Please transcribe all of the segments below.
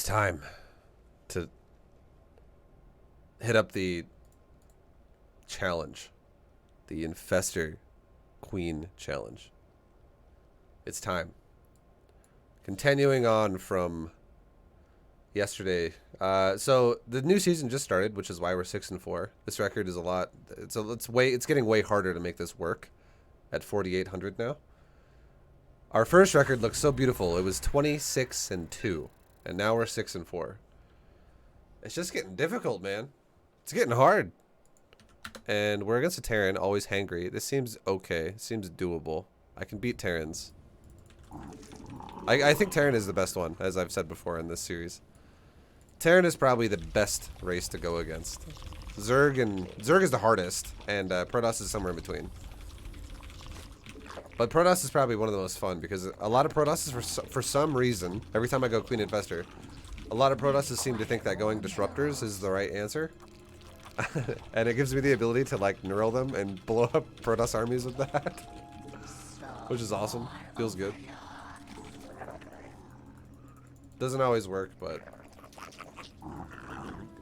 It's time to hit up the challenge, the Infestor Queen challenge. It's time. Continuing on from yesterday. So the new season just started, which is why we're 6-4. This record is a lot. It's getting way harder to make this work at 4,800 now. Our first record looks so beautiful. It was 26-2, and now we're 6-4. It's just getting difficult, man. It's getting hard. And we're against a Terran, always hangry. This seems okay. Seems doable. I can beat Terrans. I think Terran is the best one, as I've said before in this series. Terran is probably the best race to go against. Zerg is the hardest, and Protoss is somewhere in between. But Protoss is probably one of the most fun because a lot of Protosses, for some reason, every time I go Queen Infestor, a lot of Protosses seem to think that going Disruptors is the right answer. And it gives me the ability to like neural them and blow up Protoss armies with that. Which is awesome. Feels good. Doesn't always work, but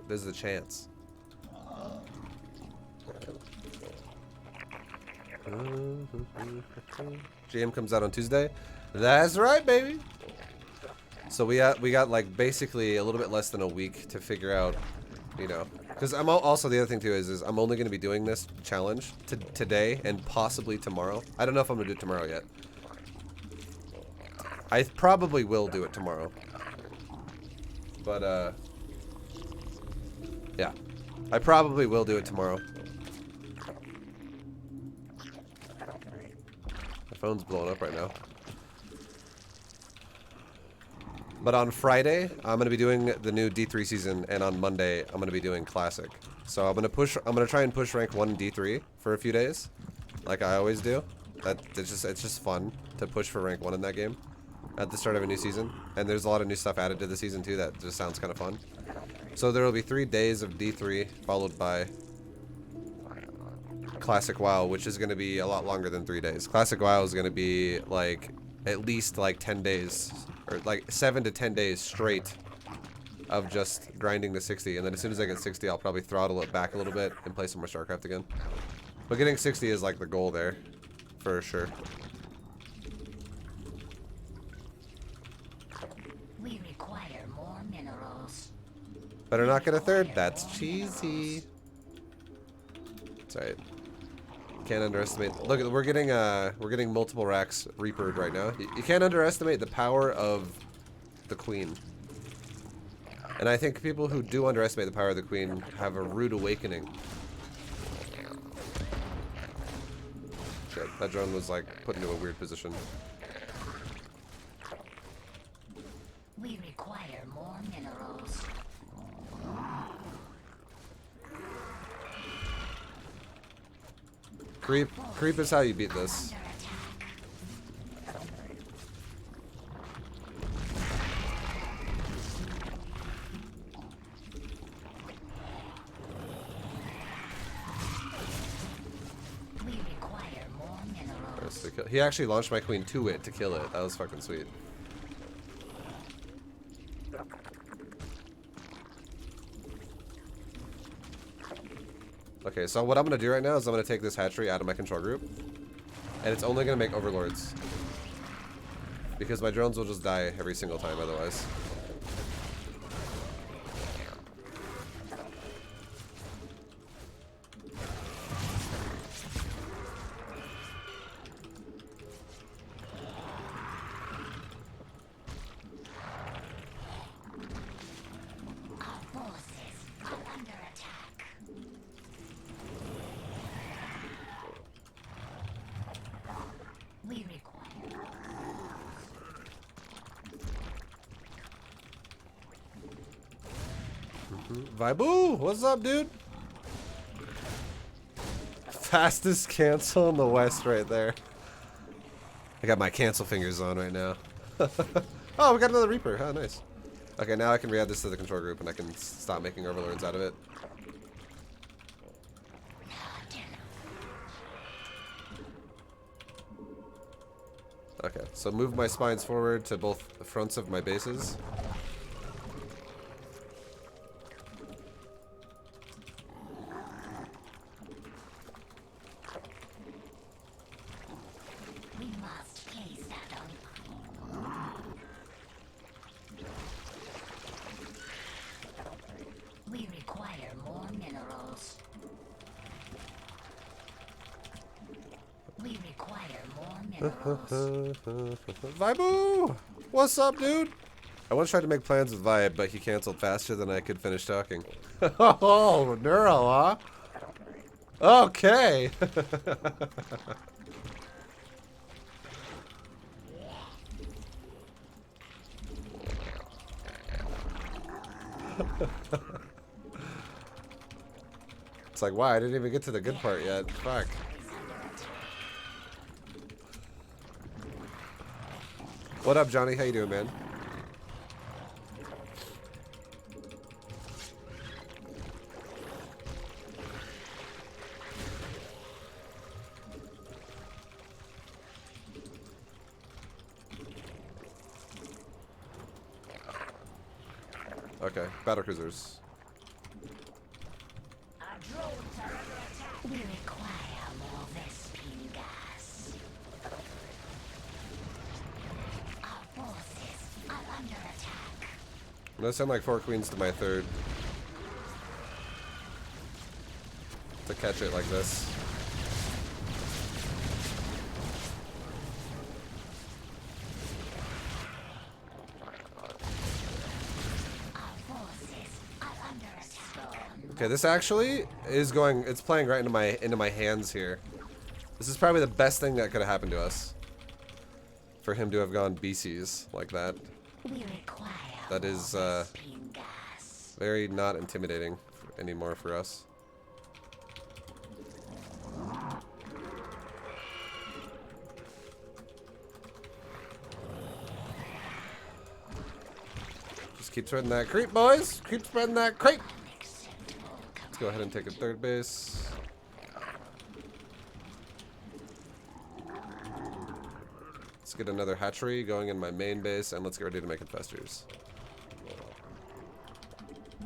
there's a chance. GM comes out on Tuesday. That's right, baby. So we got like basically a little bit less than a week to figure out, you know, because I'm also the other thing too is I'm only going to be doing this challenge today and possibly tomorrow. I don't know if I'm gonna do it tomorrow yet. I probably will do it tomorrow, but yeah, I probably will do it tomorrow. My phone's blowing up right now. But on Friday, I'm going to be doing the new D3 season, and on Monday, I'm going to be doing Classic. So I'm going to try and push rank 1 in D3 for a few days, like I always do. It's just fun to push for rank 1 in that game at the start of a new season. And there's a lot of new stuff added to the season too that just sounds kind of fun. So there will be 3 days of D3 followed by Classic WoW, which is going to be a lot longer than 3 days. Classic WoW is going to be like at least like 10 days. Or like 7 to 10 days straight of just grinding to 60, and then as soon as I get 60, I'll probably throttle it back a little bit and play some more StarCraft again. But getting 60 is like the goal there, for sure. We require more minerals. Better not get a third. That's cheesy. That's right. Can't underestimate. Look, we're getting multiple racks reapered right now. You can't underestimate the power of the Queen. And I think people who do underestimate the power of the Queen have a rude awakening. Shit, that drone was like put into a weird position. We require more minerals. Creep is how you beat this. We require more minerals. He actually launched my Queen to it to kill it. That was fucking sweet. Okay, so what I'm going to do right now is I'm going to take this hatchery out of my control group. And it's only going to make overlords. Because my drones will just die every single time otherwise. Our forces are under attack. We require. ViBE, what's up, dude? Fastest cancel in the West right there. I got my cancel fingers on right now. Oh, we got another Reaper. Oh, nice. Okay, now I can re-add this to the control group and I can stop making overlords out of it. Okay, so move my spines forward to both the fronts of my bases. ViBE! What's up, dude? I once tried to make plans with ViBE, but he canceled faster than I could finish talking. Oh, Neuro, huh? Okay. It's like, wow, I didn't even get to the good part yet. Fuck. What up, Johnny? How you doing, man? Okay, battle cruisers. We require more Vespine gas. Our forces are under attack. I'm gonna send like 4 queens to my 3rd. To catch it like this. Okay, this actually is going, it's playing right into my hands here. This is probably the best thing that could have happened to us. For him to have gone BCs like that. That is very not intimidating anymore for us. Just keep spreading that creep, boys. Keep spreading that creep. Let's go ahead and take a 3rd base. Let's get another hatchery going in my main base, and let's get ready to make infestors.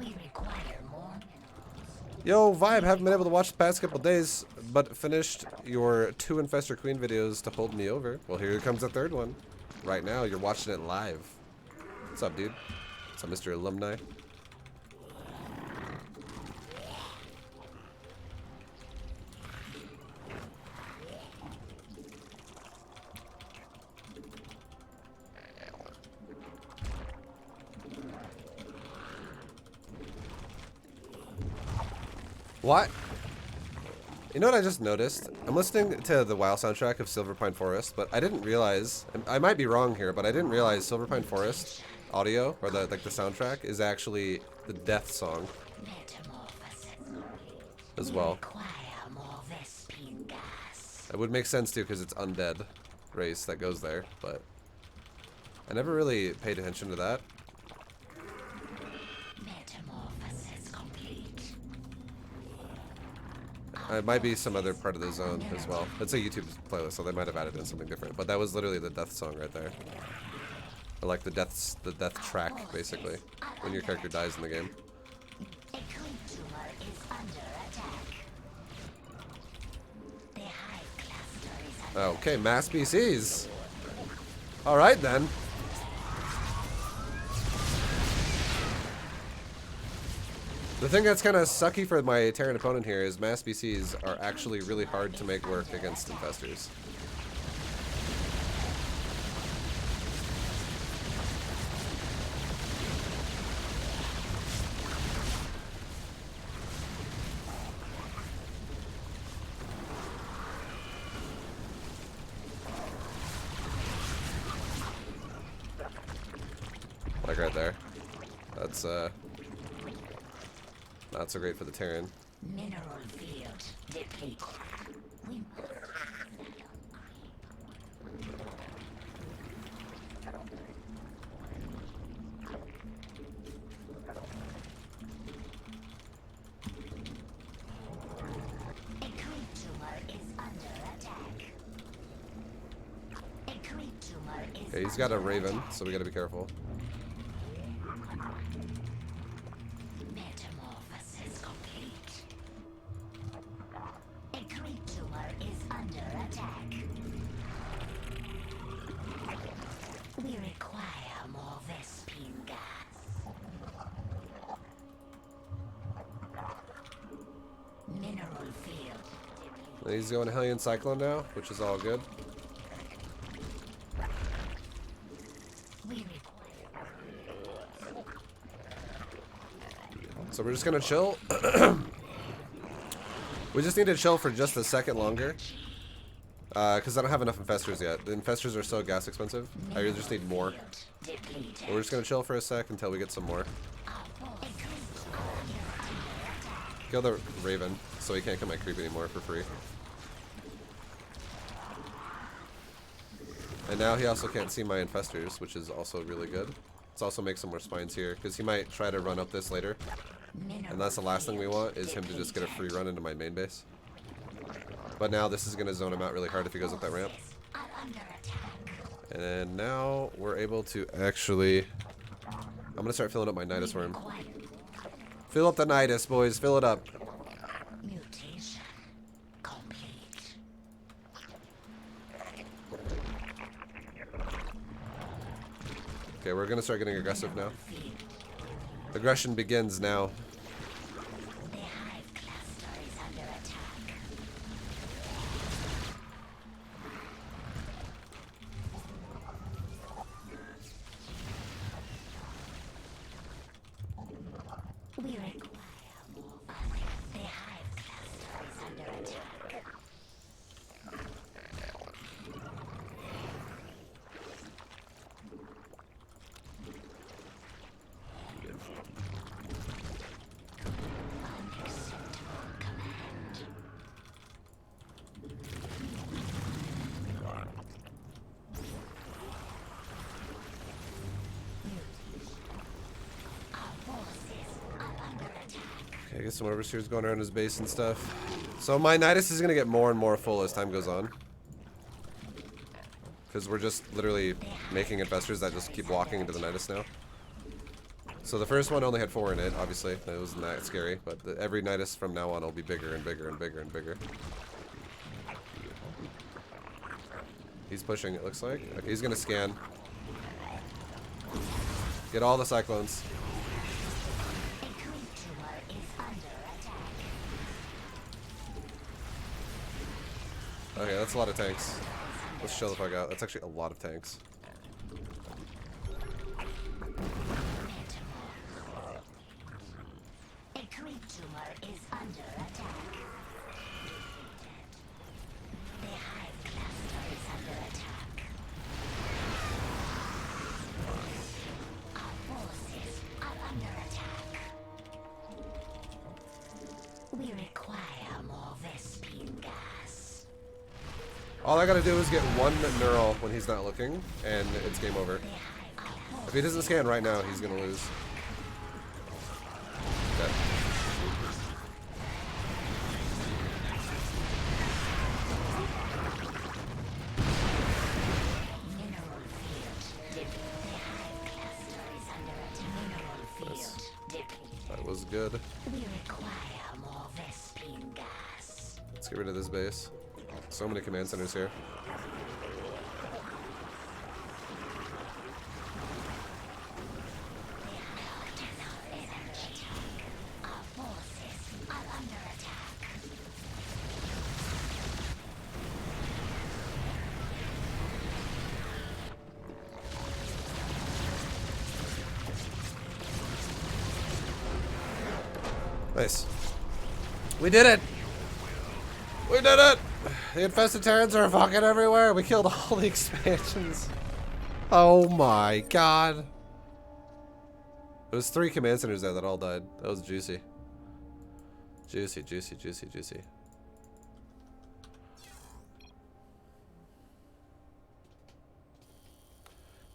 We require more. Yo, ViBE, haven't been able to watch the past couple days, but finished your 2 Infestor Queen videos to hold me over. Well, here comes the 3rd one. Right now, you're watching it live. What's up, dude? What's up, Mr. Alumni? What? You know what I just noticed? I'm listening to the WoW soundtrack of Silverpine Forest, but I didn't realize, I might be wrong here, but I didn't realize Silverpine Forest audio, or the soundtrack, is actually the death song as well. It would make sense too, because it's undead race that goes there, but I never really paid attention to that. It might be some other part of the zone as well. It's a YouTube playlist, so they might have added in something different. But that was literally the death song right there. Or like the death track, basically, when your character dies in the game. Okay, mass PCs. All right then. The thing that's kind of sucky for my Terran opponent here is mass BCs are actually really hard to make work against infestors. Like right there. That's not so great for the Terran. Mineral field depleted. We Okay, he's got a Raven, so we gotta be careful. Metamorphosis complete. A creature is under attack. We require more Vespine gas. Mineral field. He's going Hellion Cyclone now, which is all good. So we're just gonna chill. We just need to chill for just a second longer. Because I don't have enough infestors yet. The infestors are so gas expensive. I just need more. But we're just gonna chill for a sec until we get some more. Kill the Raven, so he can't come at creep anymore for free. And now he also can't see my infestors, which is also really good. Let's also make some more spines here, because he might try to run up this later. And that's the last thing we want, is him to just get a free run into my main base. But now this is going to zone him out really hard if he goes up that ramp. And then now we're able to actually... I'm going to start filling up my Nidus for him. Fill up the Nidus, boys. Fill it up. Mutation complete. Okay, we're going to start getting aggressive now. Aggression begins now. The hive cluster is under attack. We require more funding. The hive cluster is under attack. Unacceptable command. Our forces are under attack. Okay, I get some overseers going around his base and stuff. So my Nidus is going to get more and more full as time goes on. Because we're just literally making infestors that just keep walking into the Nidus now. So the first one only had 4 in it, obviously. It wasn't that scary, but every Nidus from now on will be bigger and bigger and bigger and bigger. He's pushing, it looks like. Okay, he's going to scan. Get all the cyclones. A creature is under attack. Okay, that's a lot of tanks. Let's chill the fuck out. That's actually a lot of tanks. A creature is under attack. The hive cluster is under attack. Our forces are under attack. We require more Vespine gas. All I gotta do is get one neural when he's not looking, and it's game over. If he doesn't scan right now, he's gonna lose. Okay. Mineral field. The hive cluster is under attack. Mineral field. Depleted. That was good. We require more Vespine gas. Let's get rid of this base. So many command centers here. Our forces are under attack. Nice. We did it! We did it! The infested Terrans are fucking everywhere. We killed all the expansions. Oh my god. There was 3 command centers there that all died. That was juicy. Juicy, juicy, juicy, juicy.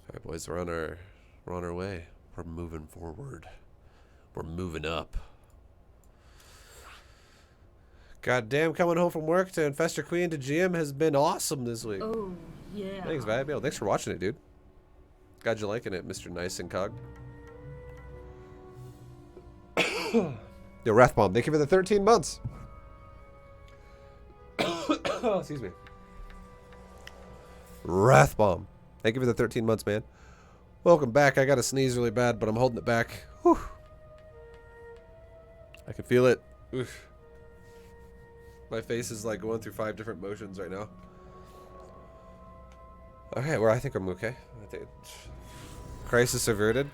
Alright boys, we're on our way. We're moving forward. We're moving up. God damn, coming home from work to Infestor Queen to GM has been awesome this week. Oh, yeah. Thanks, ViBE. Yo, thanks for watching it, dude. Glad you liking it, Mr. Nice and Cog. Yo, Wrathbomb, thank you for the 13 months. Oh, excuse me. Wrathbomb, thank you for the 13 months, man. Welcome back. I got to sneeze really bad, but I'm holding it back. Whew. I can feel it. Oof. My face is like going through 5 different motions right now. Okay, well, I think I'm okay. I think crisis averted.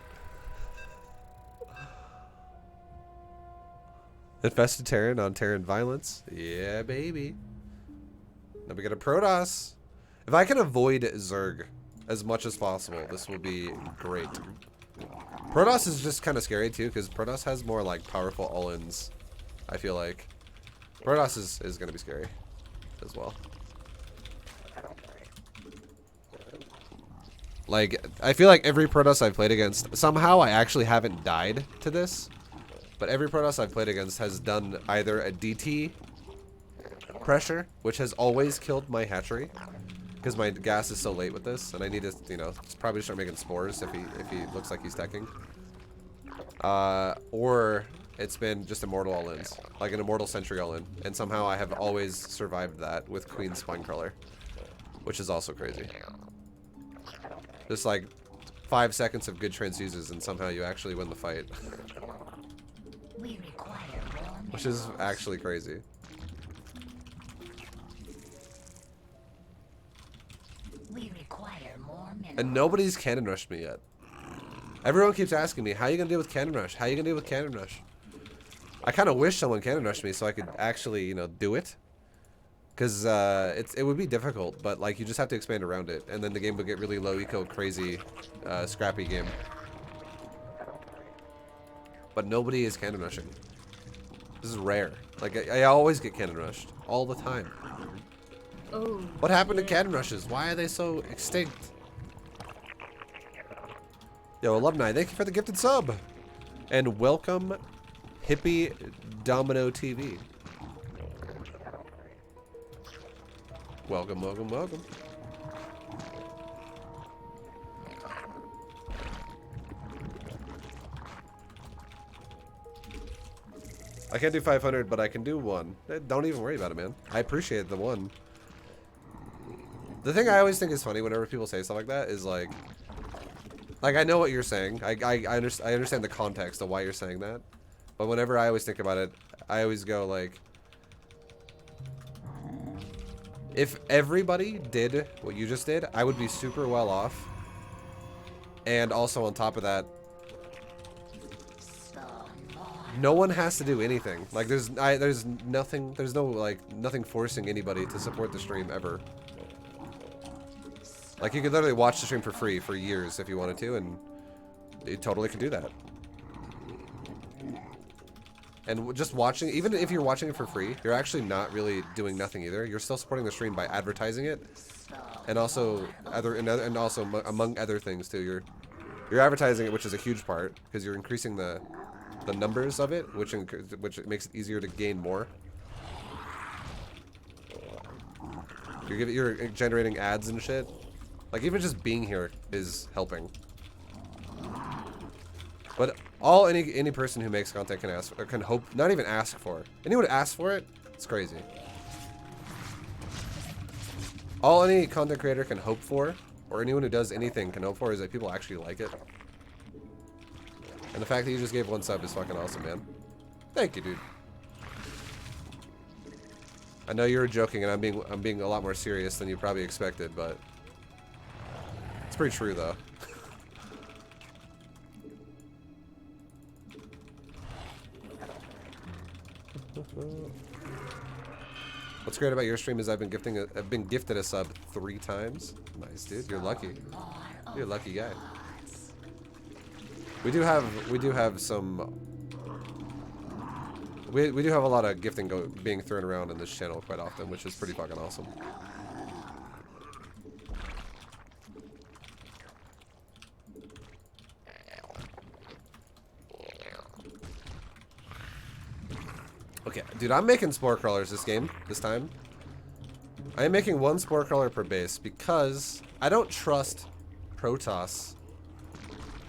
Infested Terran on Terran violence. Yeah, baby. Now we got a Protoss. If I can avoid Zerg as much as possible, this will be great. Protoss is just kind of scary too, because Protoss has more like powerful all-ins. I feel like Protoss is going to be scary as well. Like, I feel like every Protoss I've played against, somehow I actually haven't died to this, but every Protoss I've played against has done either a DT pressure, which has always killed my hatchery, because my gas is so late with this, and I need to, you know, probably start making spores if he looks like he's teching. Or it's been just immortal all-ins, like an immortal sentry all-in, and somehow I have always survived that with Queen Spinecrawler, which is also crazy. Just like 5 seconds of good transfuses, and somehow you actually win the fight, We require more which is minerals. actually crazy. We require more minerals. And nobody's cannon rushed me yet. Everyone keeps asking me, how are you gonna deal with cannon rush? How are you gonna deal with cannon rush? I kind of wish someone cannon rushed me so I could actually, you know, do it. Because it would be difficult, but like you just have to expand around it, and then the game would get really low eco, crazy, scrappy game. But nobody is cannon rushing. This is rare. Like I always get cannon rushed all the time. Oh. What happened to cannon rushes? Why are they so extinct? Yo, alumni, thank you for the gifted sub, and welcome, Hippie Domino TV. Welcome, welcome, welcome. I can't do 500, but I can do 1. Don't even worry about it, man. I appreciate the 1. The thing I always think is funny whenever people say stuff like that is like I know what you're saying. I understand the context of why you're saying that. But whenever I always think about it, I always go like, if everybody did what you just did, I would be super well off. And also on top of that, no one has to do anything. Like there's nothing, there's no like nothing forcing anybody to support the stream ever. Like you could literally watch the stream for free for years if you wanted to, and you totally could do that. And just watching, even if you're watching it for free, you're actually not really doing nothing either. You're still supporting the stream by advertising it, and also among other things too. You're advertising it, which is a huge part because you're increasing the numbers of it, which makes it easier to gain more. You're generating ads and shit. Like even just being here is helping. But any person who makes content can ask, or can hope, not even ask for. Anyone who asks for it, it's crazy. All any content creator can hope for, or anyone who does anything can hope for, is that people actually like it. And the fact that you just gave 1 sub is fucking awesome, man. Thank you, dude. I know you were joking, and I'm being a lot more serious than you probably expected, but it's pretty true though. What's great about your stream is I've been gifted a sub 3 times. Nice, dude. You're lucky. You're a lucky guy. We do have some. We do have a lot of gifting being thrown around in this channel quite often, which is pretty fucking awesome. Okay, dude, I'm making spore crawlers this time. I am making 1 spore crawler per base because I don't trust Protoss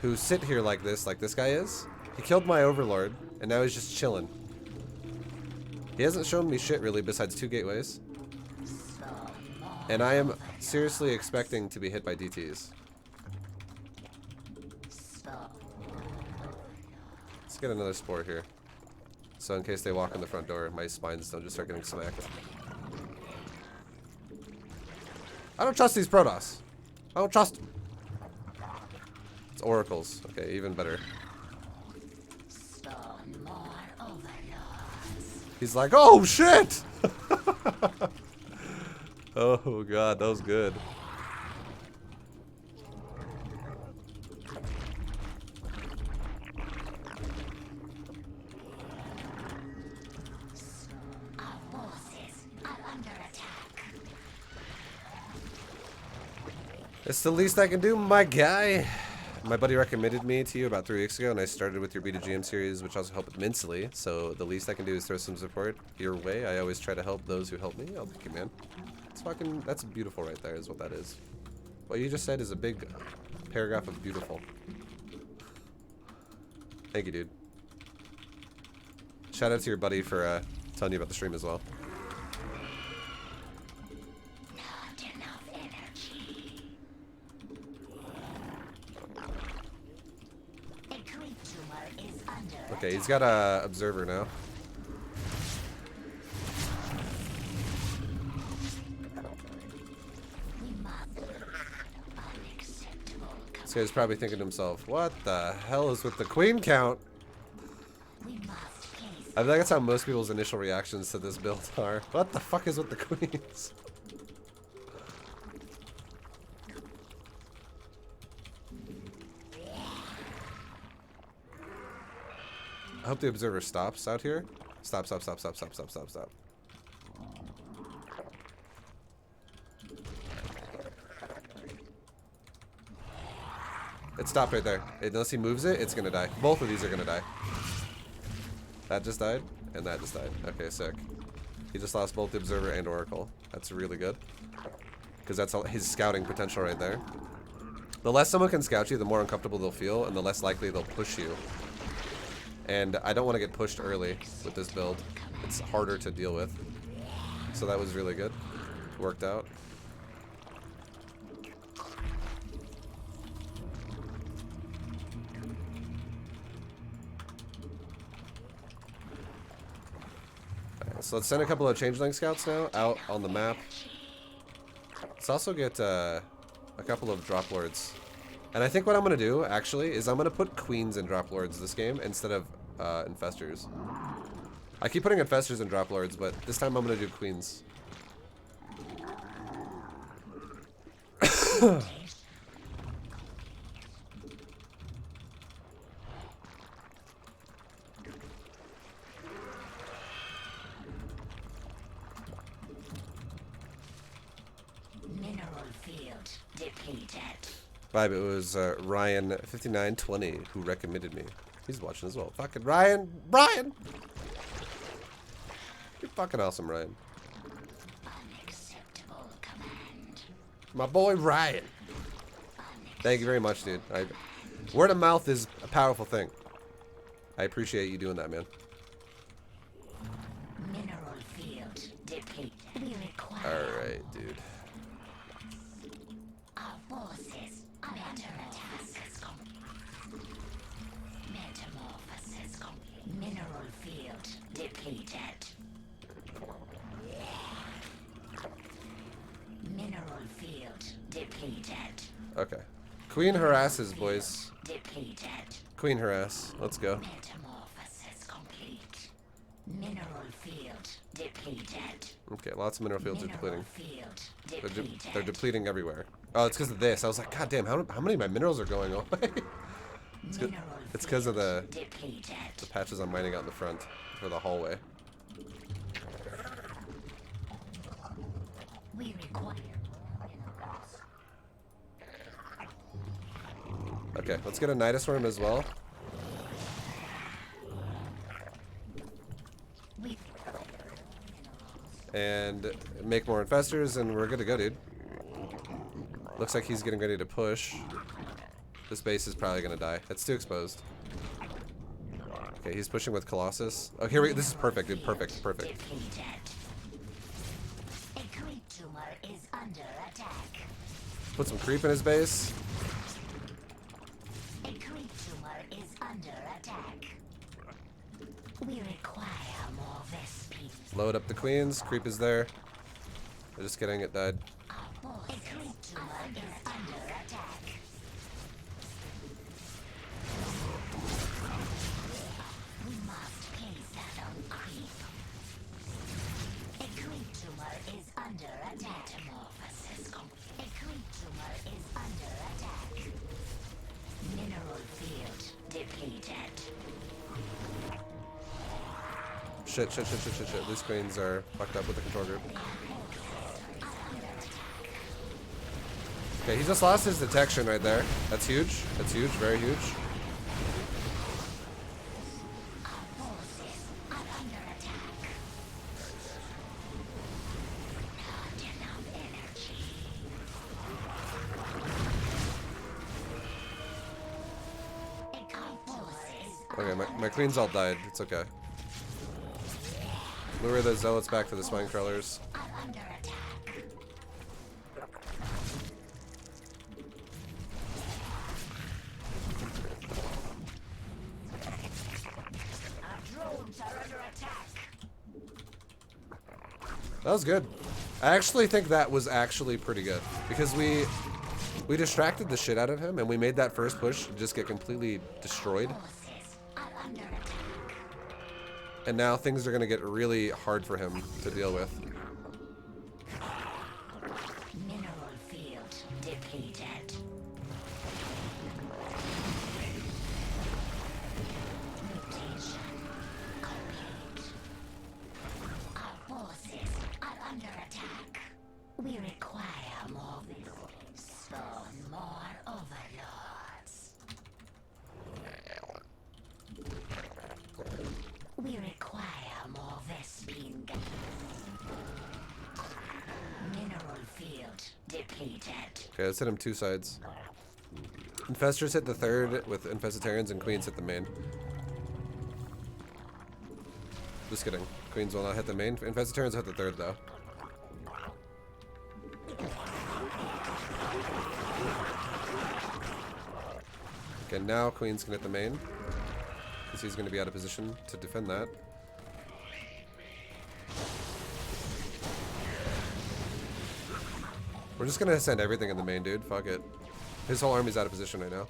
who sit here like this guy is. He killed my overlord, and now he's just chilling. He hasn't shown me shit really besides 2 gateways. And I am seriously expecting to be hit by DTs. Let's get another spore here. So in case they walk in the front door, my spines don't just start getting smacked. I don't trust these Protoss. I don't trust them. It's oracles. Okay, even better. He's like, oh shit! Oh god, that was good. Our forces are under attack. It's the least I can do, my guy. My buddy recommended me to you about 3 weeks ago, and I started with your B2GM series, which also helped immensely. So the least I can do is throw some support your way. I always try to help those who help me. Oh, thank you, man. It's fucking, that's beautiful right there is what that is. What you just said is a big paragraph of beautiful. Thank you, dude. Shout out to your buddy for telling you about the stream as well. Not enough energy. A creep tumor is under Okay, he's got a observer now. We must. Unacceptable. This guy's probably thinking to himself, what the hell is with the queen count? We must place. I feel like that's how most people's initial reactions to this build are. What the fuck is with the queens? I hope the observer stops out here. Stop, stop, stop, stop, stop, stop, stop, stop. It stopped right there. Unless he moves it, it's gonna die. Both of these are gonna die. That just died, and that just died. Okay, sick. He just lost both the observer and oracle. That's really good. Because that's all his scouting potential right there. The less someone can scout you, the more uncomfortable they'll feel, and the less likely they'll push you. And I don't want to get pushed early with this build. It's harder to deal with. So that was really good. Worked out. Alright, so let's send a couple of changeling scouts now out on the map. Let's also get a couple of drop lords. And I think what I'm going to do, actually, is I'm going to put queens in drop lords this game instead of infestors. I keep putting infestors in drop lords, but this time I'm going to do queens. Mineral field depleted. ViBE, it was Ryan5920 who recommended me. He's watching as well. Fucking Ryan! Ryan! You're fucking awesome, Ryan. Unacceptable command. My boy Ryan. Thank you very much, dude. Word of mouth is a powerful thing. I appreciate you doing that, man. Mineral field depleted. We require. Alright, dude. Our forces are under attack. Metamorphosis complete. Mineral field depleted. Mineral field depleted. Okay. Queen harasses, boys. Depleted. Queen harass. Let's go. Metamorphosis complete. Mineral field depleted. Okay, lots of mineral fields are depleting. Field They're, depleted. they're depleting everywhere. Oh, it's because of this. I was like, God damn, how many of my minerals are going away? It's because of the patches I'm mining out in the front for the hallway. We require. Okay, let's get a Nidus Worm as well. And make more infestors, and we're good to go, dude. Looks like he's getting ready to push. This base is probably gonna die. It's too exposed. Okay, he's pushing with Colossus. Oh, here we go. This is perfect, dude. Perfect, perfect. A creep tumor is under attack. Put some creep in his base. A creep tumor is under attack. We require more Vespies. Load up the queens. Creep is there. They're just getting it died. A creep tumor is under attack. We must place that on creep. Shit. These queens are fucked up with the control group. Okay, he just lost his detection right there. That's huge. That's huge. Very huge. Okay, my queens all died. It's okay. Lure the zealots back to the spine crawlers. That was good. I actually think that was actually pretty good because we distracted the shit out of him and we made that first push just get completely destroyed. And now things are going to get really hard for him to deal with. Mineral field depleted. Mutation complete. Our forces are under attack. We require more vessels. Spawn more overlords. We require more Vespine gas. Mineral field depleted. Okay, let's hit him two sides. Infestors hit the third with Infestorians and Queens hit the main. Just kidding. Queens will not hit the main. Infestorians hit the third though. Okay, now Queens can hit the main. Because he's going to be out of position to defend that. We're just going to send everything in the main, dude. Fuck it. His whole army's out of position right now.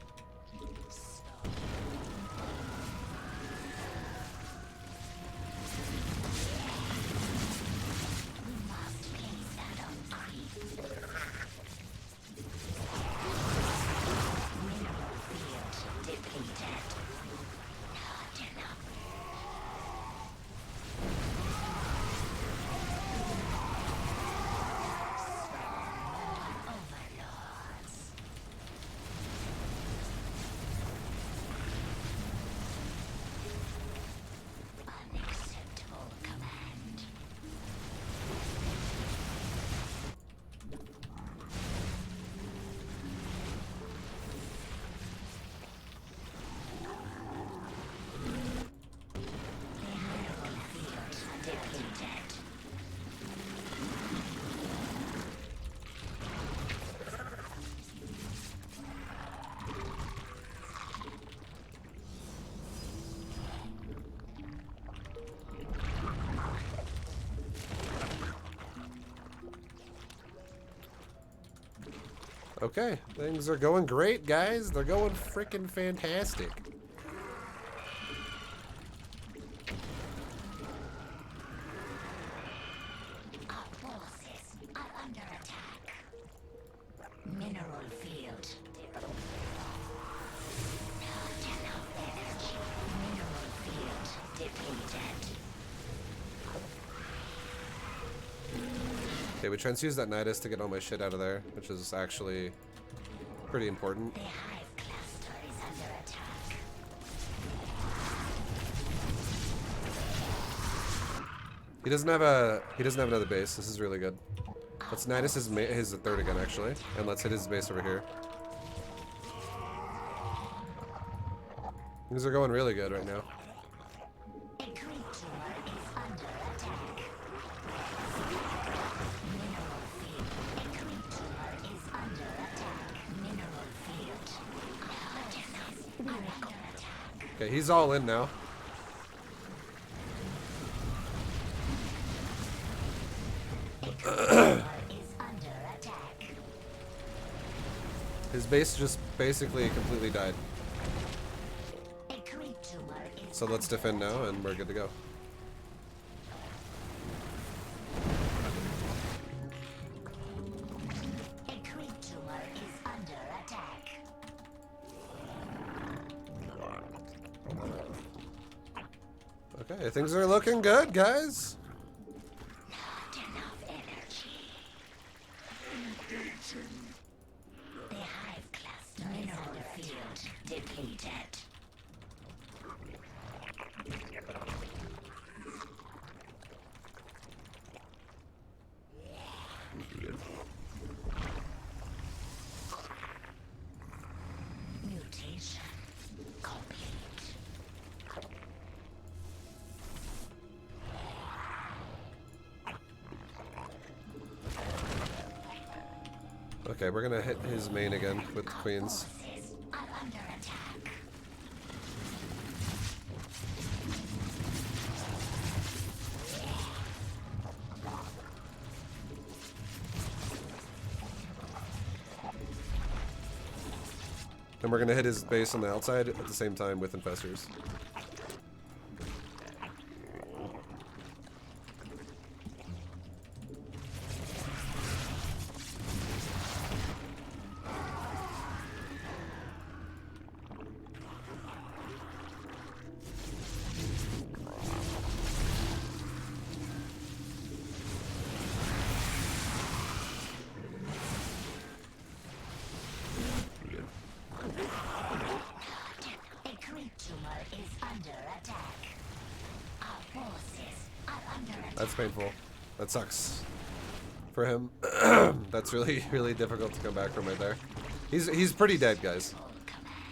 Okay, things are going great, guys. They're going freaking fantastic. Our forces are under attack. Mineral field. Not enough energy. Mineral field depleted. Okay, we transfused that Nidus to get all my shit out of there, which is actually pretty important. The hive cluster is under attack. He doesn't have another base. This is really good. Let's Nidus his third again, actually, and let's hit his base over here. Things are going really good right now. A creature is under attack. Mineral field. A creature is under attack. Mineral field. We're under attack. Okay, he's all in now. Is under attack. His base just basically completely died. A creature is So let's defend now, and we're good to go. A creature is under attack. Okay, things are looking good, guys. Not enough energy. The hive cluster mineral field depleted. Mutation complete. Okay, we're gonna hit his main again with the queens. Forces are under attack. And we're gonna hit his base on the outside at the same time with infestors. A creep tumor is under attack. Our forces are under attack. That's painful. That sucks for him. That's really difficult to come back from right there. He's pretty dead, guys.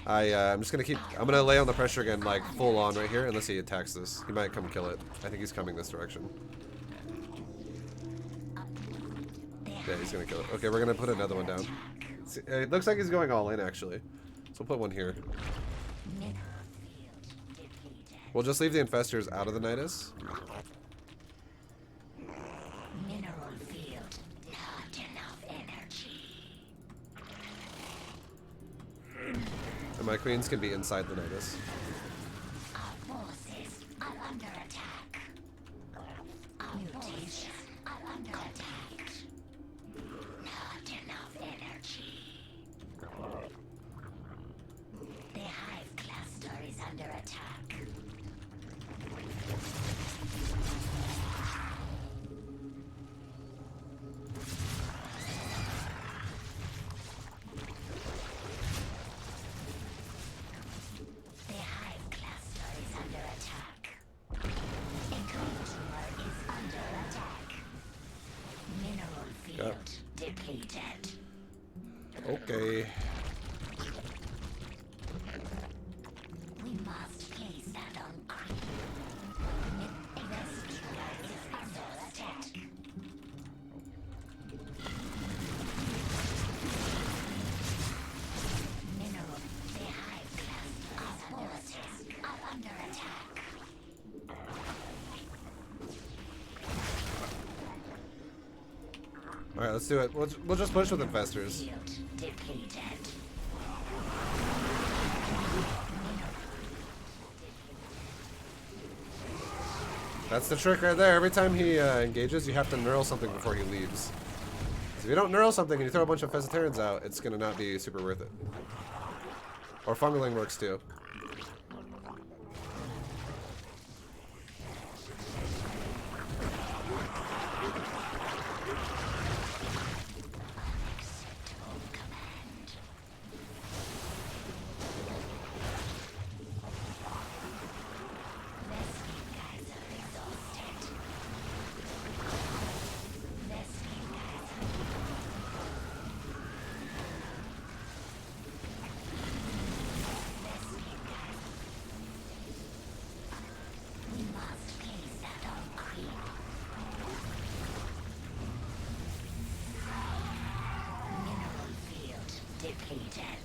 I'm just gonna I'm gonna lay on the pressure again, like full on right here, unless he attacks this. He might come kill it. I think he's coming this direction. Yeah, he's gonna kill it. Okay, we're gonna put another one down. See, it looks like he's going all in, actually. So we'll put one here. We'll just leave the infestors out of the Nidus. Mineral field, not enough energy. And my queens can be inside the Nidus. Our forces are under attack. Our forces are under attack. Not enough energy. The hive cluster is under attack. The hive cluster is under attack. A creep tumor is under attack. Mineral field depleted. Okay. We must place that on creep. A rescuer is under attack. Mineral. The hive cluster is under attack. Are under attack. All right, let's do it. We'll just push with infestors. Field depleted. That's the trick right there. Every time he engages, you have to neural something before he leaves. 'Cause if you don't neural something and you throw a bunch of Infestorans out, it's gonna not be super worth it. Or fungaling works too. Unacceptable command. Rescue guys are exhausted. Rescue guys are rescue guys. We must place that on creep. Mineral field depleted.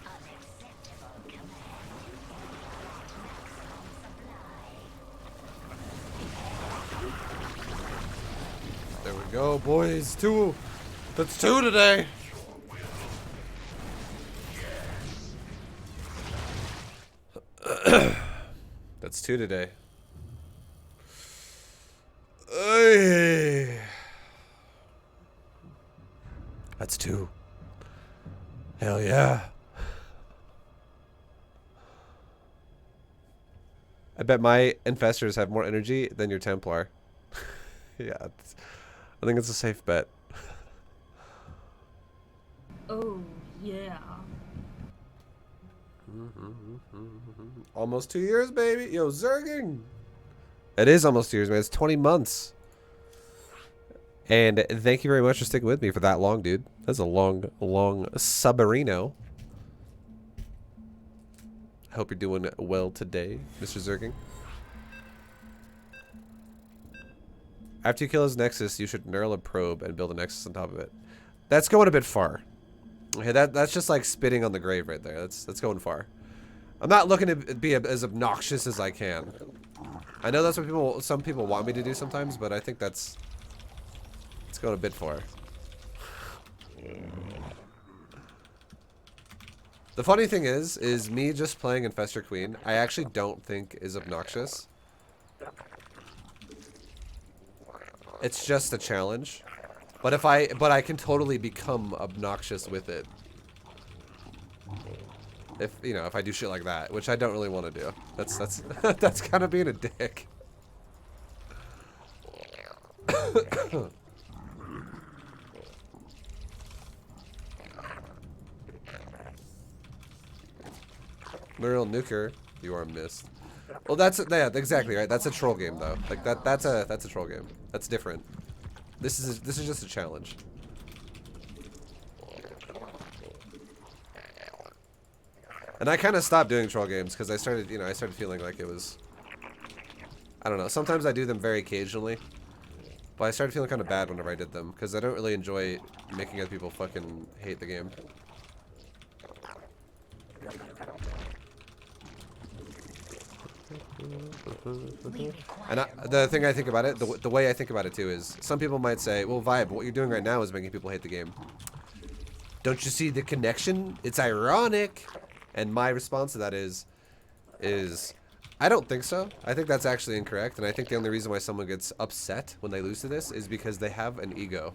Unacceptable command. Maximum supply. There we go, boys. Two. That's two today. That's two today. Hey. That's 2. Hell yeah. I bet my infestors have more energy than your Templar. Yeah, I think it's a safe bet. Oh, yeah. Almost 2 years, baby. Yo, Zerging. It is almost 2 years, man. It's 20 months. And thank you very much for sticking with me for that long, dude. That's a long, long subarino. I hope you're doing well today, Mr. Zerging. After you kill his Nexus, you should knurl a probe and build a Nexus on top of it. That's going a bit far. Okay, that's just like spitting on the grave right there. That's going far. I'm not looking to be as obnoxious as I can. I know that's what some people want me to do sometimes, but I think it's going a bit far. The funny thing is me just playing Infestor Queen, I actually don't think is obnoxious. It's just a challenge. But I can totally become obnoxious with it. If, you know, if I do shit like that, which I don't really want to do. That's that's kind of being a dick. Neural Nuker, you are missed. Well, yeah, exactly right. That's a troll game though. Like that's a troll game. That's different. This is just a challenge. And I kind of stopped doing troll games because I started feeling like it was, I don't know. Sometimes I do them very occasionally, but I started feeling kind of bad whenever I did them because I don't really enjoy making other people fucking hate the game. And the thing I think about it, the way I think about it too is, some people might say, well, ViBE, what you're doing right now is making people hate the game. Don't you see the connection? It's ironic. And my response to that is I don't think so. I think that's actually incorrect. And I think the only reason why someone gets upset when they lose to this is because they have an ego.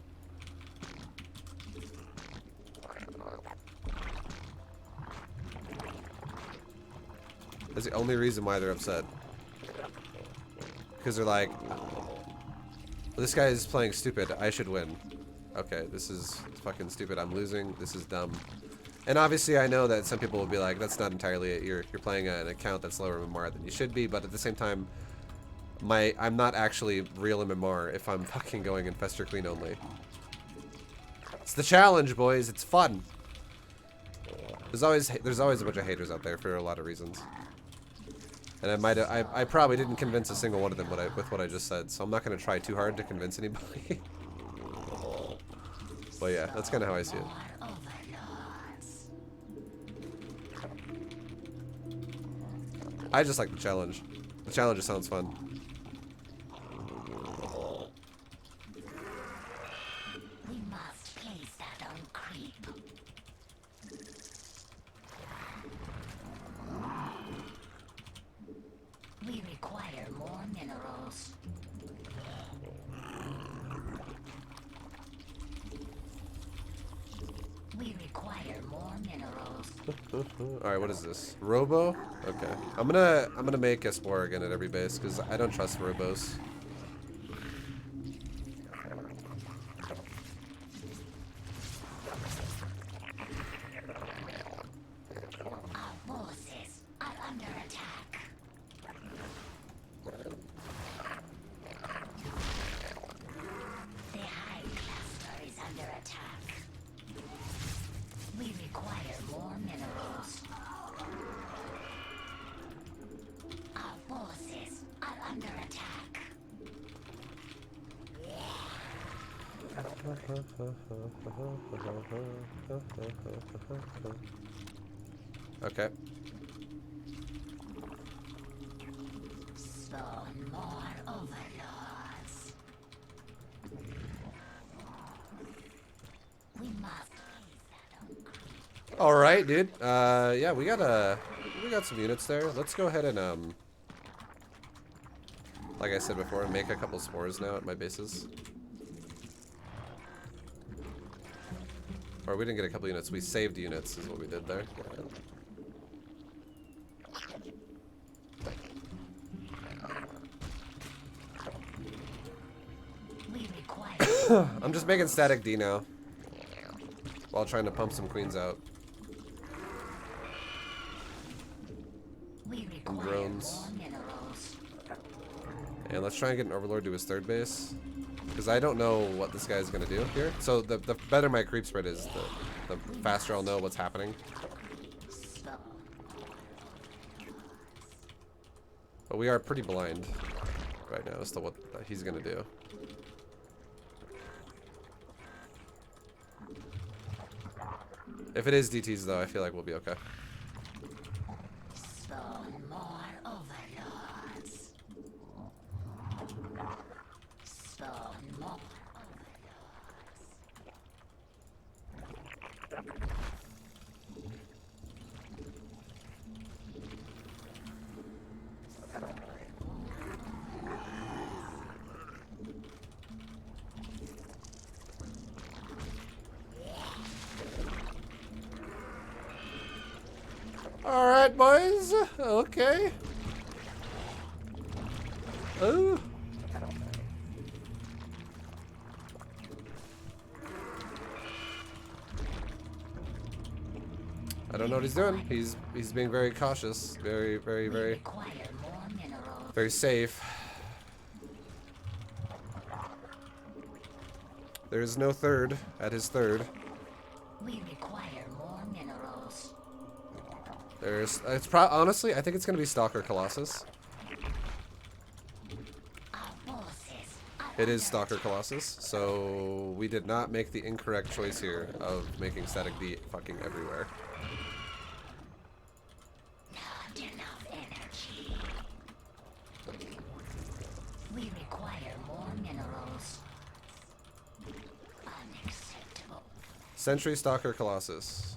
That's the only reason why they're upset. Because they're like, this guy is playing stupid. I should win. Okay, this is fucking stupid. I'm losing. This is dumb. And obviously, I know that some people will be like, that's not entirely it. You're playing an account that's lower MMR than you should be. But at the same time, I'm not actually real MMR if I'm fucking going Infestor Queen only. It's the challenge, boys. It's fun. There's always a bunch of haters out there for a lot of reasons. And I probably didn't convince a single one of them with what I just said, so I'm not gonna try too hard to convince anybody. But yeah, that's kind of how I see it. I just like the challenge. The challenge just sounds fun. We must place that on creep. We require more minerals. We require more minerals. Alright, what is this? Robo? Okay. I'm gonna make a spore again at every base because I don't trust robos. Our forces are under attack. The Hive Cluster is under attack. We require more minerals. Our forces are under attack. Okay. Spawn more overlords. We must place that on creep. All right, dude. Yeah, we got some units there. Let's go ahead and like I said before, make a couple spores now at my bases. Or we didn't get a couple units, we saved units is what we did there. We require I'm just making static D now. While trying to pump some queens out. we And require drones. more minerals. And let's try and get an overlord to his third base. Because I don't know what this guy's going to do here. So the better my creep spread is, the faster I'll know what's happening. So But we are pretty blind right now as to what he's going to do. If it is DTs though, I feel like we'll be okay. spawn more overlords. Spawn more overlords. Alright, boys. Okay. Oh. I don't know what he's doing. He's being very cautious. Very Require more minerals. very safe. There's no third at his third. We require more minerals. Honestly, I think it's gonna be Stalker Colossus. Our forces are It is Stalker Colossus, so we did not make the incorrect choice here of making static D fucking everywhere. not enough energy. We require more minerals. Unacceptable. Sentry Stalker Colossus.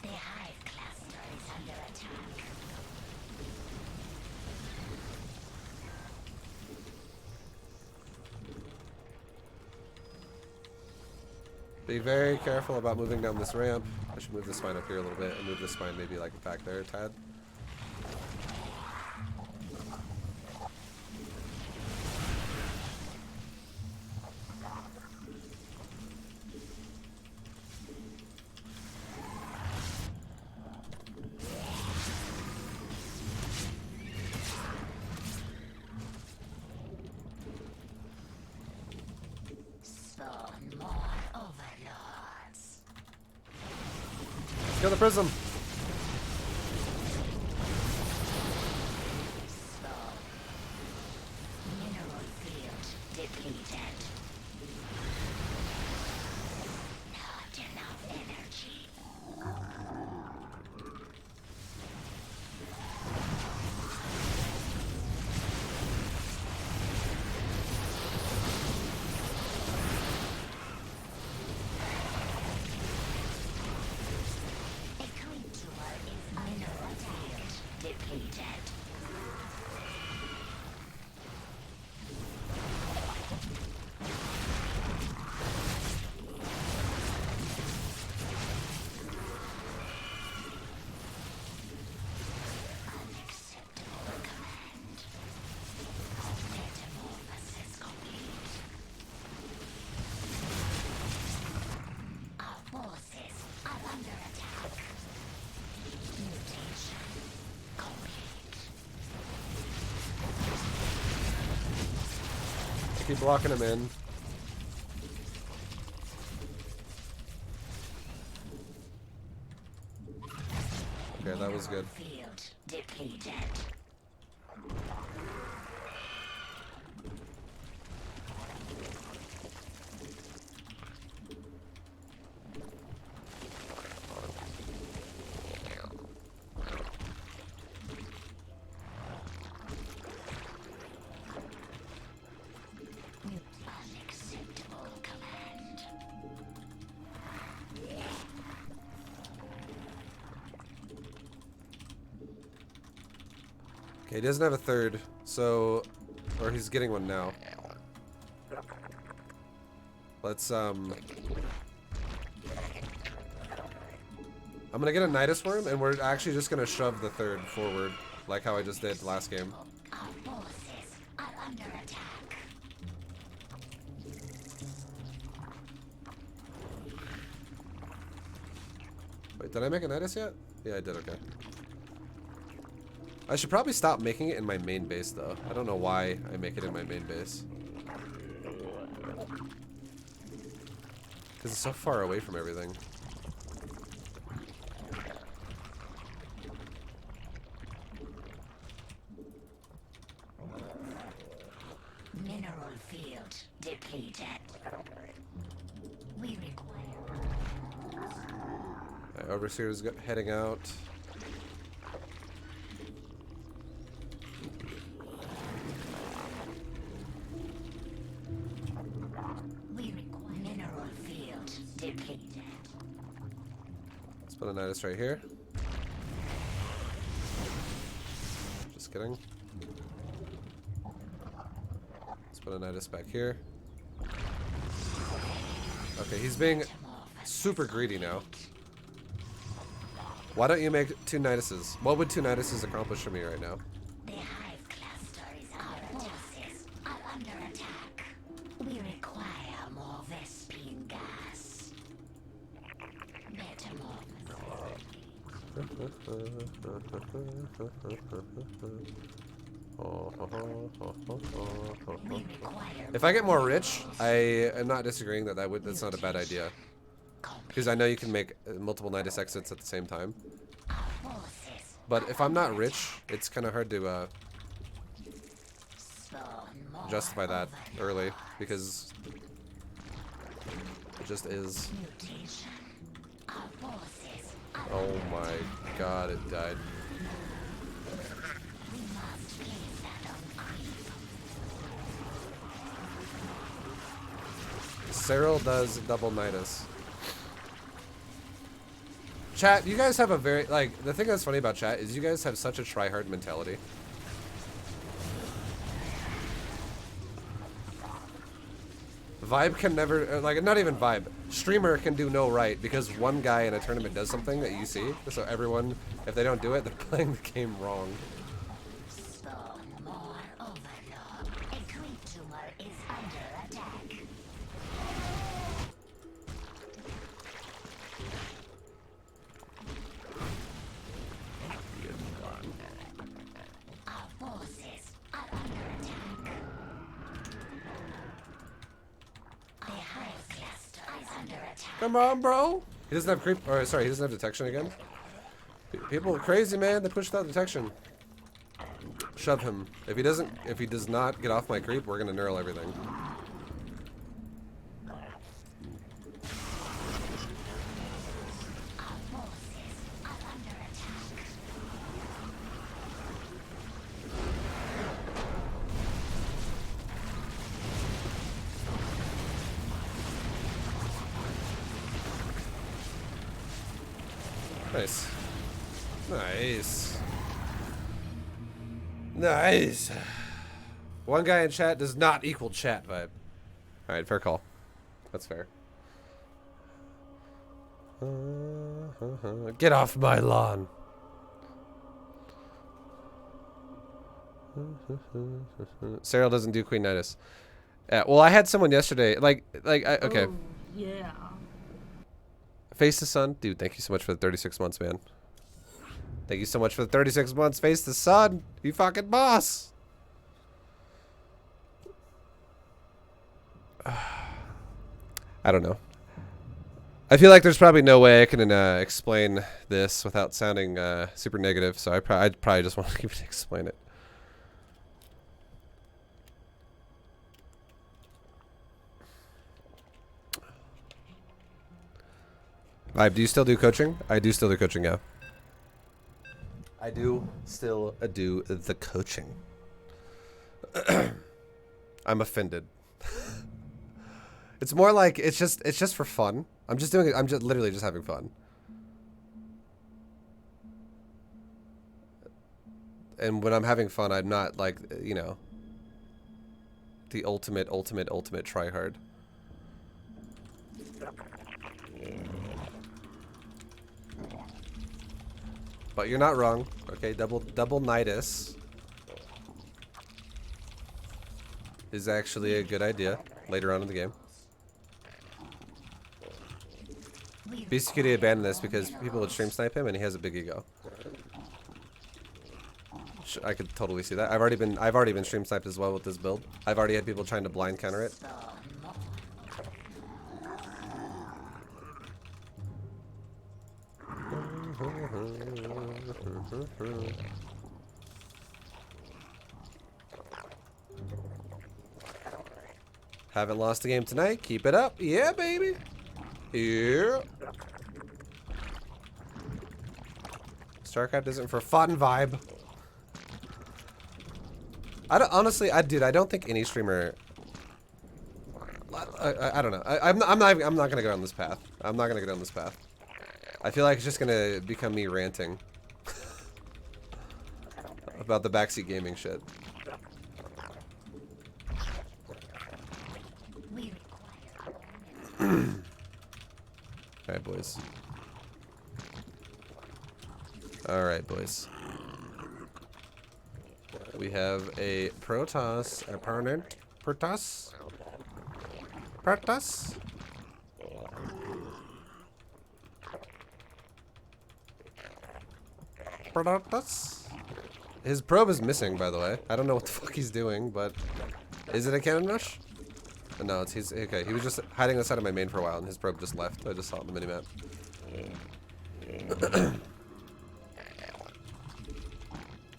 The hive cluster is under attack. Be very careful about moving down this ramp. I should move this spine up here a little bit and move this spine maybe like back there a tad. Spawn more overlords. Kill the prism! Spawn. Mineral field depleted. Not enough energy. A creature is mineral field depleted. Unacceptable command. Metamorphosis complete. Our forces are under attack. Mutation complete. I keep blocking him in. Okay, that was good. Field depleted. Unacceptable command. Okay, he doesn't have a third, so... Or he's getting one now. Let's, I'm gonna get a Nidus Worm, and we're actually just gonna shove the third forward, like how I just did last game. Our forces are under attack. Wait, did I make a Nidus yet? Yeah, I did, okay. I should probably stop making it in my main base, though. I don't know why I make it in my main base. Because it's so far away from everything. Mineral field depleted. We require. Alright, Overseer's heading out. We require mineral field depleted. Let's put a Nidus right here. Just kidding. Let's put a Nidus back here. Okay, he's being super greedy now. Why don't you make 2 Niduses? What would 2 Niduses accomplish for me right now? The hive cluster is our forces are under attack. We require more Vespine gas. If I get more rich, I am not disagreeing that's not a bad idea. Because I know you can make multiple Nidus exits at the same time. But if I'm not rich, it's kind of hard to justify that early, because it just is. Oh my god, it died. Cyril does double Nidus. Chat, you guys have a very, like, the thing that's funny about chat is you guys have such a try-hard mentality. ViBE can never, like, not even ViBE. Streamer can do no right because one guy in a tournament does something that you see. So everyone, if they don't do it, they're playing the game wrong. Come on, bro. He doesn't have creep, or sorry, he doesn't have detection again. People are crazy, man. They push without detection. Shove him. If he does not get off my creep, we're gonna neural everything. Nice. Nice. Nice. One guy in chat does not equal chat vibe. Alright, fair call. That's fair. Get off my lawn. Cyril doesn't do Queen Nidus. Yeah, well, I had someone yesterday, okay. Oh, yeah. Face the Sun. Dude, thank you so much for the 36 months, man. Thank you so much for the 36 months, Face the Sun. You fucking boss. I don't know. I feel like there's probably no way I can explain this without sounding super negative, so I'd probably just want to even explain it. ViBE, do you still do coaching? I do still do coaching, yeah. I do still do the coaching. I'm offended. It's more like it's just for fun. I'm just doing it. I'm just literally just having fun. And when I'm having fun, I'm not like, you know, the ultimate tryhard. But you're not wrong. Okay, double Nidus is actually a good idea later on in the game. BCQD abandoned this because people would stream snipe him and he has a big ego. I could totally see that. I've already been stream sniped as well with this build. I've already had people trying to blind counter it. Haven't lost a game tonight. Keep it up. Yeah, baby. Yeah. StarCraft isn't for fun vibe. I don't think any streamer. I don't know. I'm not gonna go down this path. I'm not gonna go down this path. I feel like it's just gonna become me ranting about the backseat gaming shit. Alright, boys. Alright, boys. We have a Protoss opponent. Protoss? Protoss? Protoss? His probe is missing, by the way. I don't know what the fuck he's doing, but... Is it a cannon rush? No, he's okay. He was just hiding outside of my main for a while, and his probe just left. I just saw it on the minimap.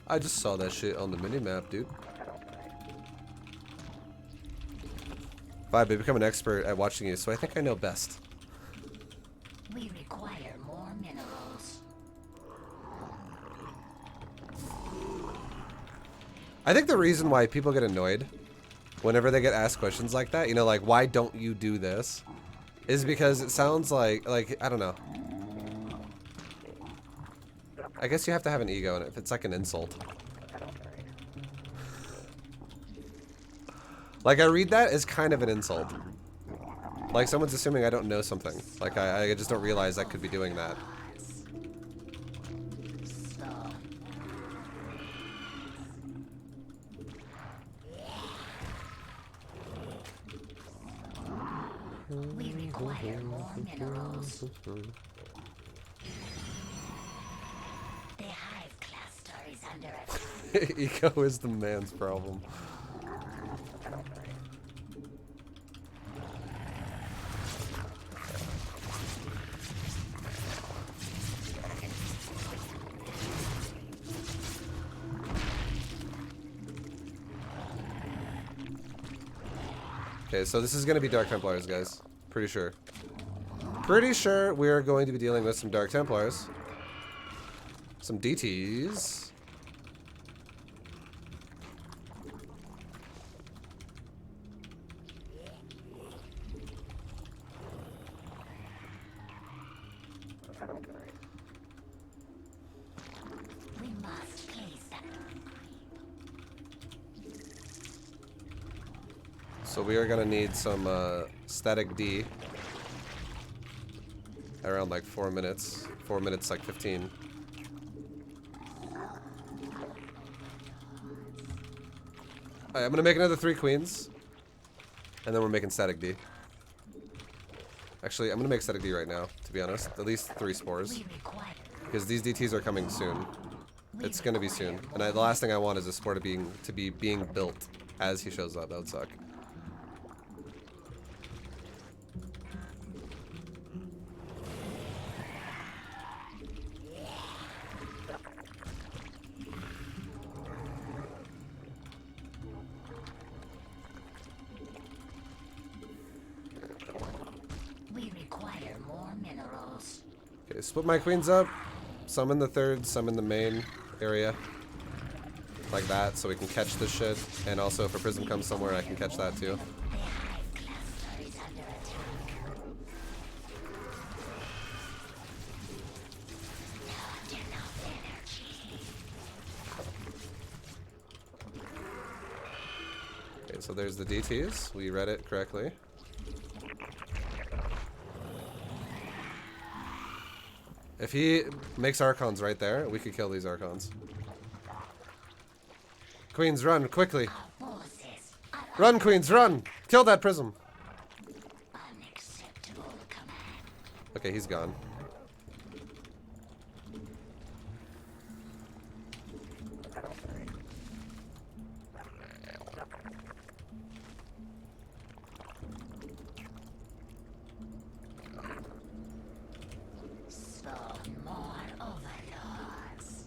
I just saw that shit on the minimap, dude. ViBE, I become an expert at watching you, so I think I know best. We require more minerals. I think the reason why people get annoyed whenever they get asked questions like that, you know, like, why don't you do this? Is because it sounds like, I don't know. I guess you have to have an ego, and if it's like an insult. Like, I read that as kind of an insult. Like, someone's assuming I don't know something. Like, I just don't realize I could be doing that. We require more minerals. The hive cluster is under attack. Ego is the man's problem. Okay, so this is going to be Dark Templars, guys. Pretty sure. Pretty sure we are going to be dealing with some Dark Templars. Some DTs. We must place that. So we are gonna need some static D. Around like 4 minutes. 4 minutes, like 15. Alright, I'm gonna make another 3 queens. And then we're making static D. Actually, I'm gonna make static D right now, to be honest. At least 3 spores. Because these DTs are coming soon. It's gonna be soon. And the last thing I want is a spore to be being built as he shows up. That would suck. We require more minerals. Okay, split my queens up. Some in the third, some in the main area. Like that, so we can catch this shit. And also, if a prism comes somewhere, I can catch that too. The hive cluster is under attack. Not enough energy. So there's the DTs. We read it correctly. If he makes Archons right there, we could kill these Archons. Queens, run, quickly. Run, Queens, run! Kill that Prism! Unacceptable command. Okay, he's gone. Spawn more overlords.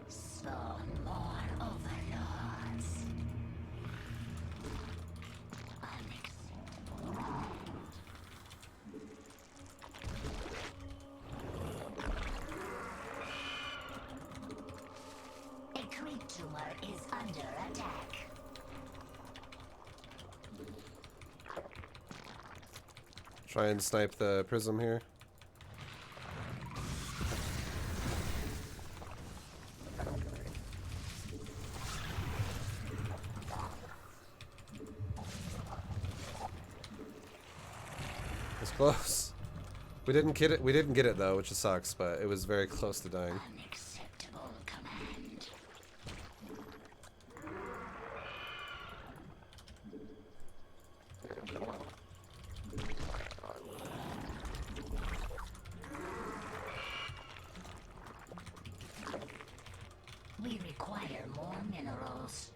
Spawn more overlords. Unacceptable. A creep tumor is under attack. Try and snipe the Prism here. It's close. We didn't get it. We didn't get it though, which sucks. But it was very close to dying. Unacceptable command. We require more minerals.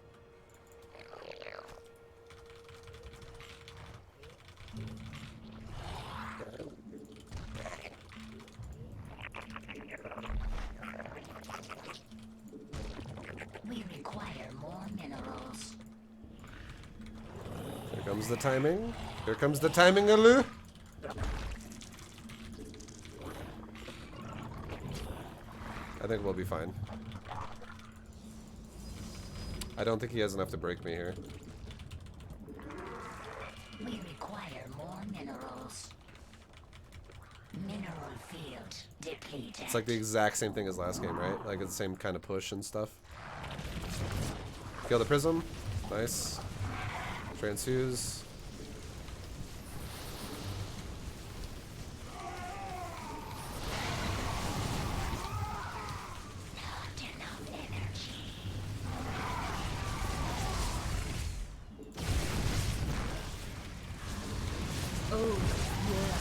We require more minerals. Here comes the timing. Here comes the timing, Alu. I think we'll be fine. I don't think he has enough to break me here. We require more minerals. Mineral field depleted. It's like the exact same thing as last game, right? Like it's the same kind of push and stuff. Kill the Prism. Nice. Transfuse. Not enough energy. Oh, yeah.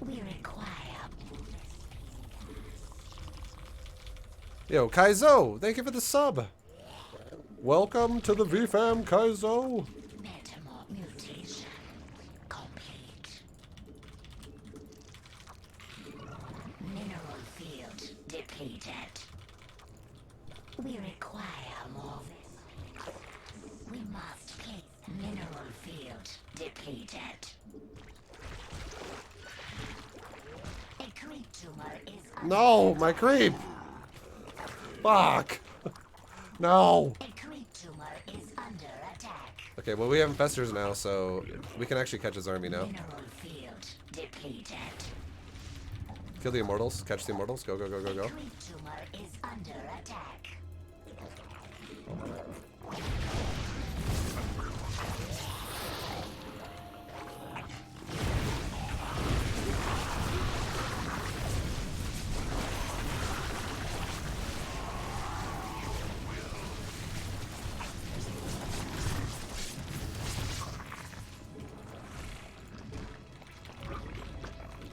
We require Yo, Kaizo! Thank you for the sub! Welcome to the VFam, Kaizo! metamorph mutation complete. Mineral field depleted. We require more. We must place mineral field depleted. A creep tumor is No! My creep! Fuck! No! A creep tumor is under attack. Okay, well we have Infestors now, so we can actually catch his army now. Mineral field depleted. Kill the Immortals. Catch the Immortals. Go, go, go, go, A go. creep tumor is under attack.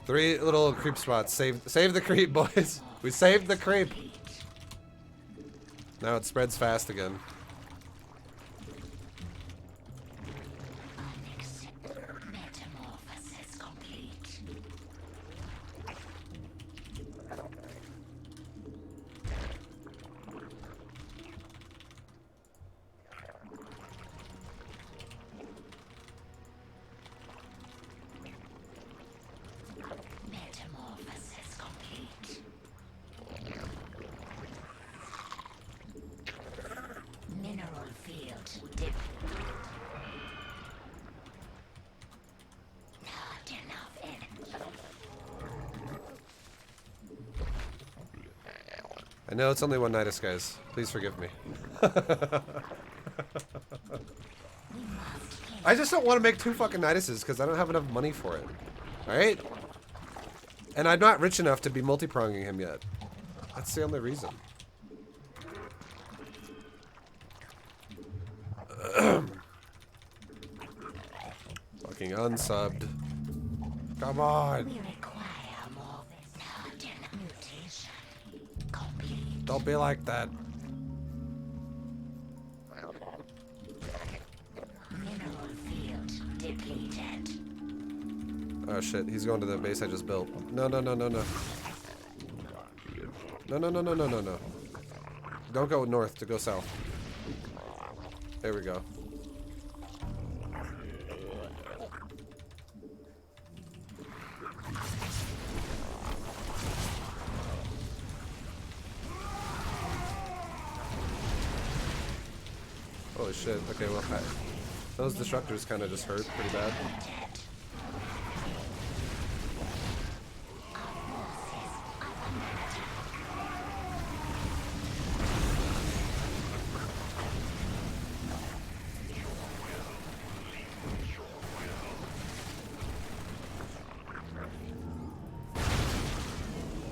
Three little creep spots. Save the creep, boys. We saved the creep. Now it spreads fast again. Metamorphosis complete. Metamorphosis complete. I know it's only one Nidus, guys. Please forgive me. I just don't want to make 2 fucking Niduses because I don't have enough money for it. Alright? And I'm not rich enough to be multi-pronging him yet. That's the only reason. Fucking unsubbed. Come on! We require more certain mutation. Complete. Don't be like that. Mineral field depleted. Oh shit, he's going to the base I just built. No, no, no, no, no. No, no, no, no, no, no, no. Don't go north, to go south. There we go. Holy shit, okay, well, those disruptors kind of just hurt pretty bad.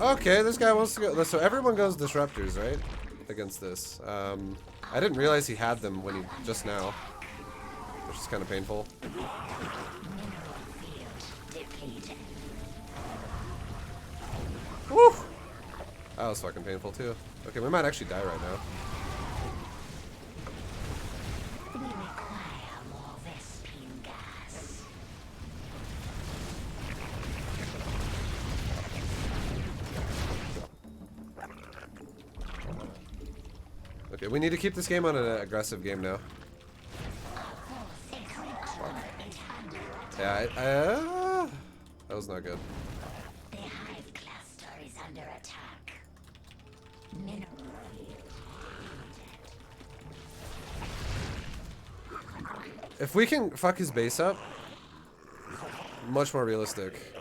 Okay, this guy wants to go. So everyone goes disruptors, right? Against this. I didn't realize he had them when he just now, which is kind of painful. Woo! That was fucking painful too. Okay, we might actually die right now. We require more Vespine gas. Okay, we need to keep this game on an aggressive game now. Yeah, that was not good. The hive cluster is under attack. Mineral If we can fuck his base up, much more realistic.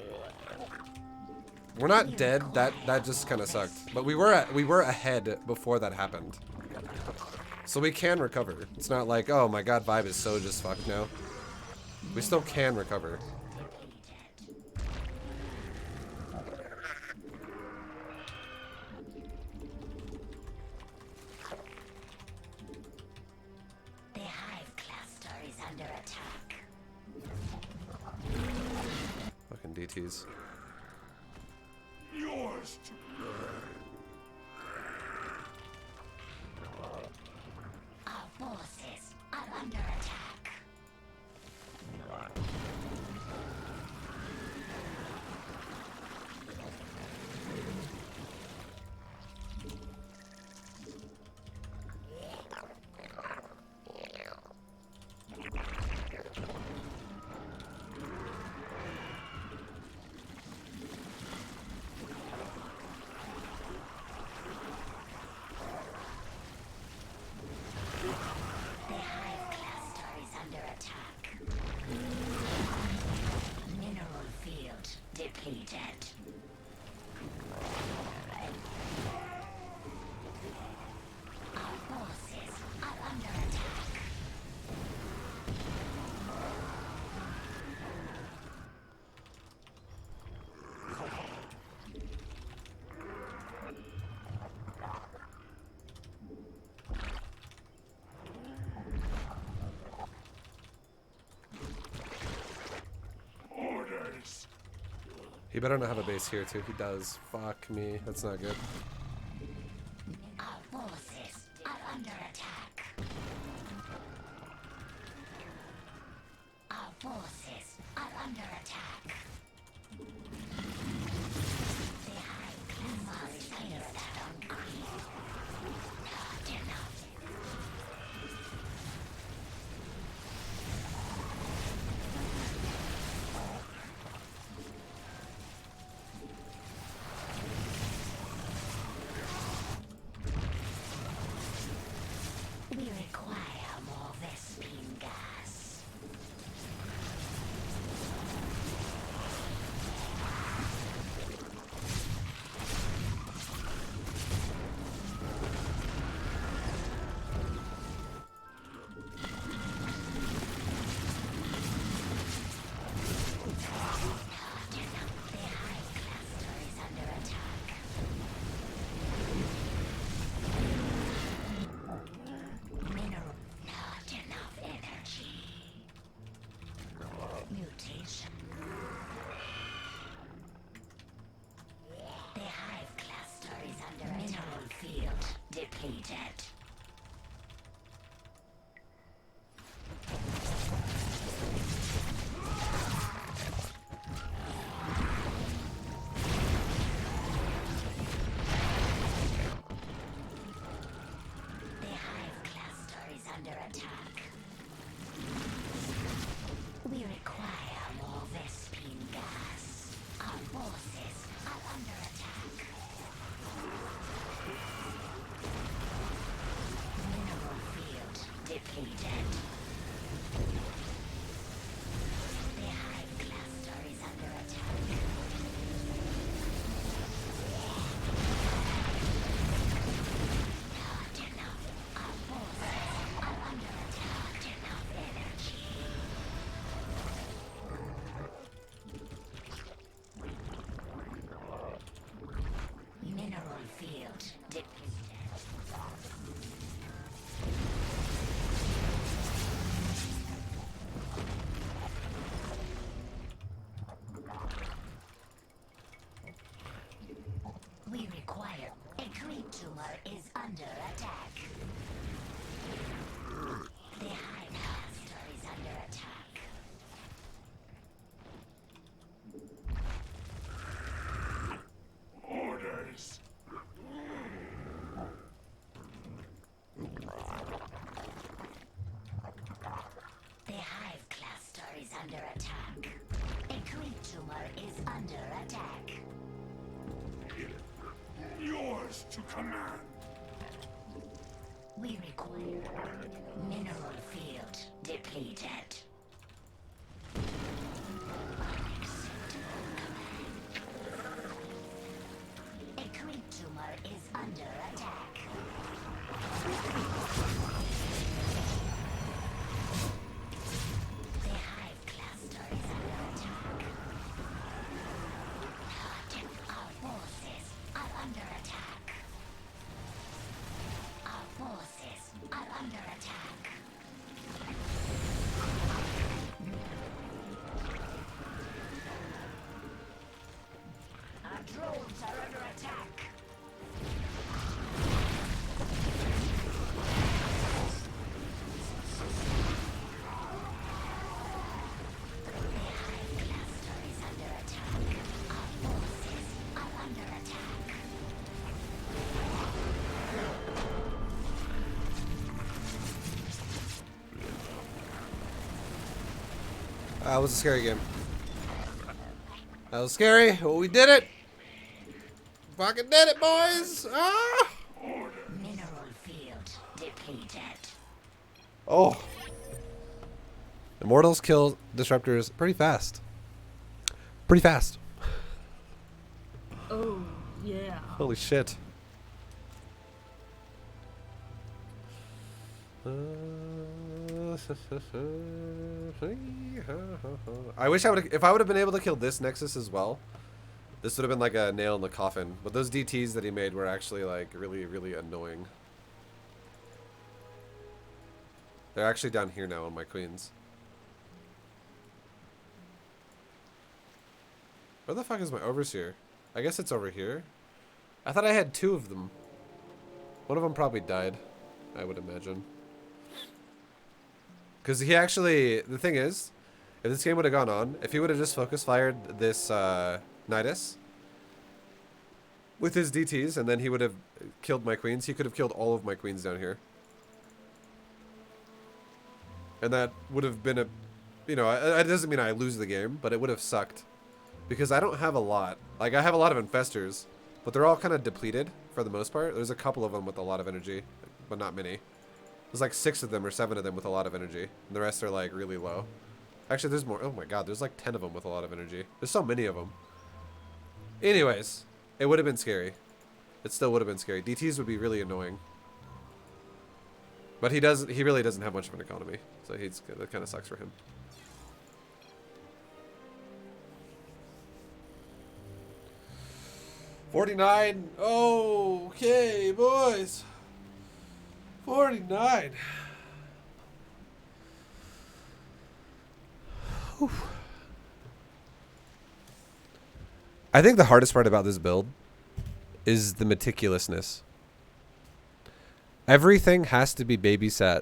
We're not dead. That just kind of sucked. But we were ahead before that happened. So we can recover. It's not like, oh my god, ViBE is so just fucked now. We still can recover. The hive cluster is under attack. Fucking DTs. Yours to Our forces are under attack. The hive cluster is under attack. Mineral field depleted. Our forces are under attack. orders. He better not have a base here too. He does. Fuck me. That's not good. Our forces are under attack. Our forces are under attack. The hive cluster is under attack. Not enough. We require more Vespine gas. under attack. A creature is under attack. Yours to command. We require mineral field depleted. A creature is under attack. The hive cluster is under attack. Our forces are under attack. Our forces are under attack. Our drones are under attack. The hive cluster is under attack. Our forces are under attack. That was a scary game. That was scary. Well, we did it. Fucking did it, boys. Ah! Mineral field depleted. Oh. Immortals kill disruptors pretty fast. Pretty fast. Oh, yeah. Holy shit. I wish I would, if I would have been able to kill this Nexus as well, this would have been like a nail in the coffin. But those DTs that he made were actually like really, really annoying. They're actually down here now on my queens. Where the fuck is my overseer? I guess it's over here. I thought I had 2 of them. One of them probably died, I would imagine. Because he actually, the thing is, if this game would have gone on, if he would have just focus fired this Nidus with his DTs, and then he would have killed my queens, he could have killed all of my queens down here. And that would have been a, you know, it doesn't mean I lose the game, but it would have sucked. Because I don't have a lot. Like, I have a lot of infestors, but they're all kind of depleted for the most part. There's a couple of them with a lot of energy, but not many. There's like 6 of them or 7 of them with a lot of energy. And the rest are like really low. Actually, there's more. Oh my god, there's like 10 of them with a lot of energy. There's so many of them. Anyways, it would have been scary. It still would have been scary. DTs would be really annoying. But he really doesn't have much of an economy. So that kind of sucks for him. $49. Okay, boys. 49. Whew. I think the hardest part about this build is the meticulousness. Everything has to be babysat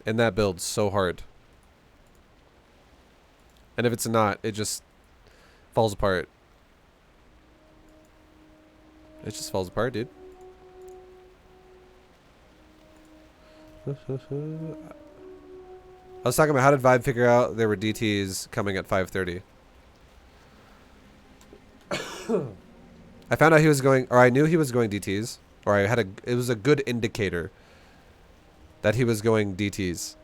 in that build so hard. And if it's not, it just falls apart. It just falls apart, dude. I was talking about how did ViBE figure out there were DTs coming at 5:30. I found out he was going, or I knew he was going DTs, or it was a good indicator that he was going DTs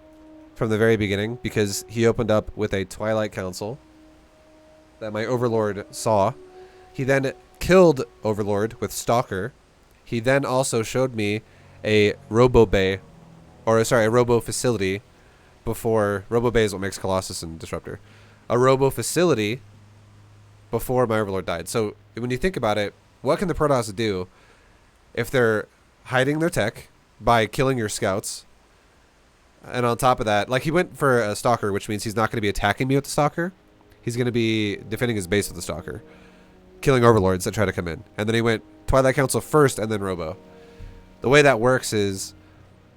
from the very beginning because he opened up with a Twilight Council that my Overlord saw. He then killed Overlord with Stalker. He then also showed me a Robo Bay, or sorry, a Robo Facility before. Robo Bay is what makes Colossus and Disruptor. A Robo Facility before my Overlord died. So when you think about it, what can the Protoss do if they're hiding their tech by killing your scouts? And on top of that, like he went for a Stalker, which means he's not going to be attacking me with the Stalker. He's going to be defending his base with the Stalker, killing Overlords that try to come in. And then he went Twilight Council first and then Robo. The way that works is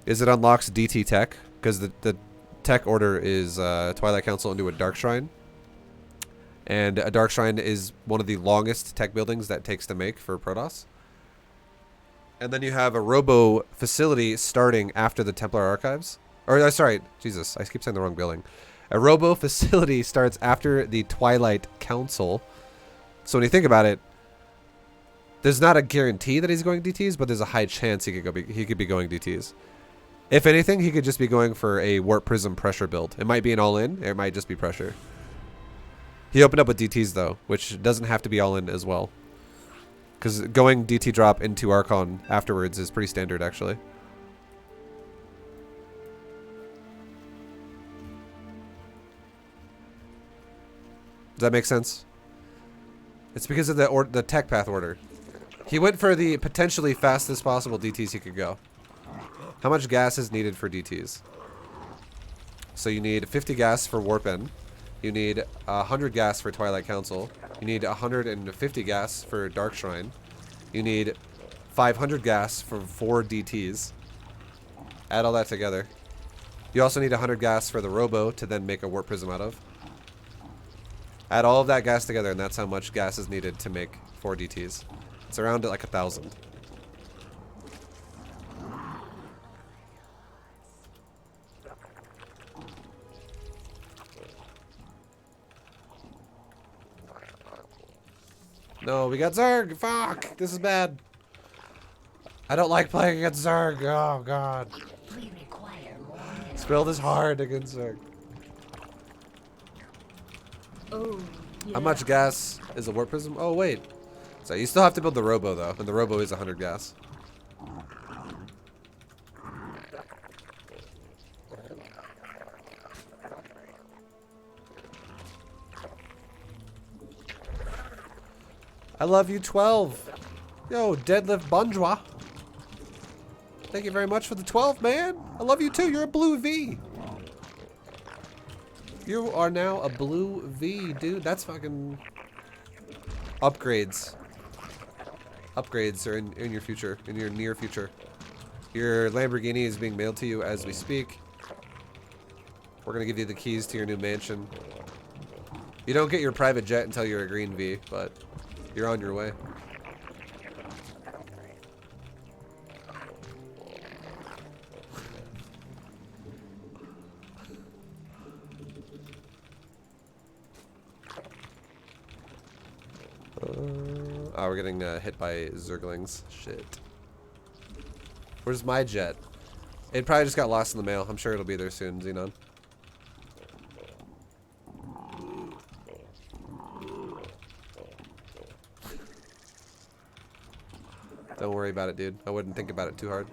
it unlocks DT tech, because the tech order is Twilight Council into a Dark Shrine. And a Dark Shrine is one of the longest tech buildings that takes to make for Protoss. And then you have a Robo Facility starting after the Templar Archives. Or, sorry, Jesus, I keep saying the wrong building. A robo facility starts after the Twilight Council. So when you think about it, there's not a guarantee that he's going DTs, but there's a high chance he could be going DTs. If anything, he could just be going for a Warp Prism pressure build. It might be an all-in, or it might just be pressure. He opened up with DTs though, which doesn't have to be all-in as well. Because going DT drop into Archon afterwards is pretty standard actually. Does that make sense? It's because of the tech path order. He went for the potentially fastest possible DTs he could go. How much gas is needed for DTs? So you need 50 gas for Warp End. You need 100 gas for Twilight Council. You need 150 gas for Dark Shrine. You need 500 gas for 4 DTs. Add all that together. You also need 100 gas for the Robo to then make a Warp Prism out of. Add all of that gas together, and that's how much gas is needed to make 4 DTs. It's around like 1,000. No, we got Zerg! Fuck! This is bad. I don't like playing against Zerg. Oh, God. We require more This build is hard against Zerg. Oh, yeah. How much gas is a Warp Prism? Oh, wait. So you still have to build the Robo, though. And the Robo is 100 gas. I love you, 12. Yo, Deadlift Bonjour. Thank you very much for the 12, man. I love you, too. You're a blue V. You are now a blue V, dude. That's fucking... Upgrades. Upgrades are in your future, in your near future. Your Lamborghini is being mailed to you as we speak. We're gonna give you the keys to your new mansion. You don't get your private jet until you're a green V, but you're on your way. Oh, we're getting hit by Zerglings. Shit. Where's my jet? It probably just got lost in the mail. I'm sure it'll be there soon, Xenon. Don't worry about it, dude. I wouldn't think about it too hard.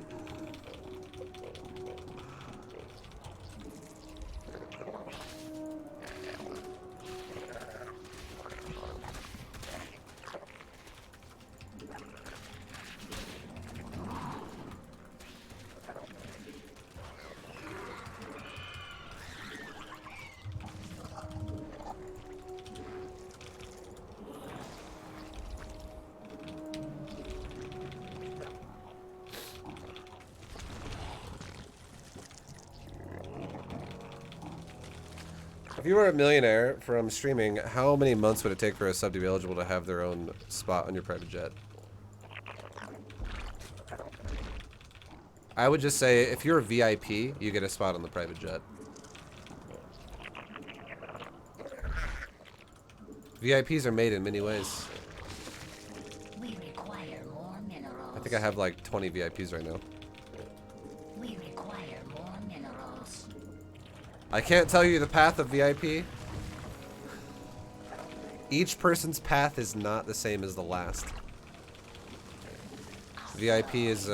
If you were a millionaire from streaming, how many months would it take for a sub to be eligible to have their own spot on your private jet? I would just say, if you're a VIP, you get a spot on the private jet. VIPs are made in many ways. We require more minerals. I think I have like 20 VIPs right now. We require more minerals. I can't tell you the path of VIP. Each person's path is not the same as the last. VIP is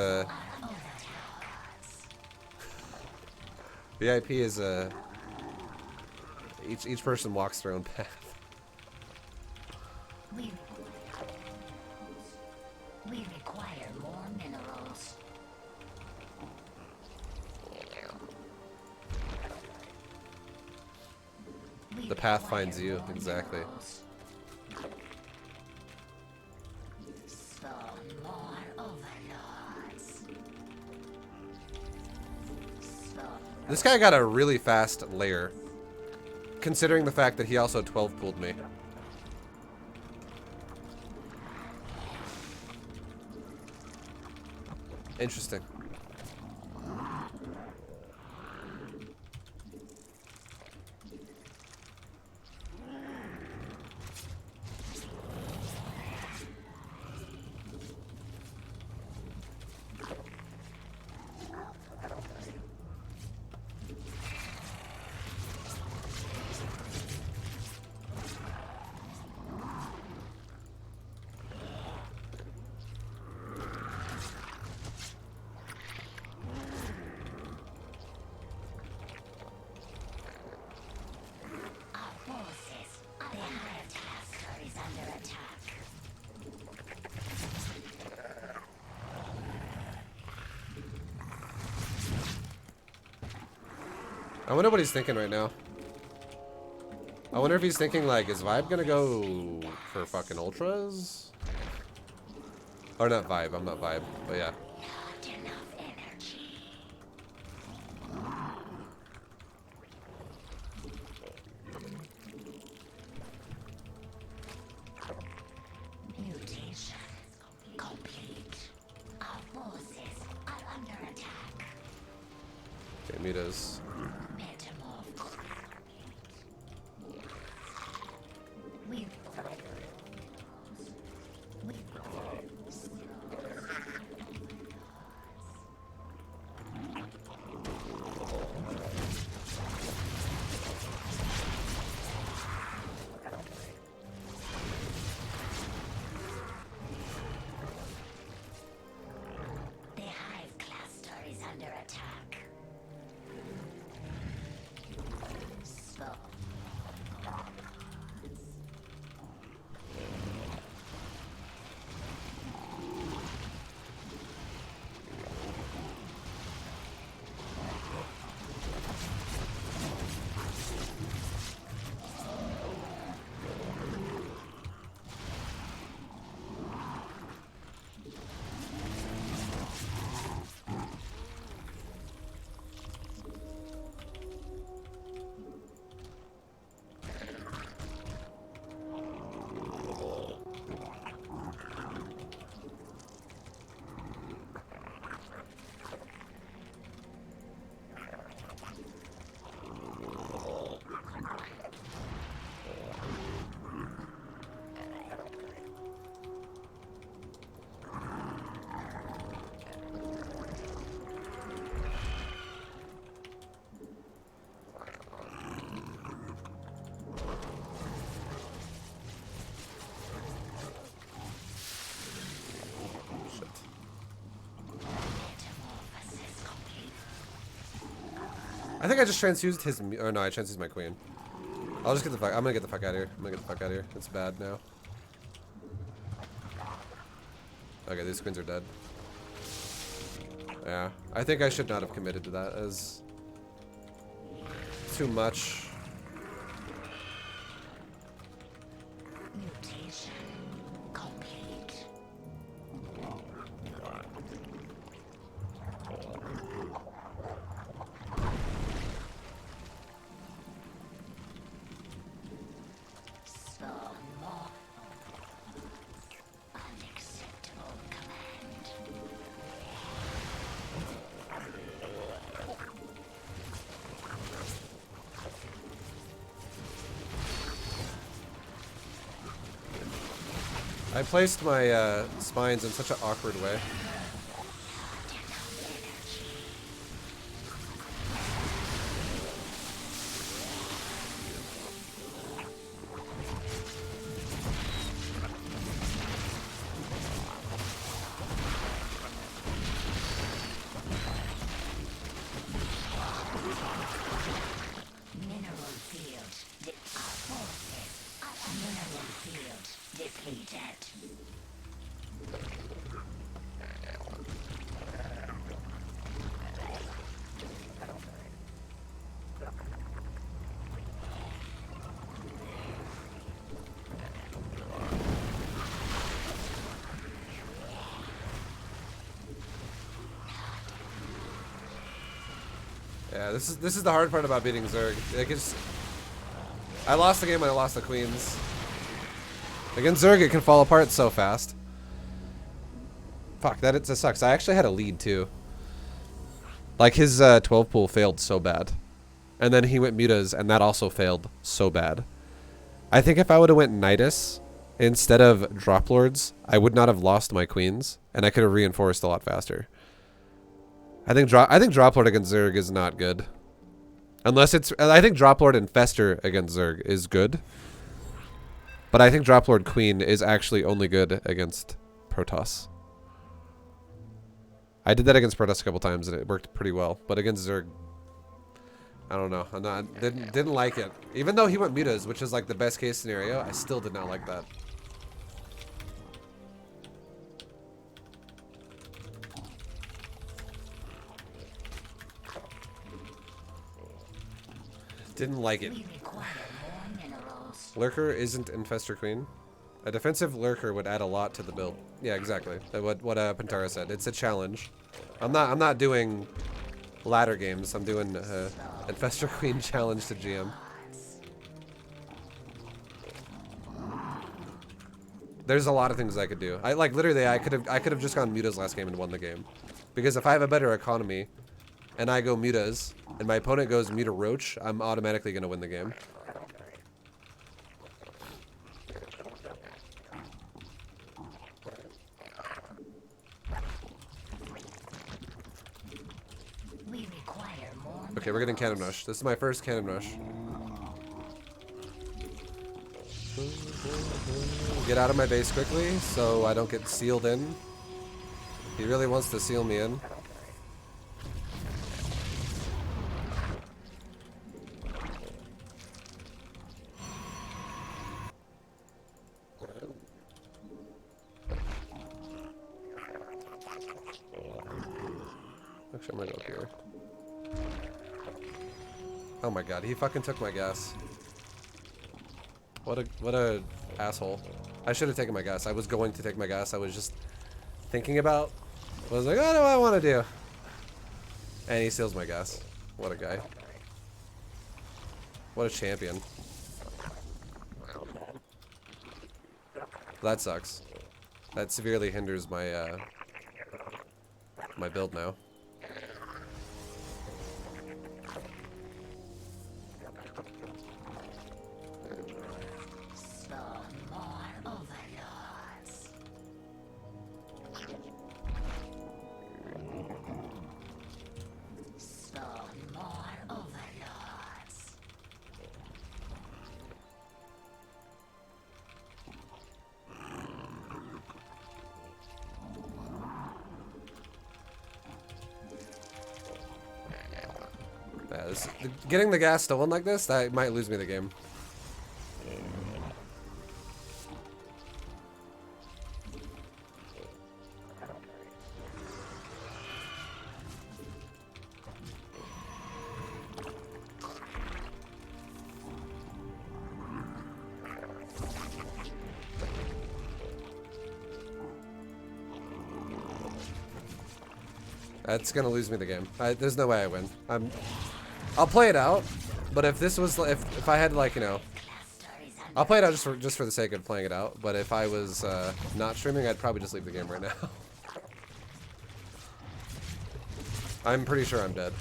VIP is each person walks their own path. We require more minerals. The path finds you, exactly. Some more overlords. This guy got a really fast layer, considering the fact that he also 12 pulled me. Interesting. under attack. I wonder what he's thinking right now. I wonder if he's thinking like, is ViBE gonna go for fucking ultras? Or not ViBE, I'm not ViBE, but yeah. Not enough energy. Mutation complete. Our forces are under attack. Okay, Mitas. Metamorph. We The hive cluster is under attack. Spot. Metamorphosis complete. I think I just transfused his. Or no, I transfused my queen. I'll just get the fuck. I'm gonna get the fuck out of here. I'm gonna get the fuck out of here. It's bad now. Okay, these queens are dead. Yeah, I think I should not have committed to that as too much. Mutation complete. Spawn more. Unacceptable command. I placed my spines in such an awkward way. Mineral field. Our forces are mineral field depleted. Yeah, this is the hard part about beating Zerg. Like I lost the game when I lost the queens. Against Zerg, it can fall apart so fast. Fuck, that sucks. I actually had a lead too. Like his 12 pool failed so bad, and then he went mutas, and that also failed so bad. I think if I would have went Nidus instead of Drop Lords, I would not have lost my queens, and I could have reinforced a lot faster. I think Drop Lord against Zerg is not good. Unless it's... I think Drop Lord Infestor against Zerg is good. But I think Drop Lord Queen is actually only good against Protoss. I did that against Protoss a couple times and it worked pretty well. But against Zerg... I don't know. Didn't like it. Even though he went mutas, which is like the best case scenario, I still did not like that. Didn't like it. We require more minerals. Lurker isn't Infestor Queen. A defensive Lurker would add a lot to the build. Yeah, exactly. What Pantara said. It's a challenge. I'm not doing ladder games. I'm doing Infestor Queen challenge to GM. There's a lot of things I could do. I like literally I could have just gone mutas last game and won the game. Because if I have a better economy and I go mutas and my opponent goes muta roach, I'm automatically gonna win the game. We require more. Okay, we're getting cannon rush. This is my first cannon rush. Get out of my base quickly so I don't get sealed in. He really wants to seal me in. Actually, I'm gonna go up here. Oh my god, he fucking took my gas. What a asshole. I should have taken my gas. I was going to take my gas. I was just thinking about. I was like, what do I want to do? And he steals my gas. What a guy. What a champion. That sucks. That severely hinders my my build now. Getting the gas stolen like this, that might lose me the game. That's gonna lose me the game. There's no way I win. I'll play it out, but if this was if I had like, you know, I'll play it out just for the sake of playing it out. But if I was not streaming, I'd probably just leave the game right now. I'm pretty sure I'm dead.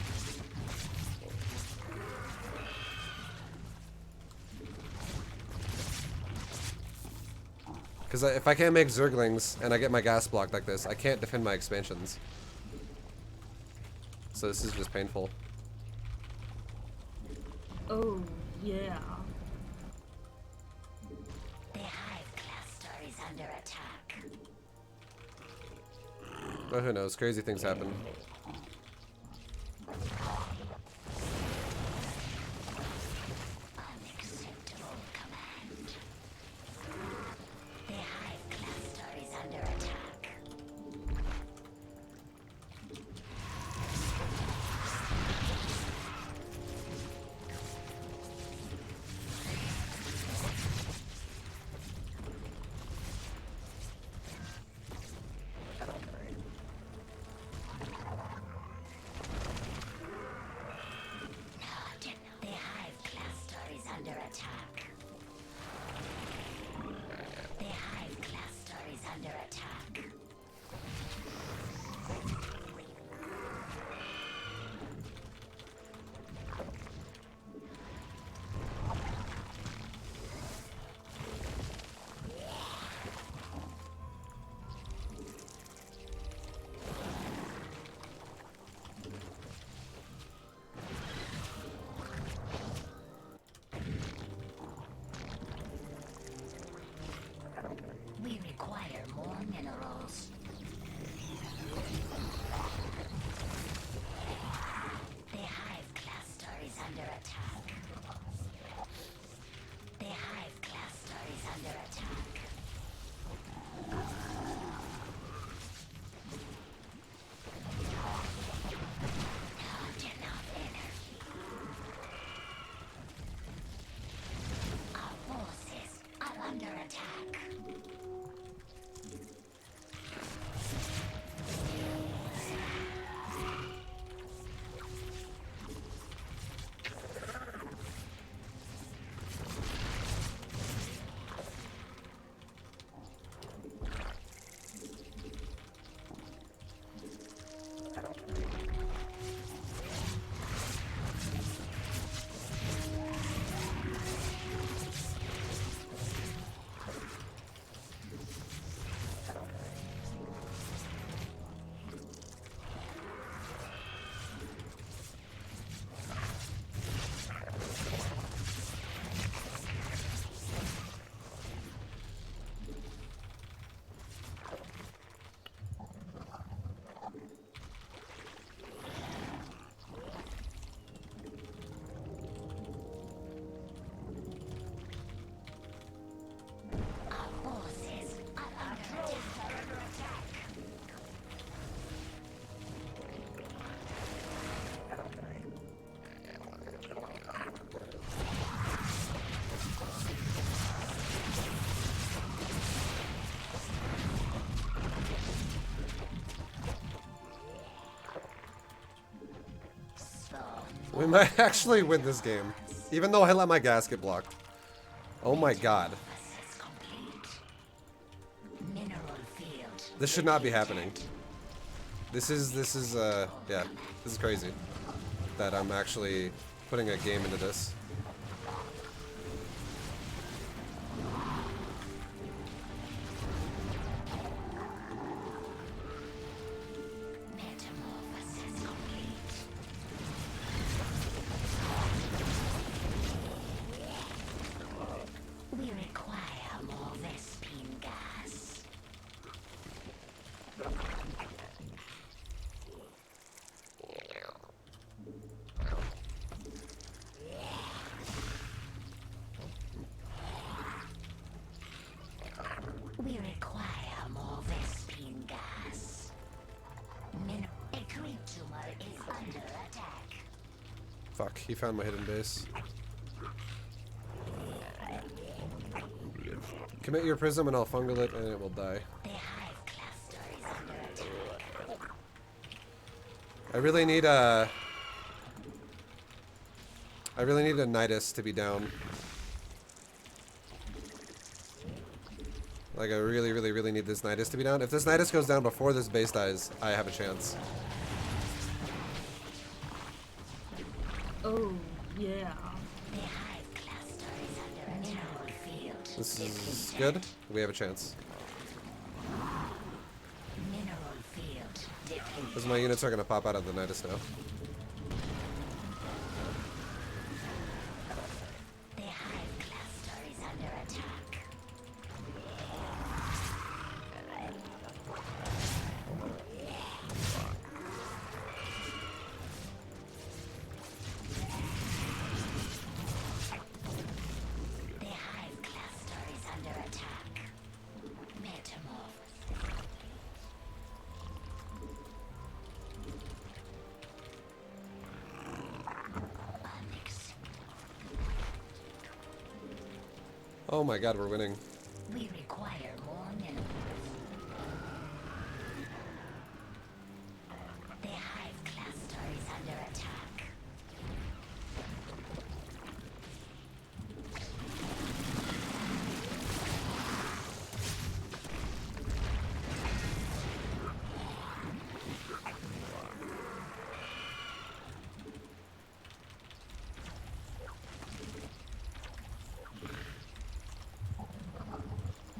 Because if I can't make Zerglings and I get my gas blocked like this, I can't defend my expansions. So this is just painful. Oh, yeah. The Hive cluster is under attack. Oh, who knows? Crazy things happen. Unacceptable command. The Hive cluster is under attack. The Hive cluster is under attack. The Hive cluster is under attack. We require more minerals. The Hive cluster is under attack. The Hive cluster is under attack. Not enough energy. attack. We might actually win this game, even though I let my gas get blocked. Oh my god. This should not be happening. This is yeah, this is crazy. That I'm actually putting a game into this. We require more Vespine gas. We require more Vespine gas. A creep tumor is under attack. Fuck, he found my hidden base. Commit your prism and I'll fungal it and it will die. The hive cluster is under attack. I really need a Nidus to be down. Like I really need this Nidus to be down. If this Nidus goes down before this base dies, I have a chance. Oh, yeah. The hive cluster is under a mineral field. This is good. We have a chance. Mineral field depleted. Because my units are going to pop out of the Nidus now. The hive cluster is under attack. The hive cluster is under attack. Metamorphosis. Oh my god, we're winning. We require more minerals. The hive cluster is under attack.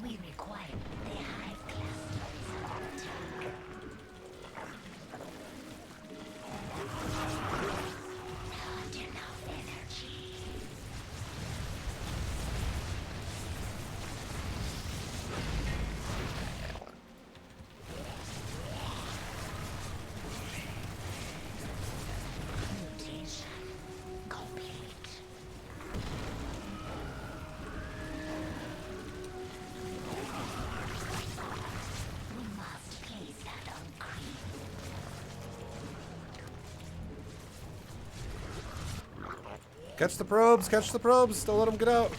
We require the hive cluster is under attack. Not enough energy. Mutation complete. We must place that on creep. Catch the probes! Catch the probes! Don't let them get out!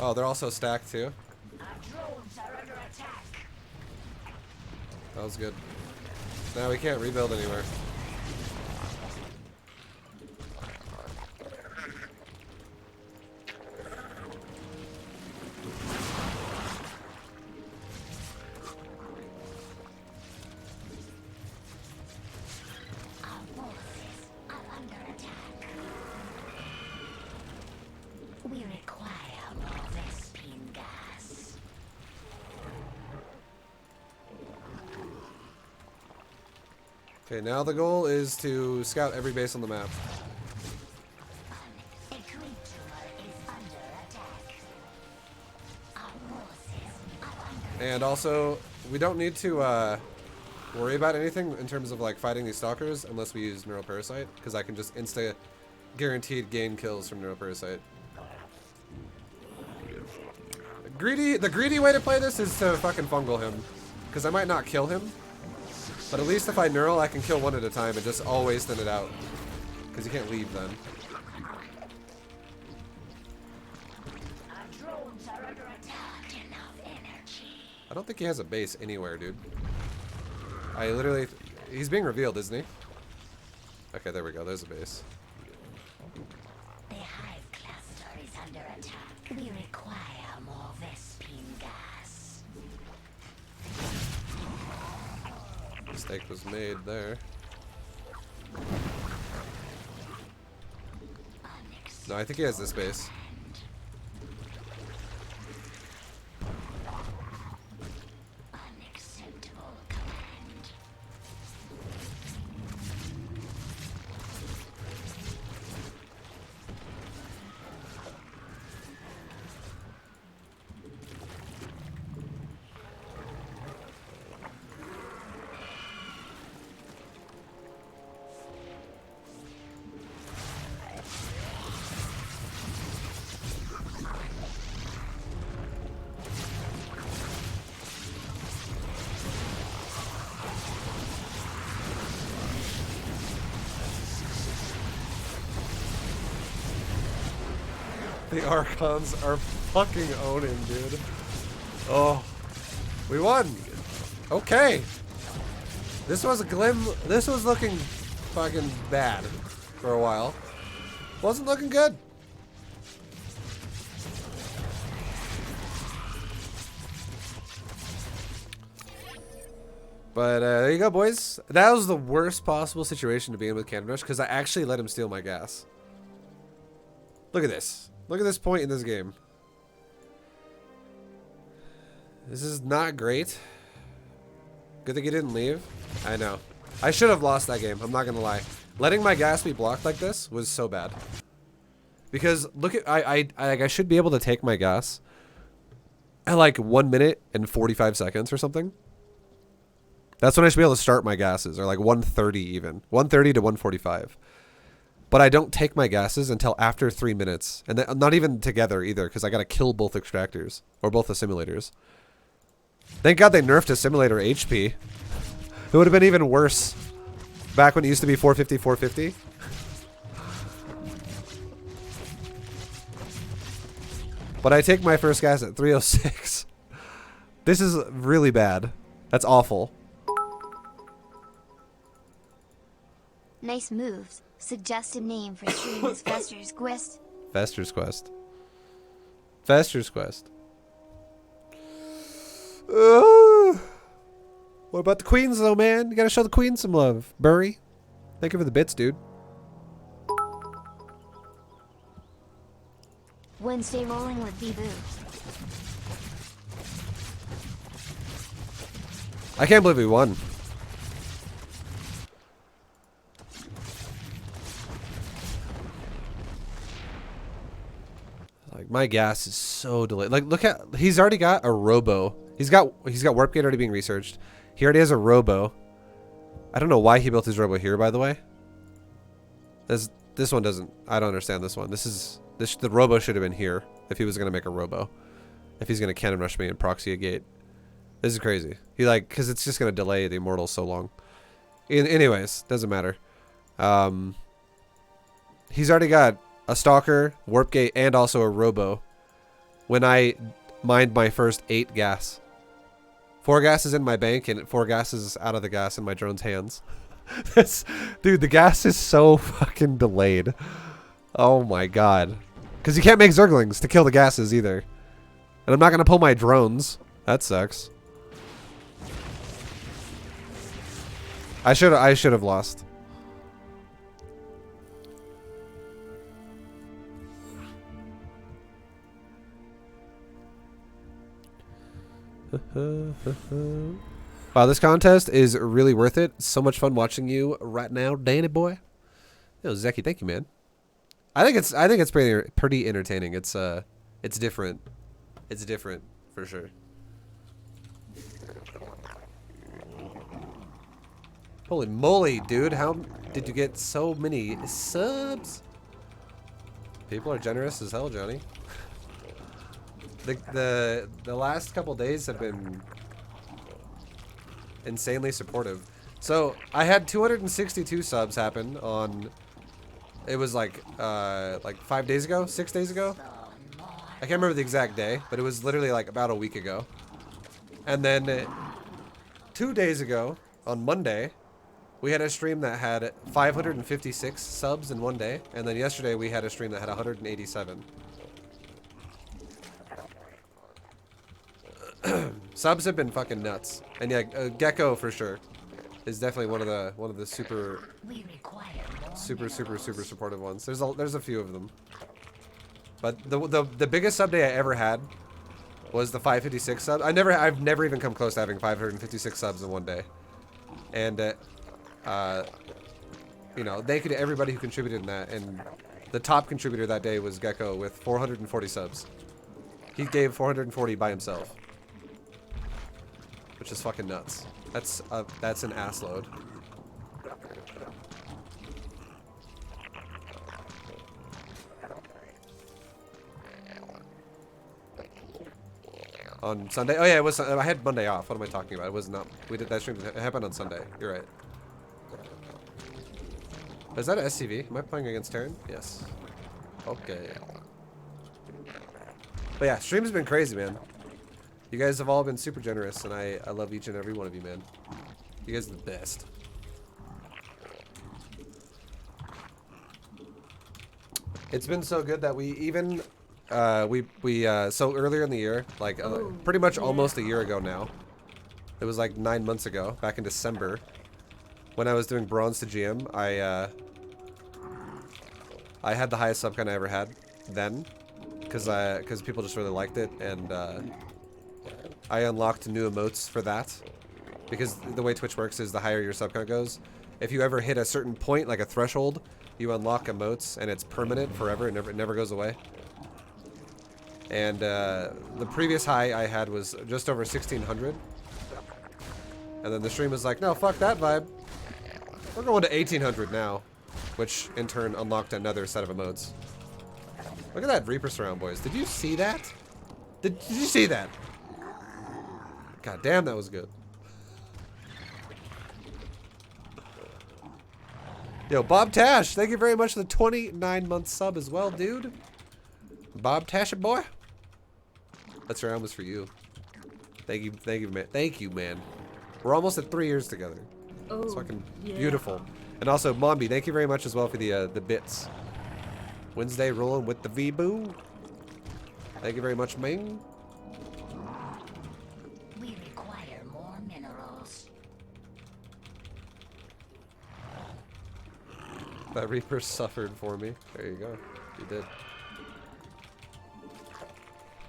Oh, they're also stacked too. Our drones are under attack. That was good. Now we can't rebuild anywhere. Our forces are under attack. We require more Vespine gas. Okay, now the goal is to scout every base on the map. A creature is under attack. Our forces are under And also, we don't need to worry about anything in terms of like fighting these stalkers unless we use Neuroparasite, because I can just insta guaranteed gain kills from Neuroparasite. The greedy way to play this is to fucking fungal him, because I might not kill him, but at least if I neural, I can kill one at a time and just always thin it out, because you can't leave then. Our drones are under attack. Enough energy. I don't think he has a base anywhere, dude. I literally... He's being revealed, isn't he? Okay, there we go. There's a base. The hive cluster is under attack. We require more Vespine gas. Mistake was made there. No, I think he has this base. Unacceptable command. The Archons are fucking owning, dude. Oh. We won. Okay. This was this was looking fucking bad for a while. Wasn't looking good. But there you go, boys. That was the worst possible situation to be in with Cannon Rush, because I actually let him steal my gas. Look at this. Look at this point in this game. This is not great. Good thing he didn't leave. I know. I should have lost that game. I'm not going to lie. Letting my gas be blocked like this was so bad. Because look at... I should be able to take my gas at like 1 minute and 45 seconds or something. That's when I should be able to start my gases, or like 1:30 even. 1:30 to 1:45. But I don't take my gases until after 3 minutes. And not even together either, because I got to kill both extractors. Or both the simulators. Thank God they nerfed a simulator HP. It would have been even worse. Back when it used to be 450, 450. But I take my first gas at 306. This is really bad. That's awful. Nice moves. Suggested name for stream is Fester's Quest. Fester's Quest. Fester's Quest. What about the queens, though, man? You gotta show the queen some love. Burry. Thank you for the bits, dude. Wednesday rolling with ViBE. I can't believe we won. Like, my gas is so delayed. Like, look at... He's already got a robo. He's got warp gate already being researched. He already has a robo. I don't know why he built his robo here, by the way. This one doesn't... I don't understand this one. The robo should have been here if he was going to make a robo. If he's going to cannon rush me and proxy a gate. This is crazy. Because it's just going to delay the immortals so long. Anyways, doesn't matter. He's already got a stalker, warp gate, and also a robo. when I mined my first 8 gas. 4 gas is in my bank and 4 gas is out of the gas in my drone's hands. Dude, the gas is so fucking delayed. Oh my god. Because you can't make Zerglings to kill the gases either. And I'm not going to pull my drones. That sucks. I should have lost. Wow, this contest is really worth it. So much fun watching you right now, Danny boy. Yo, Zeki, thank you, man. I think it's pretty entertaining. It's different. It's different for sure. Holy moly, dude! How did you get so many subs? People are generous as hell, Johnny. The last couple days have been insanely supportive. So I had 262 subs happen on. It was like 5 days ago, 6 days ago. I can't remember the exact day, but it was literally like about a week ago. And then 2 days ago, on Monday, we had a stream that had 556 subs in one day. And then yesterday we had a stream that had 187. Subs have been fucking nuts. And yeah, Gecko for sure is definitely one of the super supportive ones. There's a few of them. But the biggest sub day I ever had was the 556 subs. I've never even come close to having 556 subs in one day. And you know, everybody who contributed in that, and the top contributor that day was Gecko with 440 subs. He gave 440 by himself, which is fucking nuts. That's an ass load. On Sunday? Oh yeah, it was. I had Monday off. What am I talking about? It was not. We did that stream. It happened on Sunday. You're right. Is that an SCV? Am I playing against Terran? Yes. Okay. But yeah, stream's been crazy, man. You guys have all been super generous, and I love each and every one of you, man. You guys are the best. It's been so good that we even so earlier in the year, like pretty much almost a year ago now. It was like 9 months ago, back in December, when I was doing bronze to GM. I had the highest sub count I ever had then, because people just really liked it, and I unlocked new emotes for that. Because the way Twitch works is the higher your sub count goes, if you ever hit a certain point, like a threshold, you unlock emotes, and it's permanent forever. It never goes away. And the previous high I had was just over 1,600. And then the stream was like, no, fuck that vibe. We're going to 1,800 now. Which, in turn, unlocked another set of emotes. Look at that Reaper surround, boys. Did you see that? Did you see that? God damn, that was good. Yo, Bob Tash, thank you very much for the 29-month sub as well, dude. Bob Tash, boy. That surround was for you. Thank you, man. Thank you, man. We're almost at 3 years together. Oh, it's fucking yeah. beautiful. And also, Mombi, thank you very much as well for the bits. Wednesday rolling with the ViBE. Thank you very much, Ming. We require more minerals. That Reaper suffered for me. There you go. You did.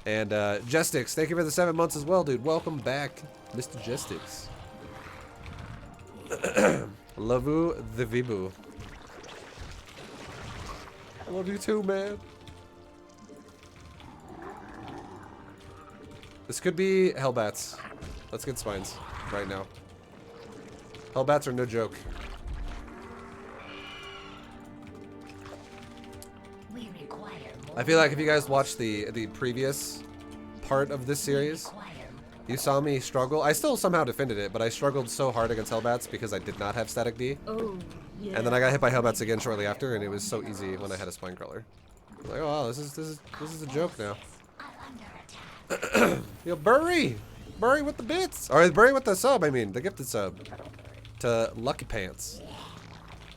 And Jestix, thank you for the 7 months as well, dude. Welcome back, Mr. Jestix. Love you, the ViBE. I love you too, man. This could be Hellbats. Let's get spines right now. Hellbats are no joke. We require more. I feel like if you guys watched the previous part of this series, you saw me struggle. I still somehow defended it, but I struggled so hard against Hellbats because I did not have static D. Oh, yeah. And then I got hit by Hellbats again shortly after, and it was so easy when I had a spine crawler. I'm like, oh wow, this is a joke now. Are under Yo, Burry! Burry with the bits! Or Burry with the sub, I mean, the gifted sub. To Lucky Pants.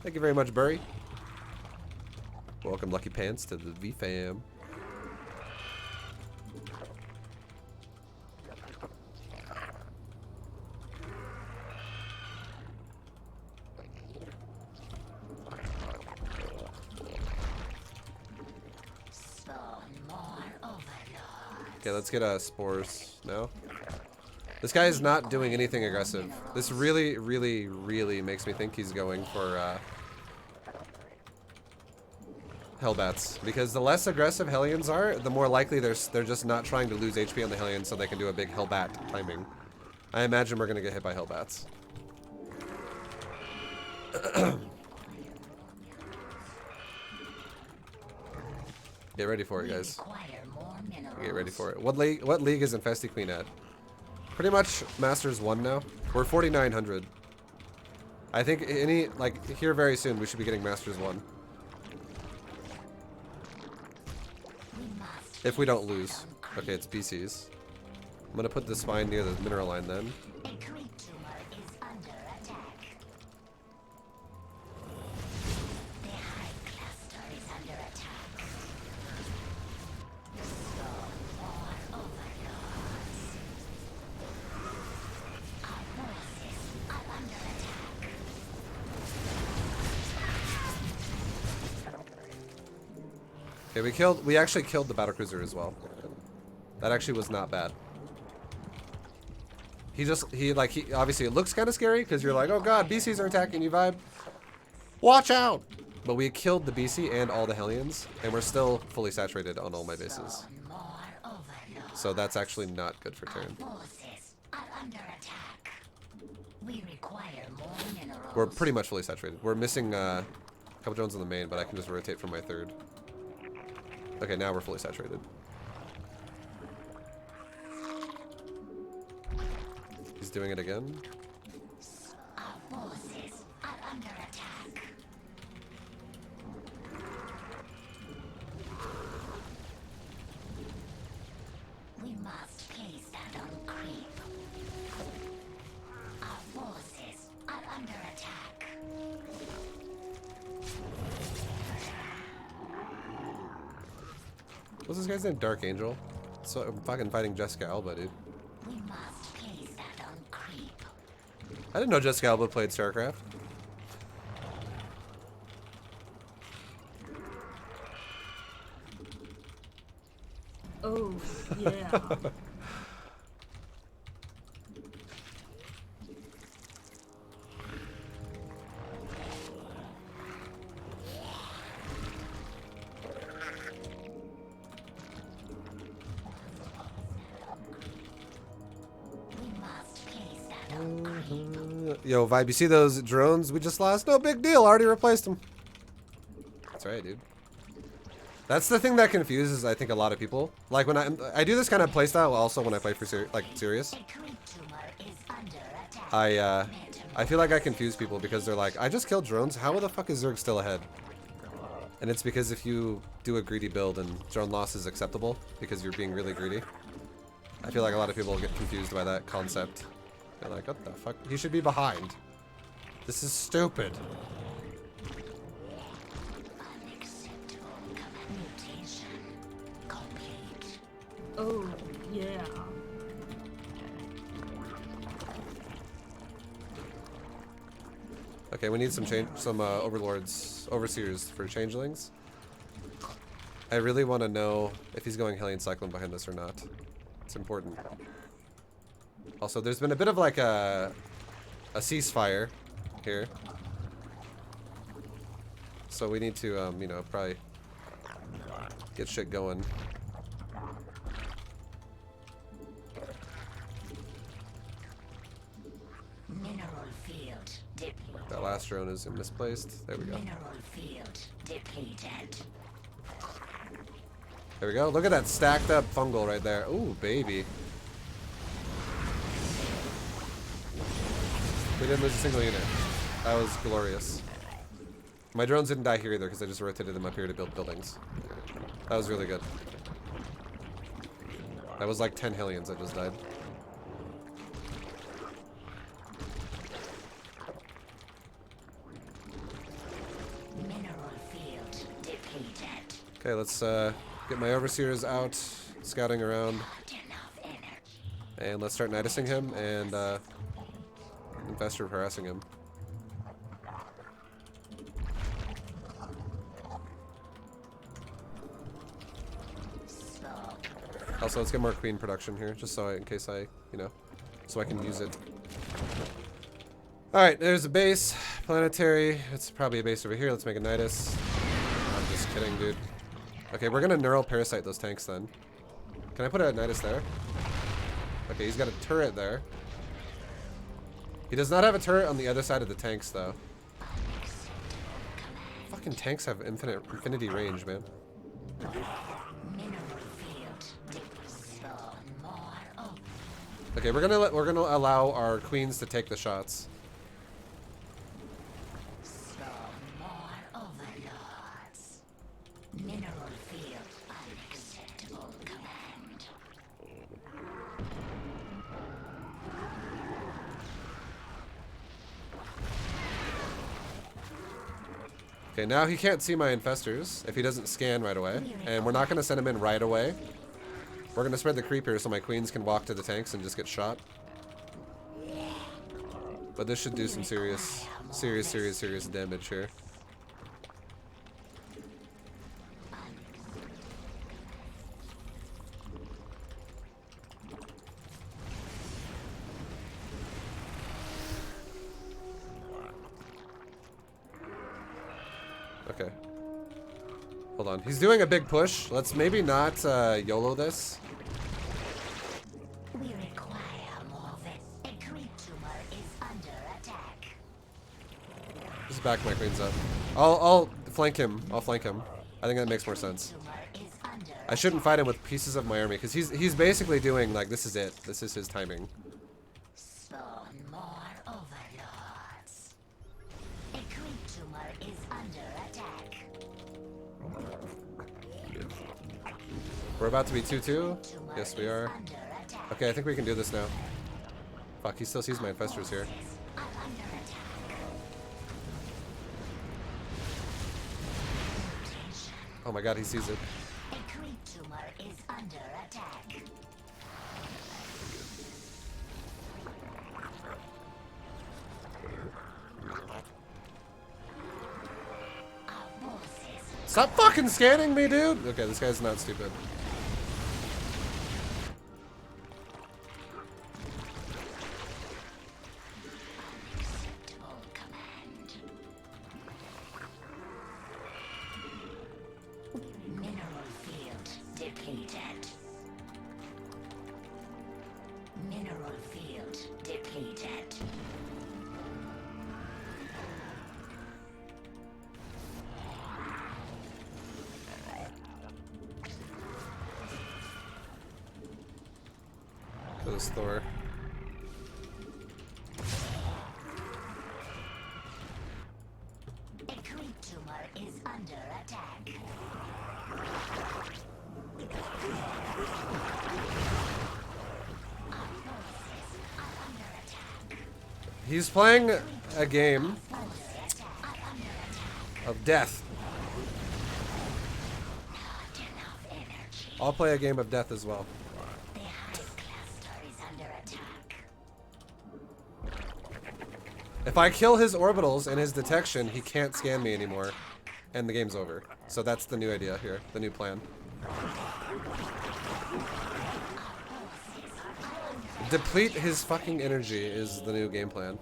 Thank you very much, Burry. Welcome, Lucky Pants, to the V-Fam. Okay, let's get spores now. This guy is not doing anything aggressive. This really, really, really makes me think he's going for Hellbats. Because the less aggressive Hellions are, the more likely they're just not trying to lose HP on the Hellions so they can do a big Hellbat timing. I imagine we're going to get hit by Hellbats. Get ready for it, guys. Get ready for it. What league is Infestor Queen at? Pretty much Masters 1 now. We're 4,900. I think here very soon we should be getting Masters 1. If we don't lose. Okay, it's BCs. I'm gonna put the spine near the mineral line then. Okay, we actually killed the battlecruiser as well. That actually was not bad. He obviously it looks kind of scary because you're like, oh god, BCs are attacking you, ViBE. Watch out! But we killed the BC and all the Hellions, and we're still fully saturated on all my bases. So that's actually not good for Terran. We're pretty much fully saturated. We're missing a couple drones on the main, but I can just rotate from my third. Okay, now we're fully saturated. He's doing it again. Our forces are under attack. We must place that on creep. Our forces are under attack. What's this guy's name? Dark Angel? So I'm fucking fighting Jessica Alba, dude. We must place that on creep. I didn't know Jessica Alba played StarCraft. Oh, yeah. Yo, ViBE, you see those drones we just lost? No big deal, already replaced them. That's right, dude. That's the thing that confuses, I think, a lot of people. Like when I do this kind of playstyle also when I play for serious. I feel like I confuse people because they're like, I just killed drones. How the fuck is Zerg still ahead? And it's because if you do a greedy build and drone loss is acceptable because you're being really greedy. I feel like a lot of people get confused by that concept. They're like, what the fuck? He should be behind. This is stupid. Oh, yeah. Okay, we need some overlords, overseers for changelings. I really want to know if he's going Hellion Cyclone behind us or not. It's important. Also, there's been a bit of like a ceasefire here. So we need to, you know, probably get shit going. Mineral field depleted. That last drone is misplaced. There we go. Mineral field depleted. There we go. Look at that stacked up fungal right there. Ooh, baby. We didn't lose a single unit. That was glorious. My drones didn't die here either because I just rotated them up here to build buildings. That was really good. That was like 10 Hellions that just died. Mineral field depleted. Okay, let's get my overseers out, scouting around, Not enough energy. and let's start nidusing him and Infestor harassing him. Also, let's get more queen production here, just so in case I, so I can use it. Alright, there's a base. Planetary. It's probably a base over here. Let's make a Nidus. I'm just kidding, dude. Okay, we're gonna neural parasite those tanks then. Can I put a Nidus there? Okay, he's got a turret there. He does not have a turret on the other side of the tanks, though. Fucking tanks have infinity range, man. Okay, we're gonna allow our queens to take the shots. Mineral field unacceptable command. Okay, now he can't see my infestors if he doesn't scan right away, and we're not gonna send him in right away. We're gonna spread the creep here so my queens can walk to the tanks and just get shot. But this should do some serious damage here. Okay. Hold on. He's doing a big push. Let's maybe not YOLO this. We require more A creep tumor is under attack. Just back my queens up. I'll flank him. I'll flank him. I think that makes more sense. Tumor is under I shouldn't fight him with pieces of my army because he's basically doing like this is it. This is his timing. spawn more overlords. A creep tumor is under attack. We're about to be 2-2. Tumor Yes, we is are. under attack. Okay, I think we can do this now. Fuck, he still sees my infestors here. Are under attack. Mutation. Oh my god, he sees it. A creep tumor is under attack. Our forces Stop fucking scanning me, dude! Okay, this guy's not stupid. unacceptable command. Mineral field depleted. Mineral field depleted. So this Thor. A creep tumor is under attack. Our forces are under attack. He's playing a game Forces are under attack. of death. Not enough energy. I'll play a game of death as well. The hive cluster is under attack. If I kill his orbitals and his detection, he can't scan me anymore. And the game's over. So that's the new idea here, the new plan. Deplete his fucking energy is the new game plan.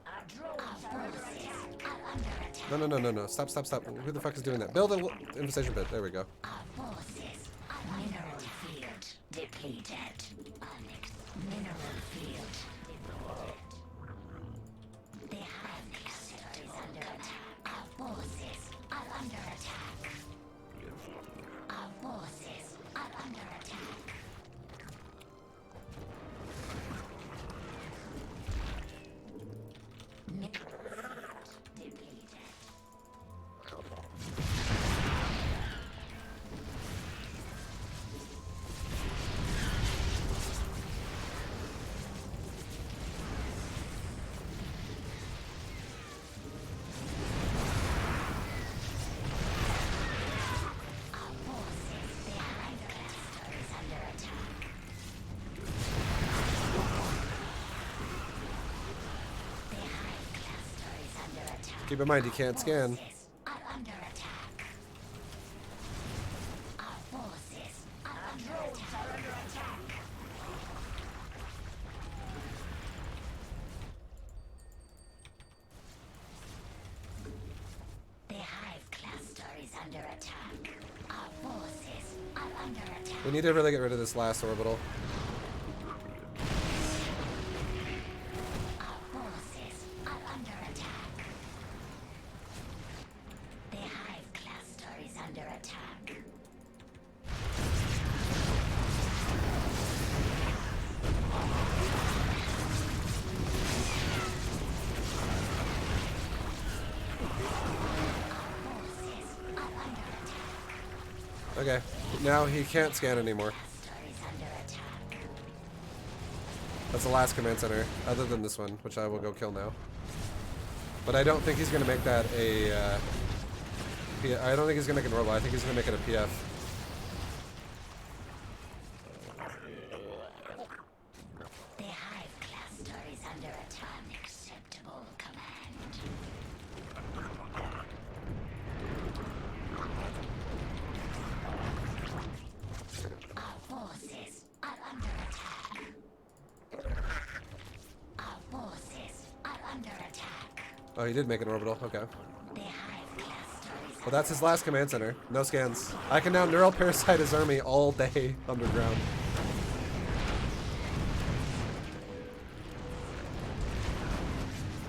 Our forces are under attack. No. Stop. Who the fuck is doing that? Build an infestation pit. There we go. Our forces are mineral field depleted. Mineral field depleted. The hive cluster is under attack. Our forces are under attack. Our forces are under attack. Mineral field depleted. Keep in mind, you can't scan. Forces are under attack. Our forces are under attack. The hive cluster is under attack. Our forces are under attack. We need to really get rid of this last orbital. Our forces are under attack. The hive cluster is under attack. Okay, now he can't scan anymore. Cluster is under attack. That's the last command center, other than this one, which I will go kill now. But I don't think he's going to make that a... I don't think he's going to make it normal. I think he's going to make it a PF. The hive cluster is under attack. Unacceptable command. Our forces are under attack. Our forces are under attack. Oh, he did make an orbital. Okay. The hive cluster is Well, that's his last command center. No scans. I can now neural parasite his army all day underground.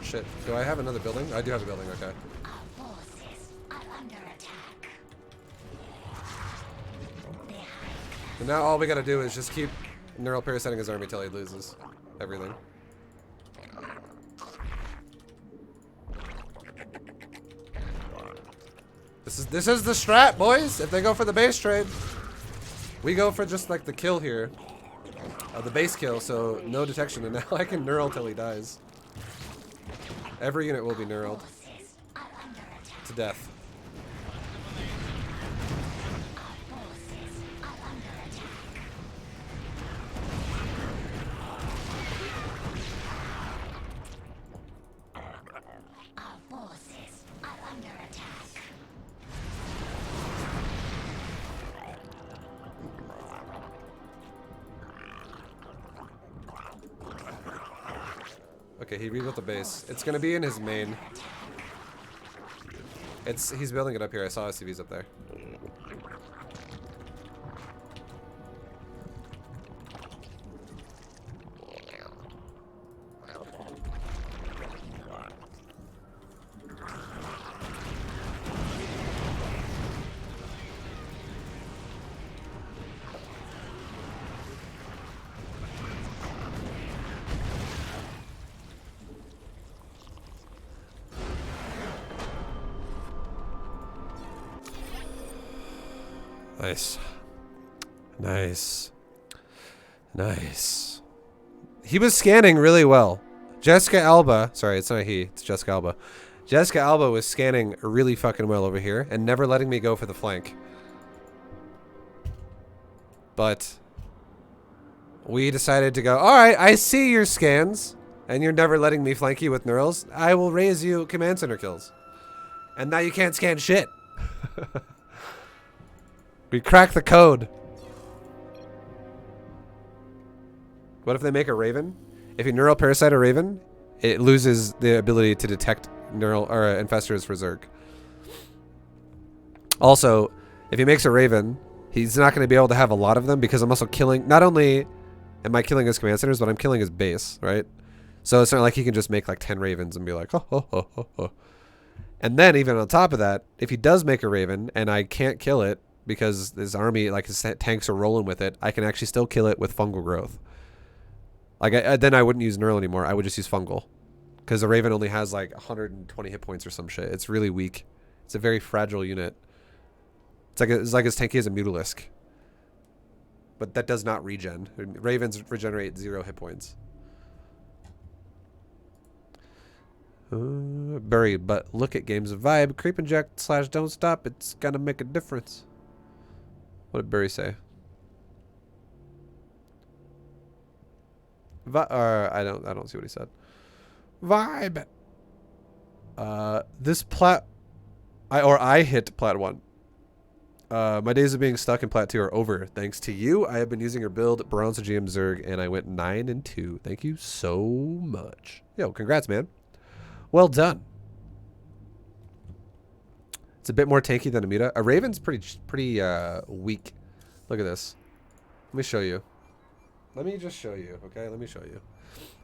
Shit. Do I have another building? I do have a building. Okay. Our forces are under attack. The hive And now all we gotta do is just keep neural parasiting his army till he loses everything. This is the strat, boys. If they go for the base trade, we go for just like the kill here, the base kill. So no detection, and now I can neural till he dies. Every unit will be neuraled forces are under attack. to death. Our forces are under attack. Our forces are under attack. Okay, he rebuilt the base. It's gonna be in his main. He's building it up here. I saw SCVs up there. Nice. Nice. Nice. He was scanning really well. Jessica Alba, sorry, it's not he, it's Jessica Alba. Jessica Alba was scanning really fucking well over here and never letting me go for the flank. But we decided to go, alright, I see your scans and you're never letting me flank you with neurals. I will raise you command center kills. And now you can't scan shit. We cracked the code. What if they make a Raven? If you neural parasite a Raven, it loses the ability to detect neural or infestors for Zerg. Also, if he makes a Raven, he's not going to be able to have a lot of them because I'm also killing. Not only am I killing his command centers, but I'm killing his base, right? So it's not like he can just make like 10 Ravens and be like, oh, oh, oh, oh, oh. And then even on top of that, if he does make a Raven and I can't kill it, because his army, like his tanks are rolling with it, I can actually still kill it with fungal growth. Like then I wouldn't use neural anymore. I would just use fungal, because the Raven only has like 120 hit points or some shit. It's really weak. It's a very fragile unit. It's like as tanky as a Mutalisk, but that does not regen. Ravens regenerate 0 hit points. Bury, but look at games of ViBE. Creep inject / don't stop. It's gonna make a difference. What did Burry say? I don't see what he said. ViBE. This I hit plat 1. My days of being stuck in plat 2 are over. Thanks to you, I have been using your build, Bronze GM Zerg, and I went 9-2. Thank you so much. Yo, congrats, man. Well done. It's a bit more tanky than a Muta. A Raven's pretty weak. Look at this. Let me show you. Let me just show you, okay? Let me show you.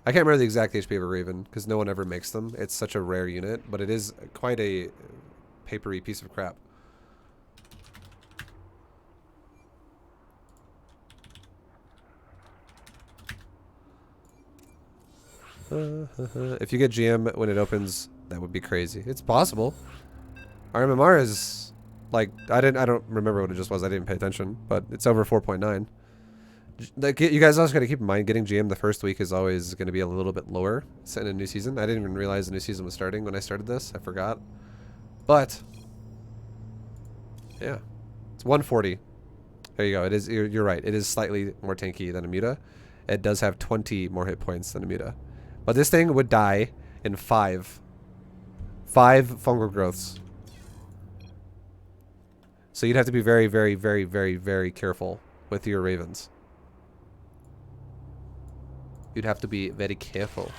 I can't remember the exact HP of a Raven because no one ever makes them. It's such a rare unit, but it is quite a papery piece of crap. If you get GM when it opens, that would be crazy. It's possible. Our MMR is like I don't remember what it just was. I didn't pay attention, but it's over 4.9. Like, you guys also got to keep in mind getting GM the first week is always going to be a little bit lower in a new season. I didn't even realize the new season was starting when I started this. I forgot. But yeah, it's 140. There you go. It is. You're right. It is slightly more tanky than a Muta. It does have 20 more hit points than a Muta. But this thing would die in 5 fungal growths. So you'd have to be very, very, very, very, very careful with your Ravens. You'd have to be very careful.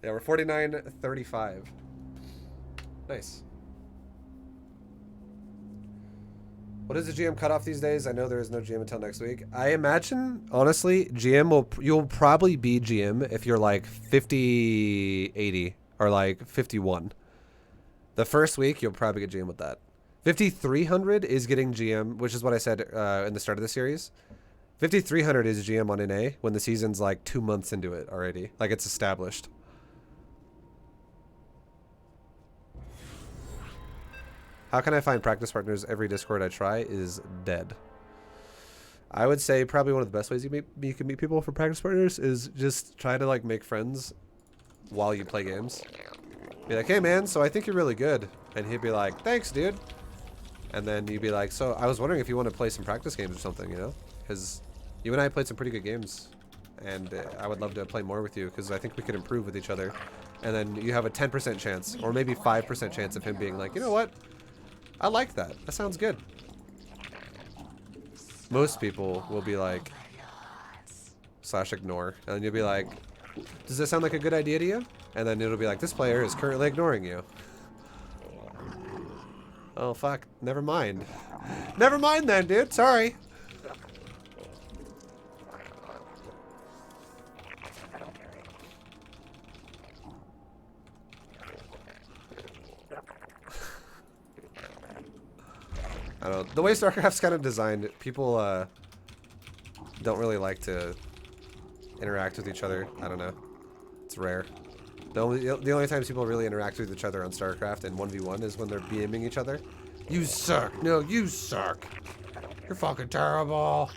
Yeah, we're 49-35. Nice. What is the GM cutoff these days? I know there is no GM until next week. I imagine, honestly, you'll probably be GM if you're like 50-80 or like 51. The first week, you'll probably get GM with that. 5,300 is getting GM, which is what I said in the start of the series. 5,300 is GM on NA when the season's like 2 months into it already. Like it's established. How can I find practice partners? Every Discord I try is dead. I would say probably one of the best ways you can meet people for practice partners is just try to like make friends while you play games. Be like, hey man, so I think you're really good. And he'd be like, thanks dude. And then you'd be like, so I was wondering if you want to play some practice games or something, you know? Because you and I played some pretty good games. And I would love to play more with you because I think we could improve with each other. And then you have a 10% chance or maybe 5% chance of him being like, you know what? I like that. That sounds good. Most people will be like, /ignore. And then you'll be like, does that sound like a good idea to you? And then it'll be like, this player is currently ignoring you. Oh, fuck. Never mind. Never mind then, dude. Sorry. I don't know. The way StarCraft's kind of designed, people don't really like to interact with each other. I don't know. It's rare. The only times people really interact with each other on StarCraft and 1v1 is when they're BMing each other. You suck. No, you suck. You're fucking terrible.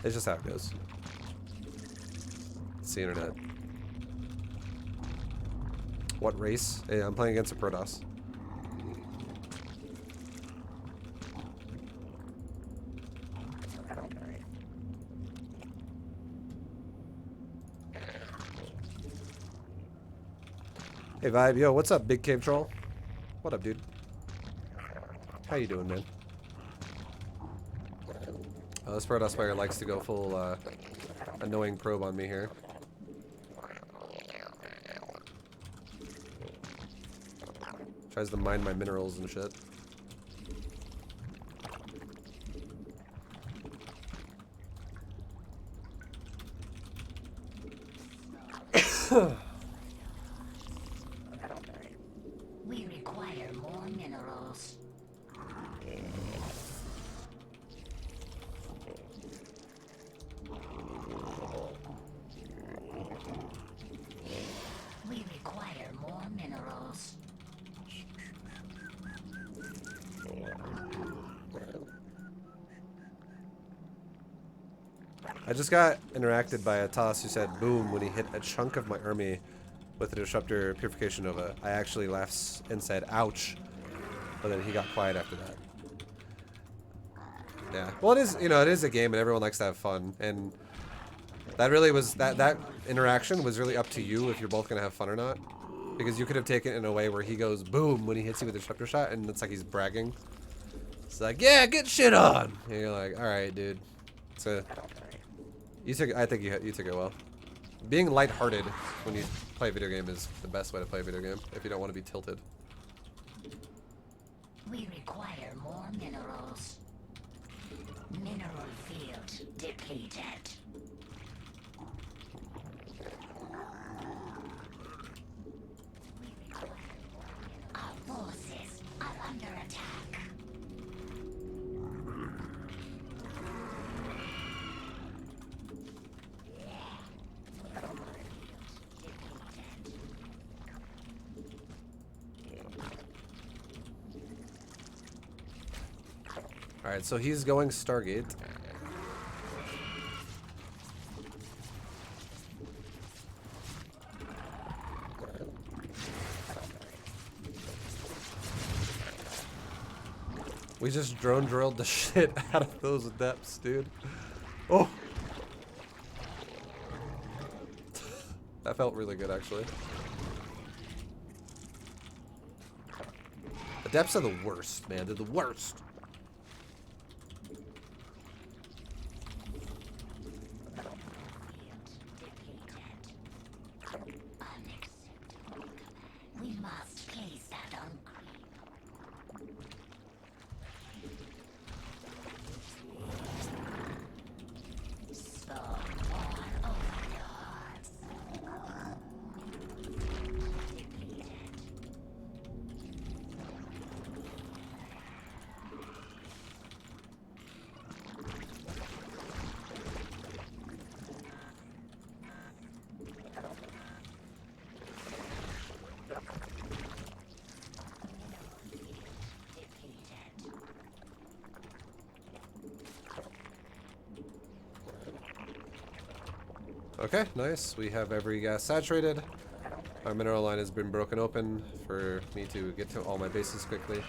It's just how it goes. It's the internet. What race? Yeah, I'm playing against a Protoss. Hey ViBE, yo, what's up, Big Cave Troll? What up, dude? How you doing, man? Oh, this Protoss player likes to go full annoying probe on me here. Tries to mine my minerals and shit. We require more minerals. We require more minerals. I just got interacted by a toss who said boom when he hit a chunk of my army with the Disruptor Purification Nova. I actually laughed and said ouch, but then he got quiet after that. Yeah. Well, it is, you know, it is a game and everyone likes to have fun. And that really was, that interaction was really up to you if you're both going to have fun or not. Because you could have taken it in a way where he goes boom when he hits you with a disruptor shot and it's like he's bragging. It's like, yeah, get shit on. And you're like, all right, dude. So you took, I think you took it well. Being lighthearted when you play a video game is the best way to play a video game if you don't want to be tilted. We require more minerals. Mineral field depleted. Our forces are under attack. Alright, so he's going Stargate. We just drone drilled the shit out of those depths, dude. Oh! That felt really good, actually. The depths are the worst, man. They're the worst. We must place that on creep. Spawn overlords. Depleted. Okay, nice. We have every gas saturated. Our mineral line has been broken open for me to get to all my bases quickly.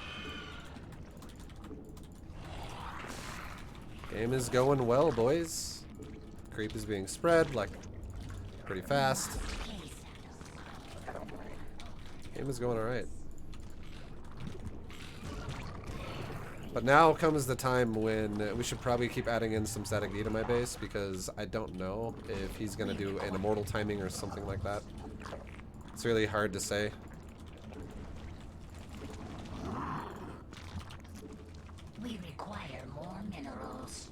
Game is going well, boys. Creep is being spread, like, pretty fast. Game is going alright. But now comes the time when we should probably keep adding in some static D to my base because I don't know if he's going to do an immortal timing or something like that. It's really hard to say. We require more minerals.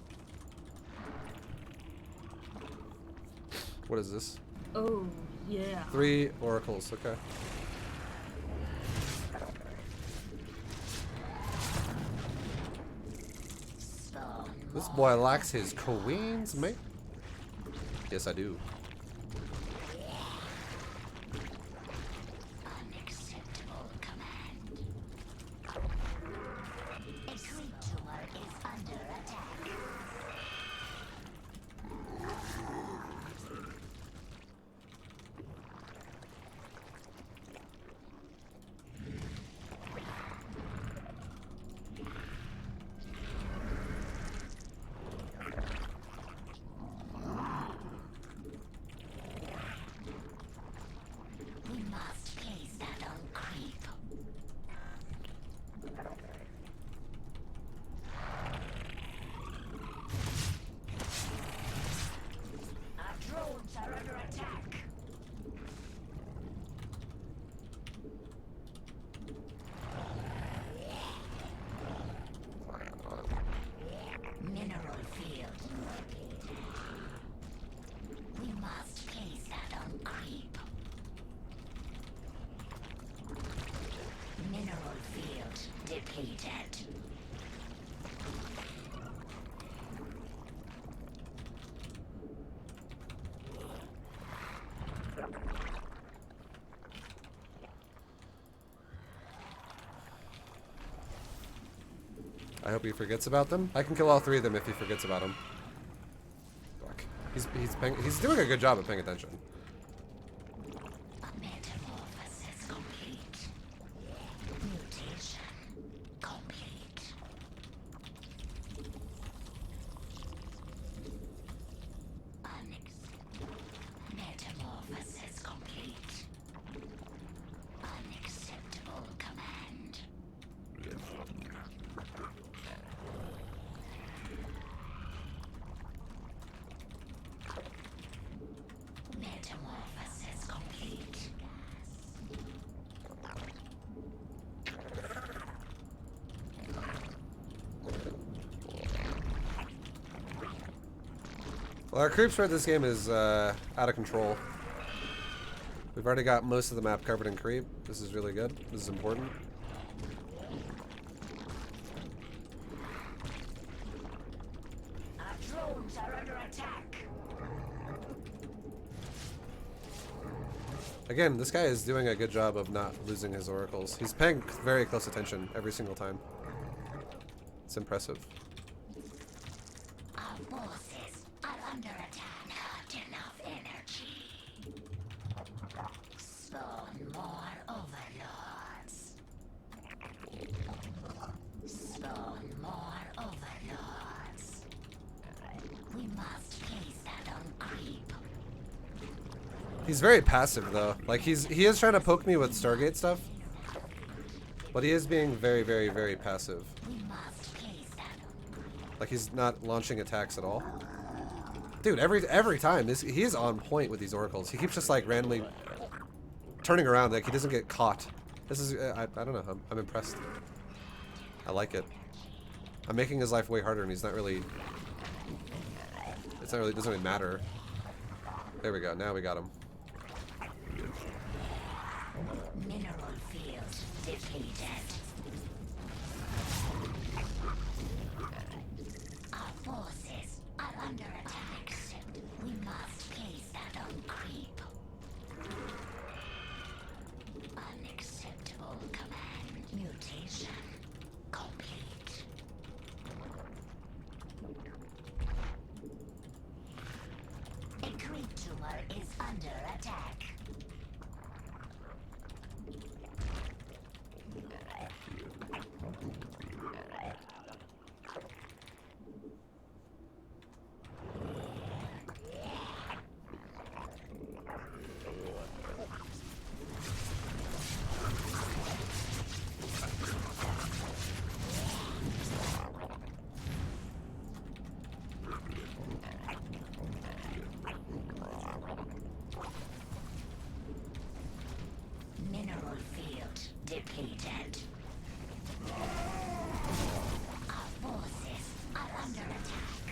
What is this? Oh, yeah. 3 oracles, okay. This boy likes his queens, mate. Yes, I do. Unacceptable command. A creature is under attack. We must place that on creep. Our drones are under attack. Mineral field. We must place that on creep. Mineral field depleted. I hope he forgets about them. I can kill all 3 of them if he forgets about them. Fuck. He's doing a good job of paying attention. A metamorphosis complete. Mutation complete. Well, our creep spread this game is out of control. We've already got most of the map covered in creep. This is really good. This is important. Our drones are under attack. Again, this guy is doing a good job of not losing his oracles. He's paying very close attention every single time. It's impressive. Our forces are under attack. Not enough energy. Spawn more overlords. Spawn more overlords. We must place that on creep. He's very passive though. Like he is trying to poke me with Stargate stuff, but he is being very, very, very passive. We must place that on creep. Like he's not launching attacks at all. Dude, every time he is on point with these oracles. He keeps just like randomly turning around like he doesn't get caught. This is I don't know. I'm impressed. I like it. I'm making his life way harder, and he's not really. It's not really. Doesn't really matter. There we go. Now we got him. Mineral field depleted. Our forces are under attack. We must place that on creep. Unacceptable command. Mutation complete. A creep tumor is under attack. Mineral field depleted. Our forces are under attack.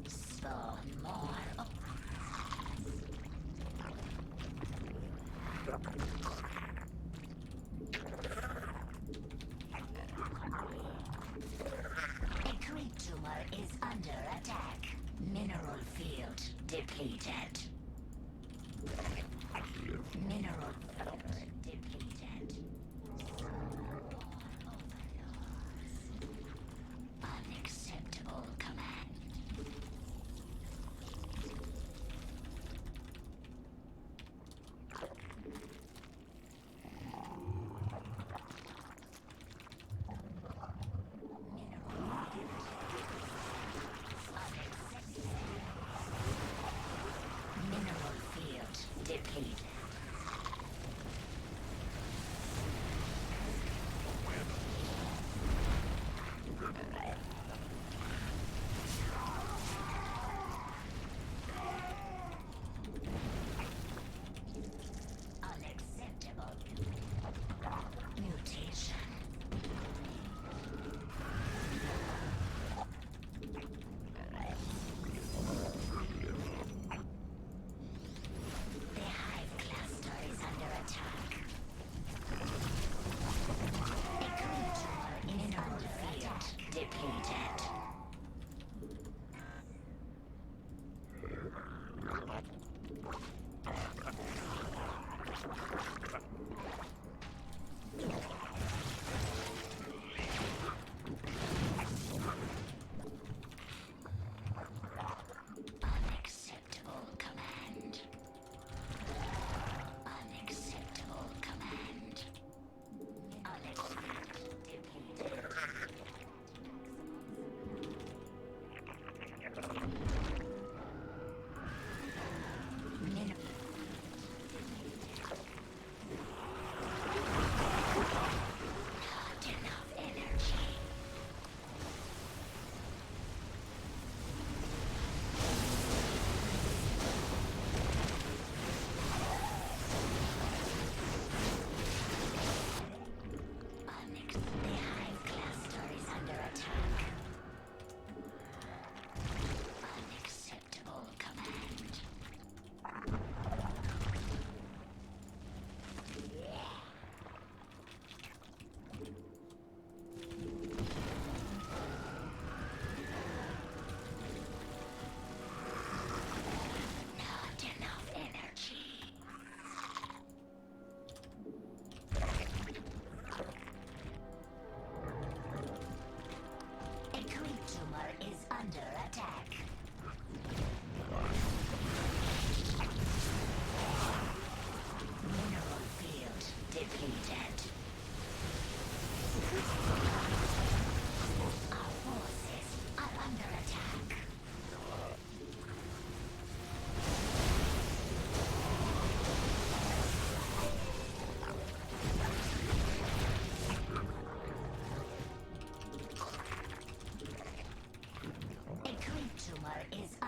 Spawn more. A creep tumor is under attack. Mineral field depleted. Mineral field depleted. Unacceptable command.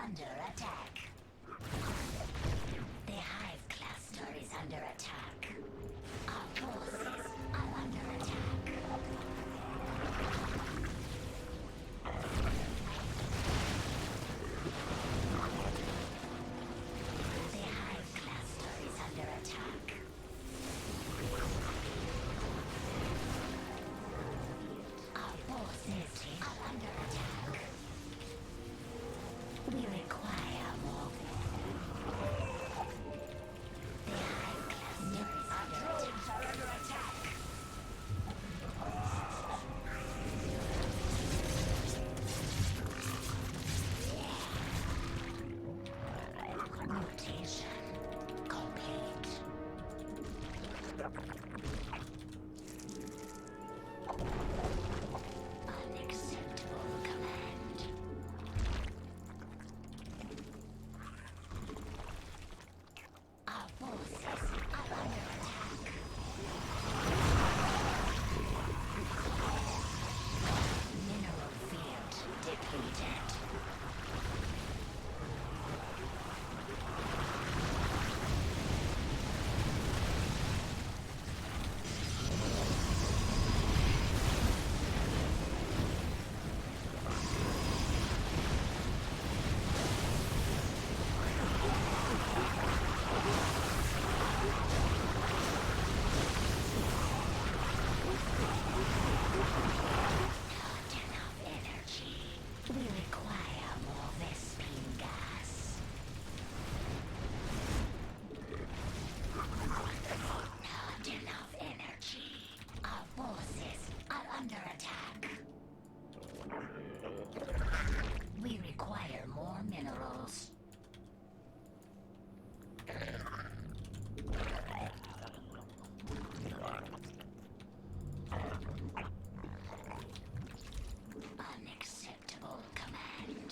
under attack. The hive cluster is under attack. Our forces are under attack. The hive cluster is under attack. Our forces are under attack. We require more. The hive cluster is under attack. Mutation complete. Unacceptable command. Our forces are under attack. Mineral field depleted. Not enough energy. We require more Vespine gas. Not enough energy. Our forces are under attack. We require more minerals. Unacceptable command.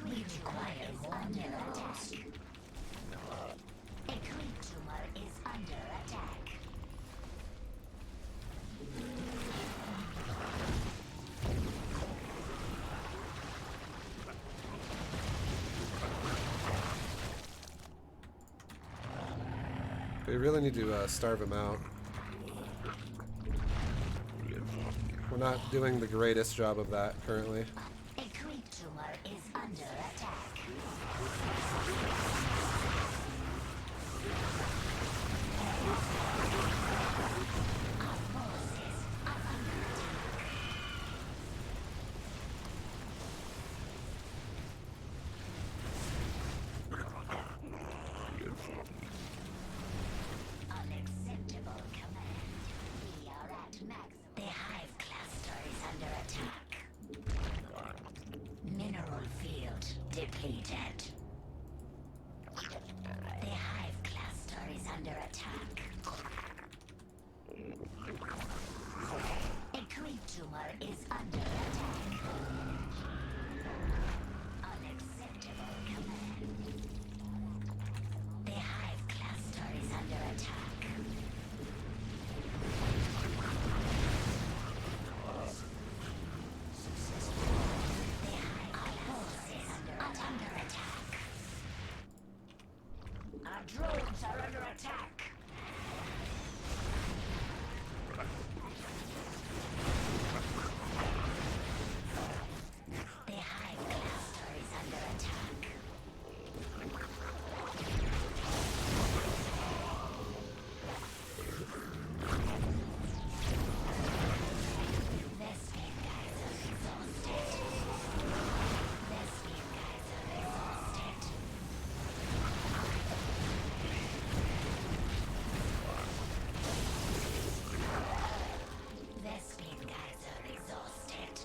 We require more minerals. A creep tumor is under attack. We really need to starve him out. We're not doing the greatest job of that currently. A creep tumor is under attack. Our forces are under attack. Unacceptable command. We are at max. The hive cluster is under attack. Mineral field depleted. The hive cluster is under attack. A creep tumor is under attack. Unacceptable command. The hive cluster is under attack. The hive cluster is under attack. Our drones are under attack. The hive cluster is under attack. Vespine guys are exhausted. Vespine guys are exhausted. Vespine guys are exhausted.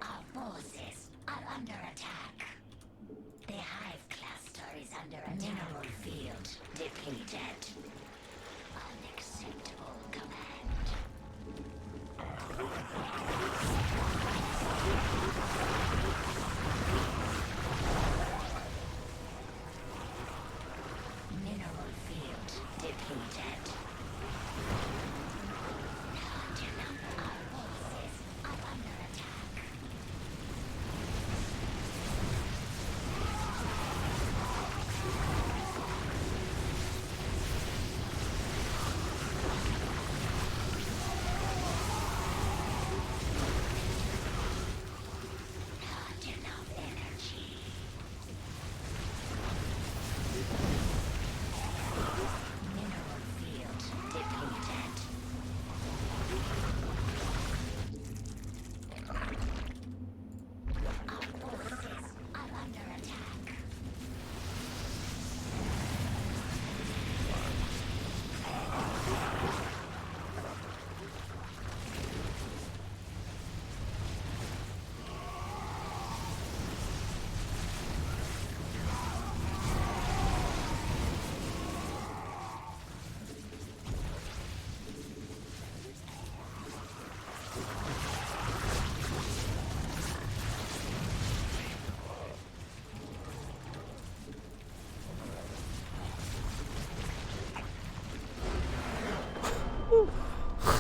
Our forces are under attack. The hive cluster is under attack. Mineral field depleted. Unacceptable command. Mineral field depleted. Not enough. Our forces are under attack.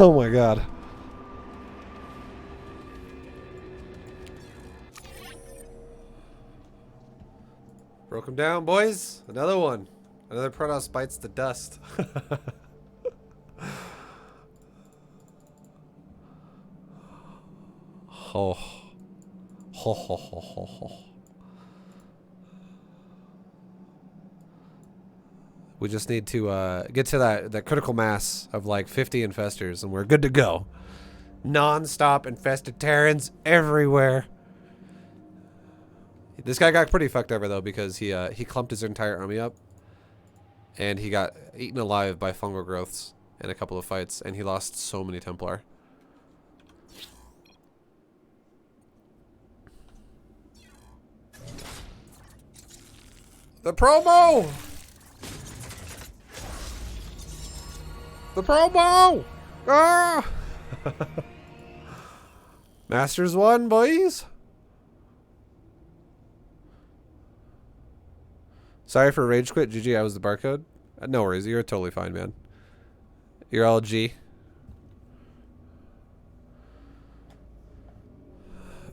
Oh my god. Broke him down, boys. Another one. Another Protoss bites the dust. Oh. Ho ho ho ho ho. We just need to get to that critical mass of like 50 infestors and we're good to go. Non-stop infested Terrans everywhere. This guy got pretty fucked over though because he clumped his entire army up and he got eaten alive by fungal growths in a couple of fights and he lost so many Templar. The promo! The promo! Ah! Masters won, boys! Sorry for rage quit, GG, I was the barcode. No worries, you're totally fine, man. You're all G.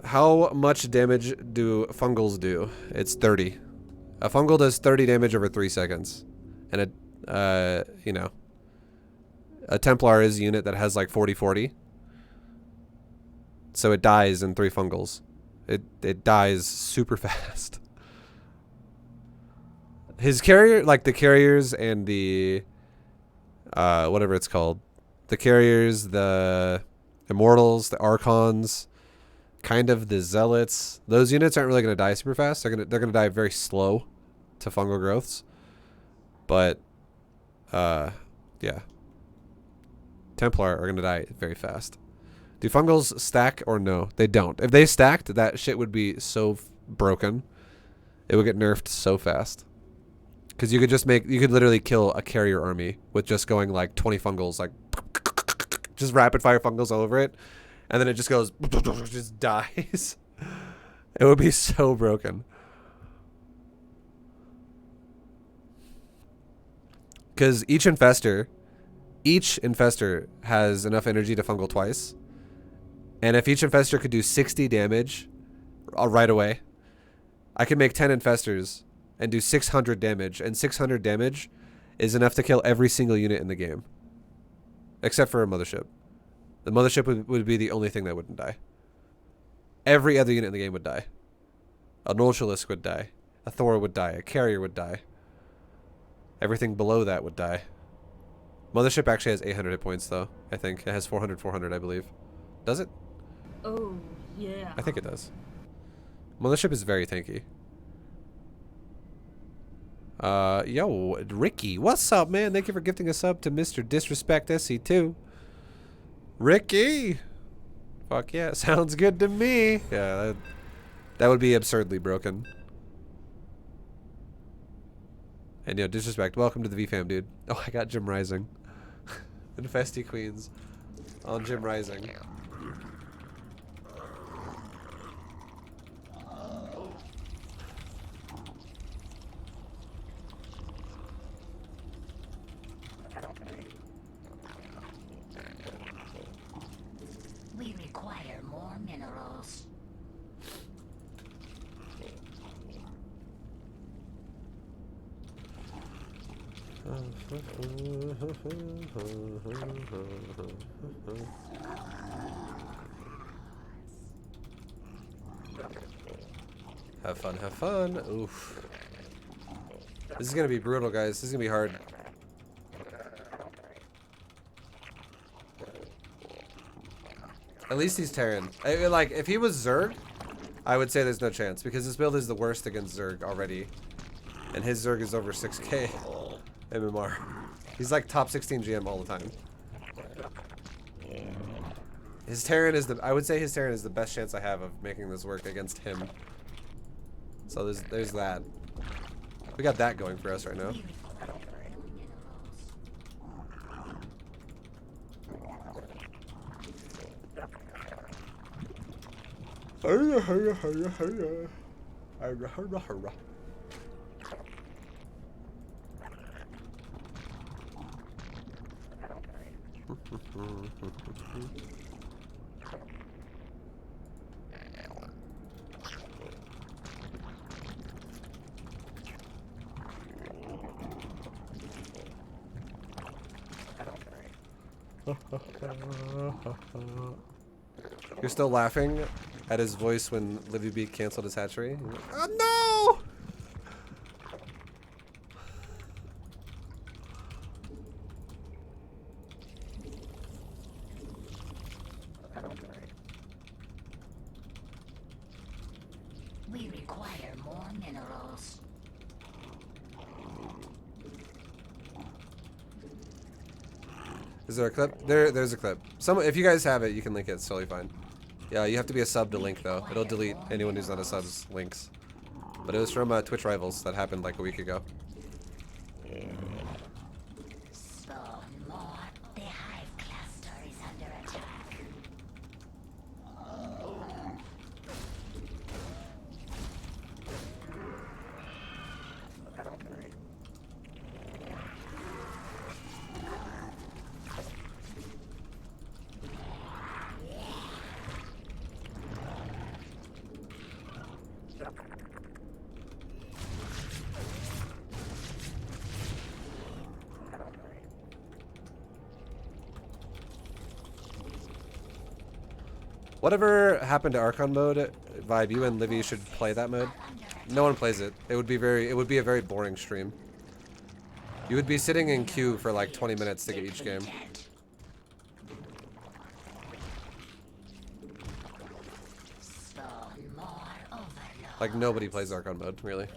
How much damage do fungals do? It's 30. A fungal does 30 damage over 3 seconds. And you know, a Templar is a unit that has like 40-40. So it dies in 3 fungals. It dies super fast. His carrier, like the carriers and the whatever it's called, the carriers, the immortals, the archons, kind of the zealots. Those units aren't really going to die super fast. They're gonna die very slow to fungal growths. But yeah, Templar are going to die very fast. Do fungals stack or no? They don't. If they stacked, that shit would be so broken. It would get nerfed so fast. Because you could literally kill a carrier army with just going like 20 fungals, like just rapid fire fungals all over it. And then it just goes, just dies. It would be so broken. Because each infestor has enough energy to fungal twice. And if each infestor could do 60 damage right away, I could make 10 infestors and do 600 damage. And 600 damage is enough to kill every single unit in the game. Except for a mothership. The mothership would be the only thing that wouldn't die. Every other unit in the game would die. A Nulchalisk would die. A Thor would die. A carrier would die. Everything below that would die. Mothership actually has 800 hit points though, I think. It has 400, I believe. Does it? Oh, yeah. I think it does. Mothership is very tanky. Yo, Ricky, what's up, man? Thank you for gifting a sub to Mr. Disrespect SC2. Ricky! Fuck yeah, sounds good to me. Yeah, that would be absurdly broken. And yo, Disrespect, welcome to the VFam, dude. Oh, I got Gym Rising. Infestor Queens on Gym Rising. We require more minerals. Have fun, have fun. Oof. This is gonna be brutal, guys. This is gonna be hard. At least he's Terran. Like, if he was Zerg, I would say there's no chance because his build is the worst against Zerg already. And his Zerg is over 6k MMR. He's like top 16 GM all the time. His Terran is I would say his Terran is the best chance I have of making this work against him. So there's that. We got that going for us right now. You're still laughing at his voice when ViBE canceled his hatchery? Oh no! We require more minerals. Is there a clip? There's a clip. If you guys have it, you can link it. It's totally fine. Yeah, you have to be a sub to link though. It'll delete anyone who's not a sub's links. But it was from Twitch Rivals that happened like a week ago. Spawn more. The hive cluster is under attack. Whatever happened to Archon mode, ViBE, you and Livy should play that mode. No one plays it. It would be a very boring stream. You would be sitting in queue for like 20 minutes to get each game. Spawn more overload. Like nobody plays Archon mode, really.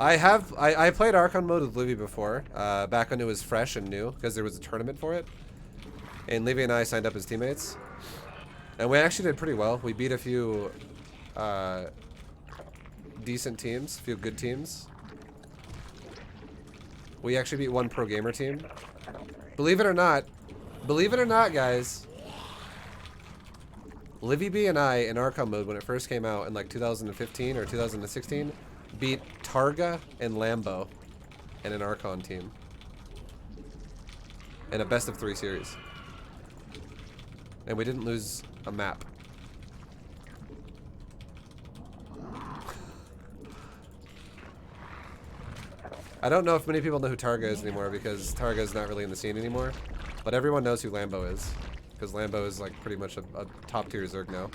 I played Archon mode with Livy before, back when it was fresh and new, because there was a tournament for it. And Livy and I signed up as teammates. And we actually did pretty well. We beat a few decent teams, a few good teams. We actually beat one pro gamer team. Believe it or not, guys, ViBE and I in Archon mode when it first came out in like 2015 or 2016 beat Targa and Lambo in an Archon team in a best of 3 series. And we didn't lose a map. I don't know if many people know who Targa is anymore because Targa is not really in the scene anymore. But everyone knows who Lambo is. Because Lambo is like pretty much a top tier Zerg now.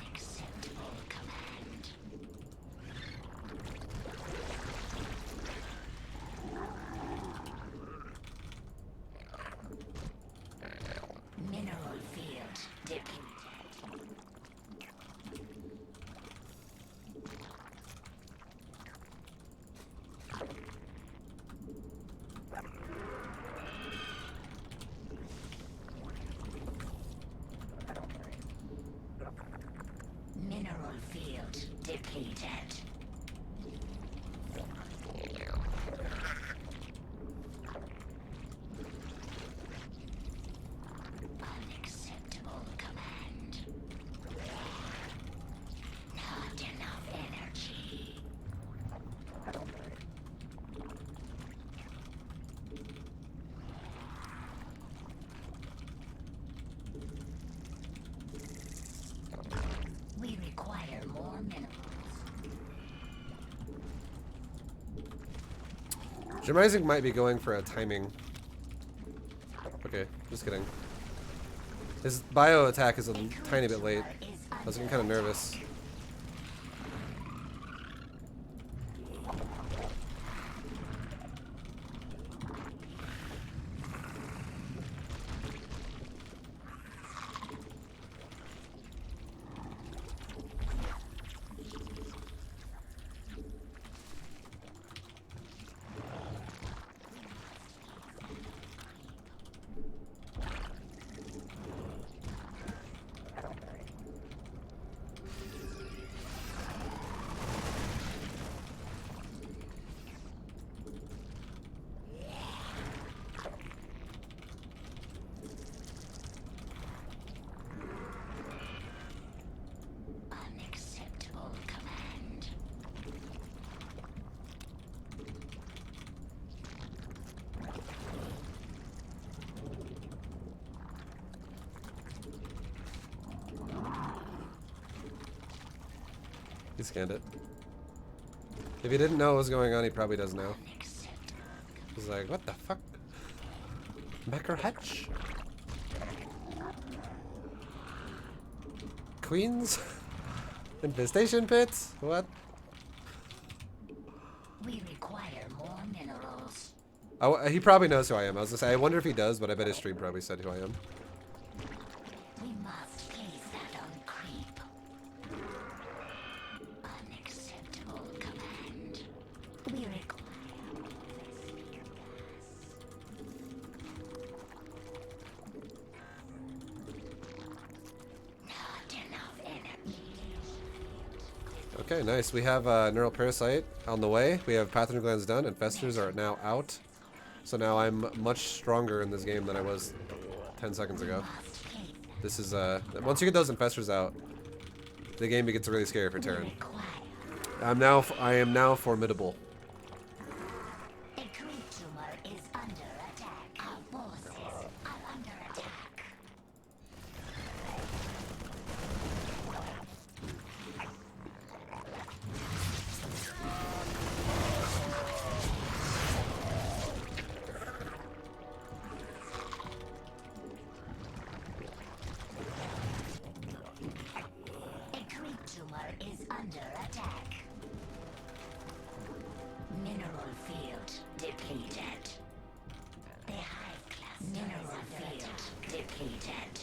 Mineral field depleted. Mineral field depleted. Unacceptable command. Not enough energy. We require more minerals. Jim Rising might be going for a timing. Okay, just kidding. His bio attack is a tiny bit late. I was getting kind of nervous. He scanned it. If he didn't know what was going on, he probably does now. He's like, what the fuck? Mecha Hatch? Queens? Infestation pits? What? We require more minerals. Oh, he probably knows who I am. I was gonna say, I wonder if he does, but I bet his stream probably said who I am. We must place that on creep. Unacceptable command. We require speaker gas. Not enough energy. Okay, nice. We have Neural Parasite on the way. We have Pathogen Glands done. Infestors are now out. So now I'm much stronger in this game than I was 10 seconds ago. This is, once you get those Infestors out, the game gets really scary for Terran. I am now formidable. A creature is under attack. Our forces are under attack. A creature is under attack. Mineral field depleted. The high class mineral field depleted.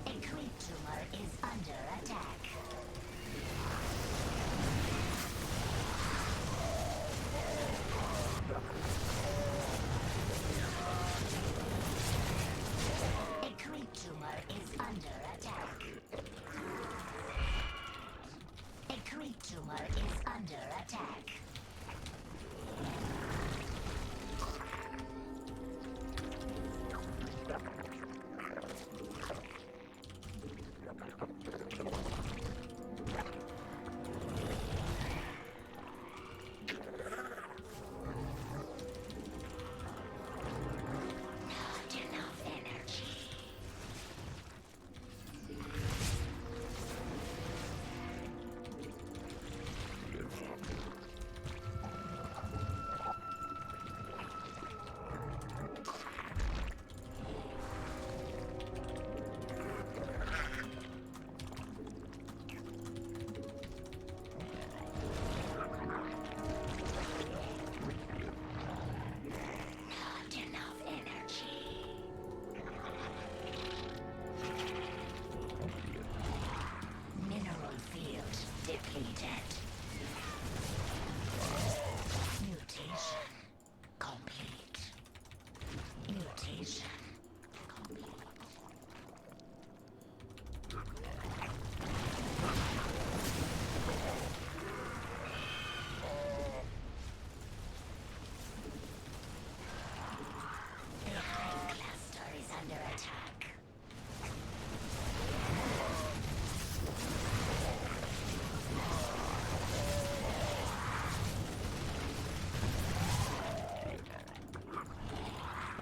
A creature is under attack. A creature is under attack. A creature is under attack. Not enough energy. Not enough energy. Mineral field depleted. Mutation complete. Mutation complete. The hive cluster is under attack.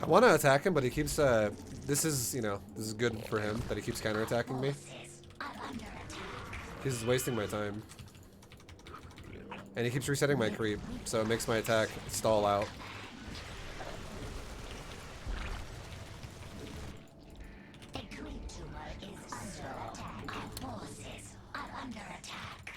I want to attack him, but he keeps, this is, this is good for him, that he keeps counterattacking me. Forces are under attack. He's wasting my time. And he keeps resetting my creep, so it makes my attack stall out. A creature is under attack. Our forces are under attack.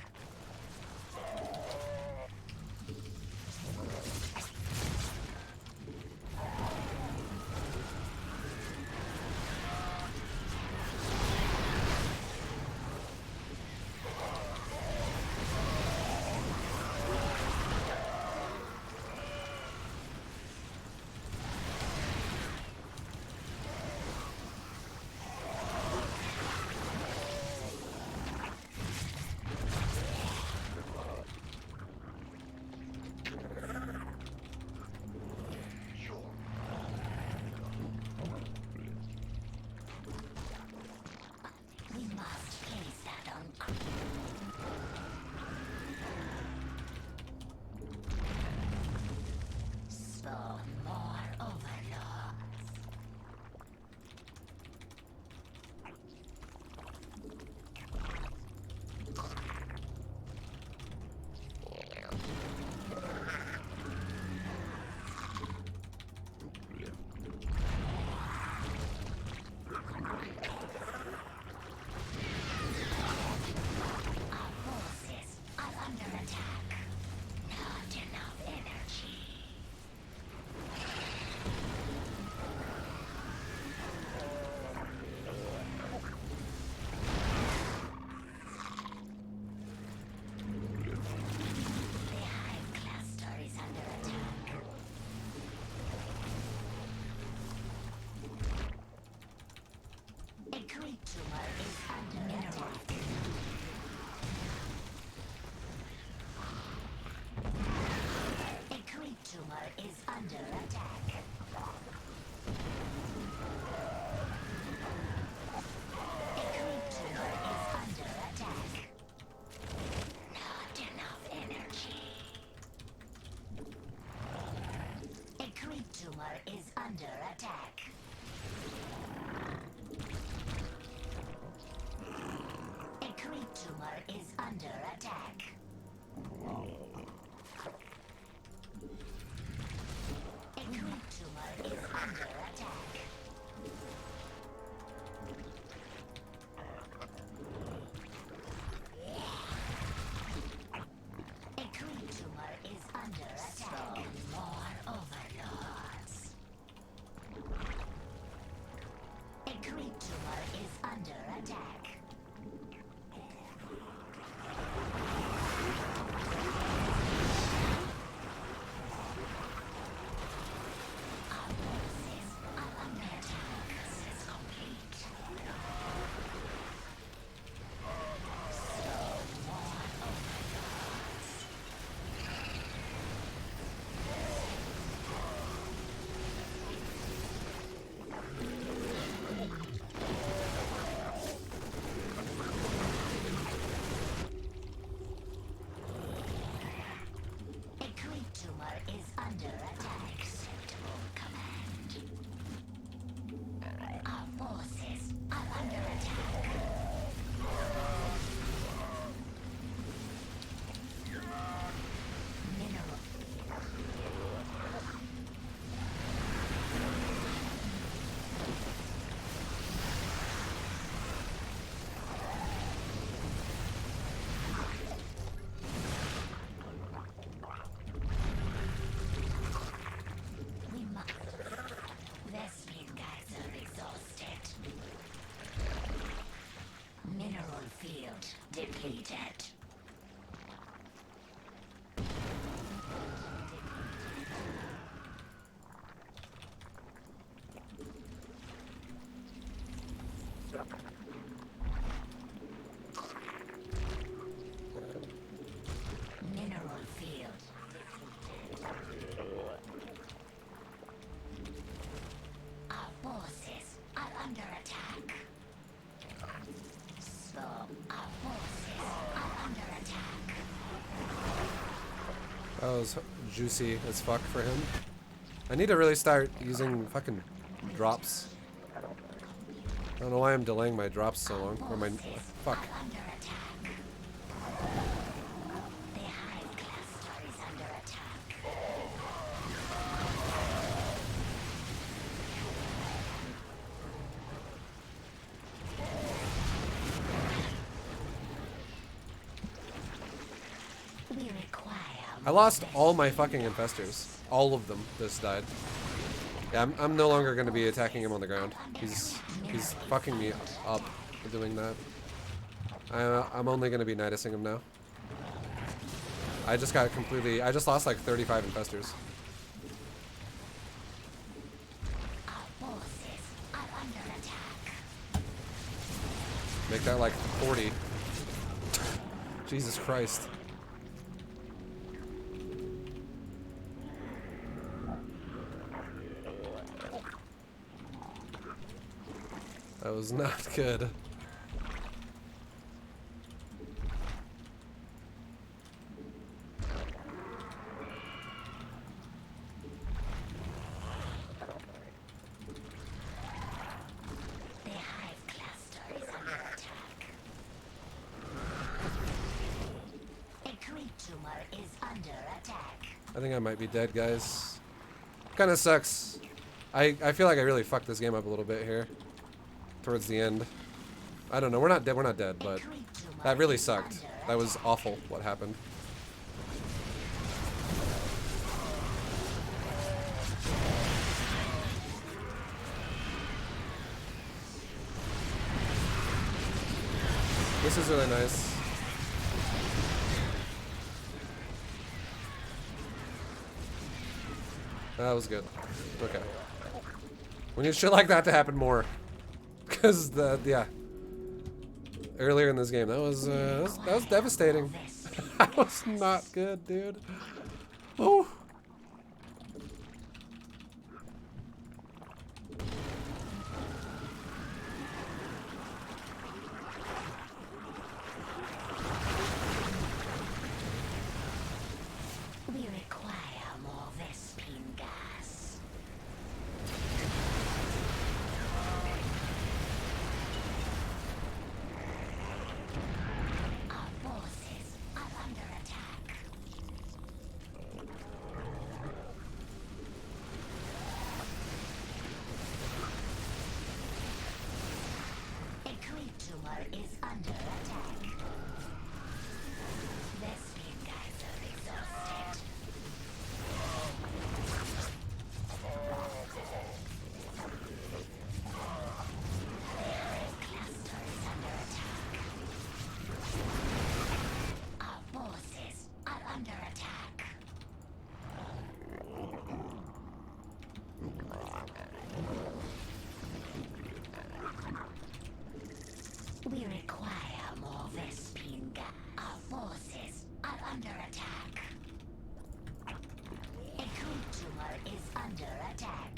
tumor is under attack. A creep tumor is under attack. A creep tumor is under attack. More overlords. A creep tumor is under attack. Our forces are under attack. This is complete. A creep tumor is under attack. Acceptable command. Our forces are under attack. Mineral. We must. Their speed guides are exhausted. Mineral field depleted. Mineral field. Our forces are under attack. So, our forces are under attack. That was juicy as fuck for him. I need to really start using fucking drops. I don't know why I'm delaying my drops so long. Or my fuck. Are under attack. The hive cluster is under attack. We require I lost all my fucking infestors. All of them just died. Yeah, I'm no longer gonna be attacking him on the ground. He's fucking me up for doing that. I'm only gonna be nidusing him now. I just got completely. I just lost like 35 infestors. our forces are under attack. Make that like 40. Jesus Christ. That was not good. The hive cluster is under attack. A creep tumor is under attack. I think I might be dead, guys. Kind of sucks. I feel like I really fucked this game up a little bit here. Towards the end. I don't know. We're not dead. We're not dead, but that really sucked. That was awful what happened. This is really nice. That was good. Okay. We need shit like that to happen more. Because yeah. Earlier in this game, that was devastating. That was not good, dude. Oh. We require more Vespine gas. tumor is under attack. Vespene geyser exhausted. Cluster is under attack. Our forces are under attack. We require more Vespene gas. Our forces are under attack. A cool tumor is under attack.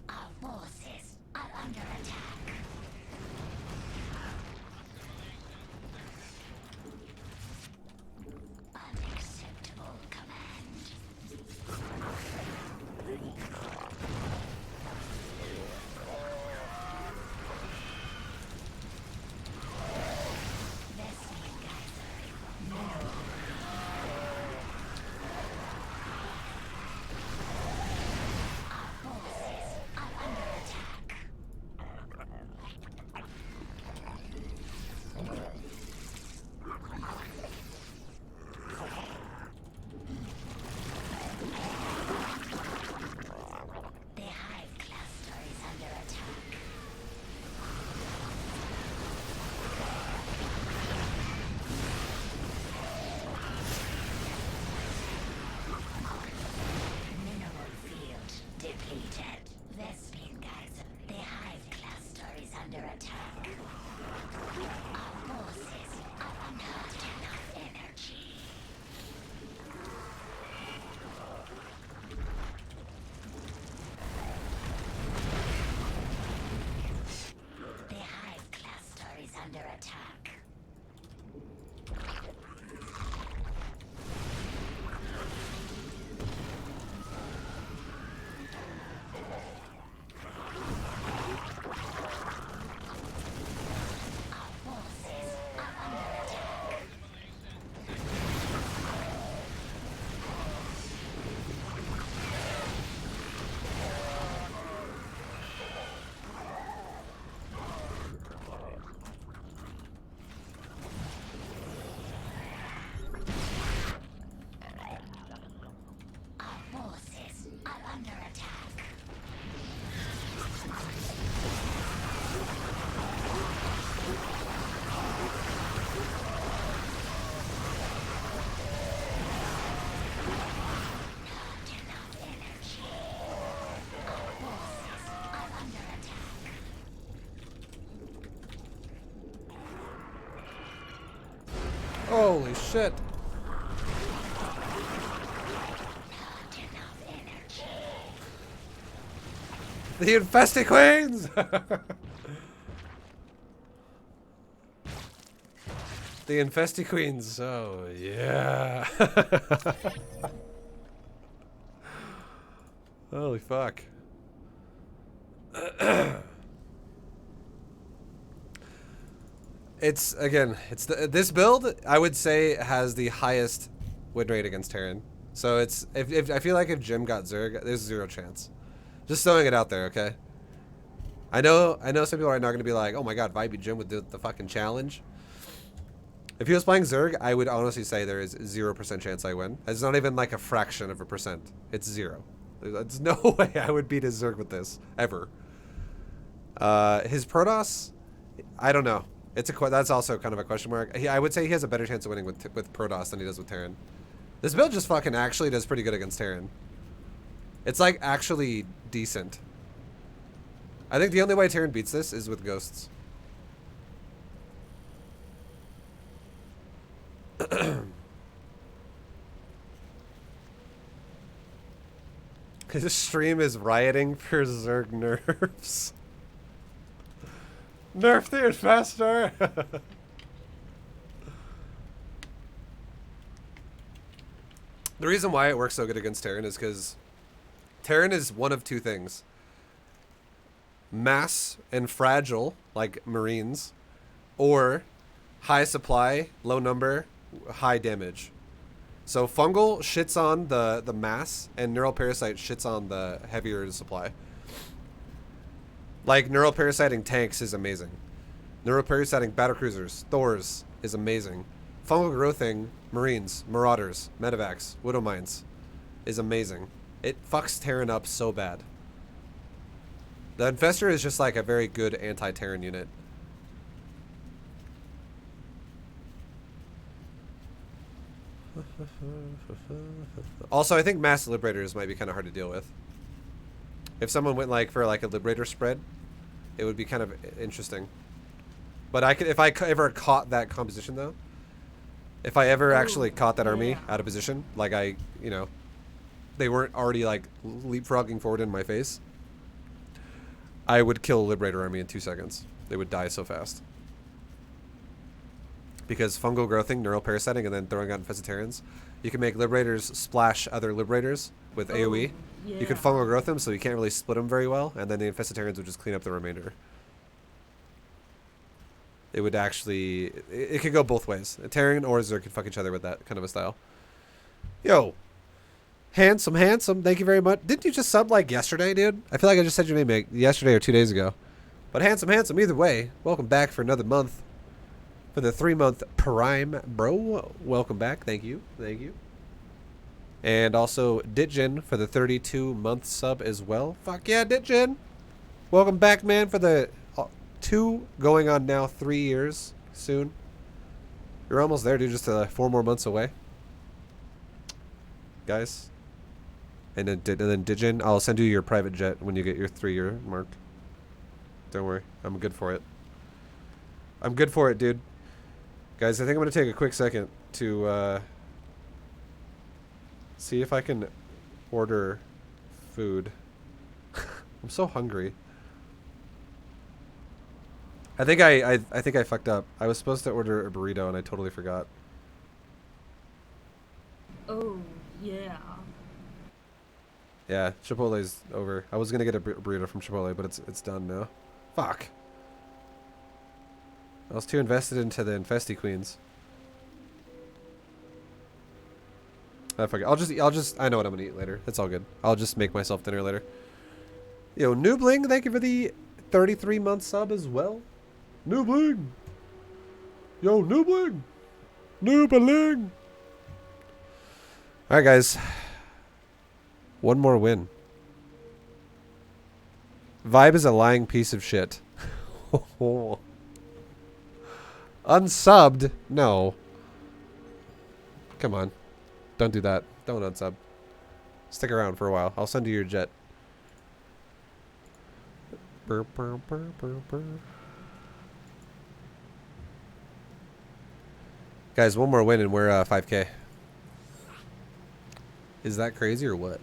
Our forces are under attack. Unacceptable command. Vespene geyser. Mineral. Our forces are under attack. The hive cluster is under attack. Mineral field depleted. Vespene geyser. The hive cluster is under attack. Our forces are under enough energy. The hive cluster is under attack. Our forces are under attack. Our forces are under attack. Not enough energy. Our forces are under attack. Holy shit. Not enough energy. The Infestor Queens! The Infestor Queens. Oh, yeah. Holy fuck. It's, again, it's this build, I would say, has the highest win rate against Terran. So it's, if I feel like if Jim got Zerg, there's zero chance. Just throwing it out there, okay? I know some people are not going to be like, oh my god, ViBE Jim would do the fucking challenge. If he was playing Zerg, I would honestly say there is 0% chance I win. It's not even like a fraction of a percent. It's 0. There's no way I would beat his Zerg with this, ever. His Protoss, I don't know. That's also kind of a question mark. I would say he has a better chance of winning with Protoss than he does with Terran. This build just fucking actually does pretty good against Terran. It's like actually decent. I think the only way Terran beats this is with Ghosts. His stream is rioting for Zerg nerfs. Nerf the Infestor! The reason why it works so good against Terran is because Terran is one of two things. Mass and fragile, like Marines, or high supply, low number, high damage. So fungal shits on the mass, and neural parasite shits on the heavier supply. Like neural parasiting tanks is amazing. Neural parasiting battlecruisers, Thors is amazing. Fungal growthing Marines, Marauders, Medivacs, Widow Mines is amazing. It fucks Terran up so bad. The Infestor is just like a very good anti-Terran unit. Also, I think mass liberators might be kind of hard to deal with. If someone went like for like a liberator spread, it would be kind of interesting. But I could, if I ever caught that composition though, if I ever actually caught that army out of position, like I, you know, they weren't already like leapfrogging forward in my face, I would kill a liberator army in 2 seconds. They would die so fast. Because fungal growthing, neural parasiting, and then throwing out infestarians, you can make liberators splash other liberators with AoE. Yeah. You could fungal growth them, so you can't really split them very well, and then the infestarians would just clean up the remainder. It would actually... It could go both ways. A Terran or a Zerg could fuck each other with that kind of a style. Yo. Handsome, handsome. Thank you very much. Didn't you just sub like yesterday, dude? I feel like I just said your name like yesterday or 2 days ago. But handsome, handsome. Either way, welcome back for another month. For the 3-month prime, bro. Welcome back. Thank you. Thank you. And also Ditjin for the 32-month sub as well. Fuck yeah, Ditjin. Welcome back, man, for the 2 going on now 3 years soon. You're almost there, dude. Just 4 more months away. Guys. And then Ditjin, I'll send you your private jet when you get your 3-year mark. Don't worry. I'm good for it. I'm good for it, dude. Guys, I think I'm going to take a quick second to see if I can order food. I'm so hungry. I think I fucked up. I was supposed to order a burrito and I totally forgot. Oh, yeah. Yeah, Chipotle's over. I was going to get a burrito from Chipotle, but it's done now. Fuck. I was too invested into the Infestor Queens. I forget. I'll just I know what I'm gonna eat later. It's all good. I'll just make myself dinner later. Yo, Noobling, thank you for the 33-month sub as well. Noobling. Yo, Noobling. Noobling. Alright guys. One more win. ViBE is a lying piece of shit. Unsubbed? No. Come on. Don't do that. Don't unsub. Stick around for a while. I'll send you your jet. Burr, burr, burr, burr, burr. Guys, one more win and we're 5K. Is that crazy or what?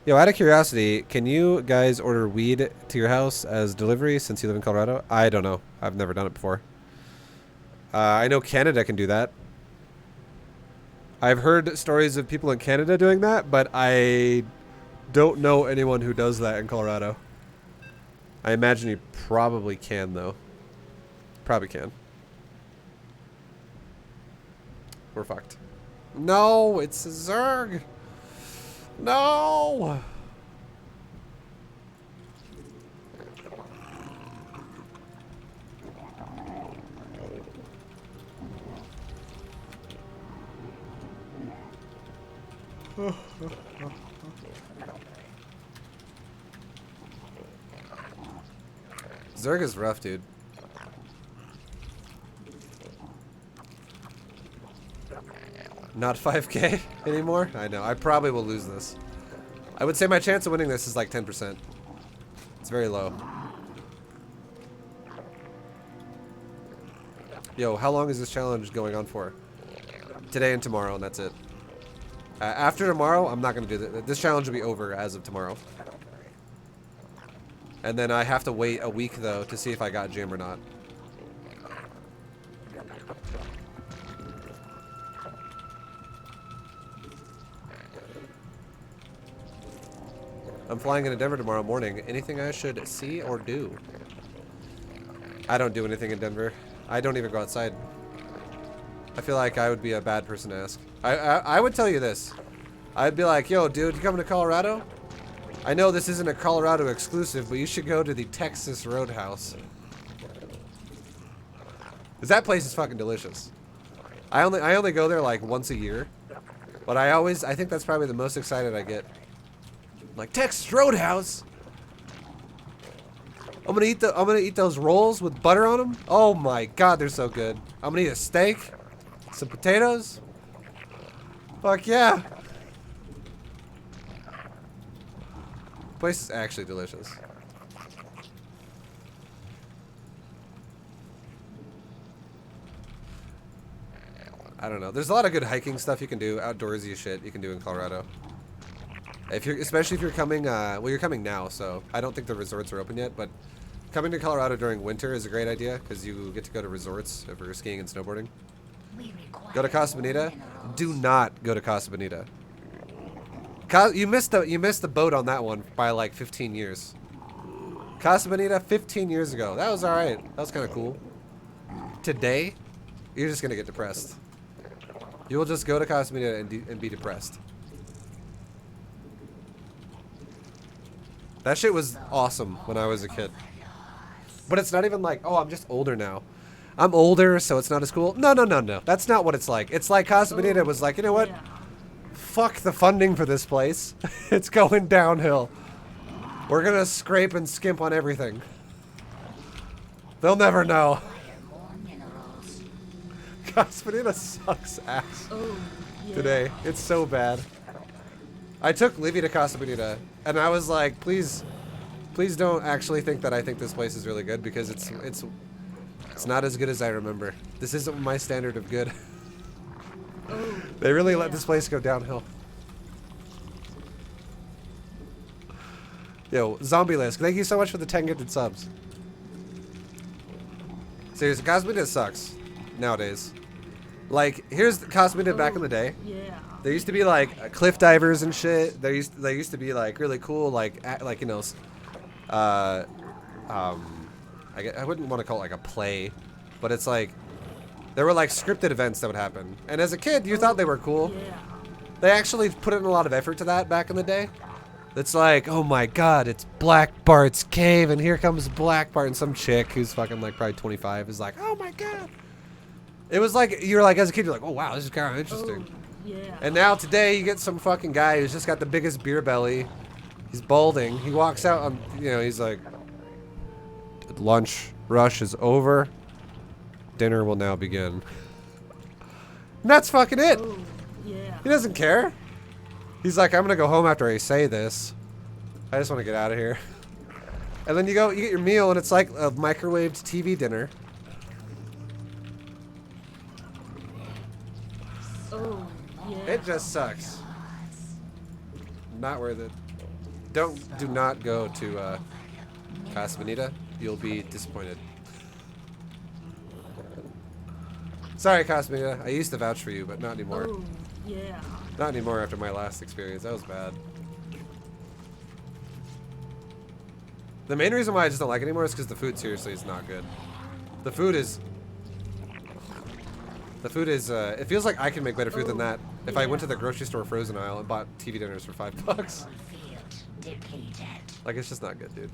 Yo, out of curiosity, can you guys order weed to your house as delivery since you live in Colorado? I don't know. I've never done it before. I know Canada can do that. I've heard stories of people in Canada doing that, but I don't know anyone who does that in Colorado. I imagine you probably can, though. Probably can. We're fucked. No, it's a Zerg. No! Zerg is rough, dude. Not 5K anymore? I know. I probably will lose this. I would say my chance of winning this is like 10%. It's very low. Yo, how long is this challenge going on for? Today and tomorrow, and that's it. After tomorrow, I'm not going to do this. This challenge will be over as of tomorrow. And then I have to wait a week, though, to see if I got Jim or not. I'm flying into Denver tomorrow morning. Anything I should see or do? I don't do anything in Denver. I don't even go outside. I feel like I would be a bad person to ask. I would tell you this. I'd be like, yo, dude, you coming to Colorado? I know this isn't a Colorado exclusive, but you should go to the Texas Roadhouse. Cause that place is fucking delicious. I only go there like once a year, but I think that's probably the most excited I get. Like, Texas Roadhouse. I'm gonna eat those rolls with butter on them. Oh my god, they're so good. I'm gonna eat a steak, some potatoes. Fuck yeah. Place is actually delicious. I don't know. There's a lot of good hiking stuff you can do, outdoorsy shit you can do in Colorado. Especially if you're coming, well, you're coming now, so I don't think the resorts are open yet, but coming to Colorado during winter is a great idea because you get to go to resorts if you're skiing and snowboarding. Go to Casa Bonita. Do not go to Casa Bonita. You missed the boat on that one by like 15 years. Casa Bonita 15 years ago. That was all right. That was kind of cool. Today, you're just gonna get depressed. You will just go to Casa Bonita and be depressed. That shit was awesome when I was a kid. But it's not even like, oh, I'm just older now. I'm older, so it's not as cool. No, no, no, no. That's not what it's like. It's like Casa Bonita was like, you know what? Fuck the funding for this place. It's going downhill. We're gonna scrape and skimp on everything. They'll never know. Casa Bonita sucks ass today. It's so bad. I took Livy to Casa Bonita, and I was like, please don't actually think that I think this place is really good, because it's not as good as I remember. This isn't my standard of good. They really let this place go downhill. Yo, Zombie Lisk, thank you so much for the 10 gifted subs. Seriously, Casa Bonita sucks nowadays. Like, here's Casa Bonita back in the day. There used to be like cliff divers and shit. They used to be like really cool, like you know, I wouldn't want to call it like a play, but it's like there were like scripted events that would happen. And as a kid, you thought they were cool. They actually put in a lot of effort to that back in the day. It's like, oh my god, it's Black Bart's cave, and here comes Black Bart, and some chick who's fucking like probably 25 is like, oh my god. It was like, you're like, as a kid, you're like, oh wow, this is kind of interesting. And now today, you get some fucking guy who's just got the biggest beer belly. He's balding. He walks out on, you know, he's like, lunch rush is over. Dinner will now begin. And that's fucking it. He doesn't care. He's like, I'm gonna go home after I say this. I just want to get out of here. And then you get your meal, and it's like a microwaved TV dinner. It just sucks. Not worth it. Do not go to Casa Bonita. You'll be disappointed. Sorry, Casa Bonita. I used to vouch for you, but not anymore. Not anymore after my last experience. That was bad. The main reason why I just don't like it anymore is because the food seriously is not good. The food is, it feels like I can make better food than that if I went to the grocery store frozen aisle and bought TV dinners for $5. Like, it's just not good, dude.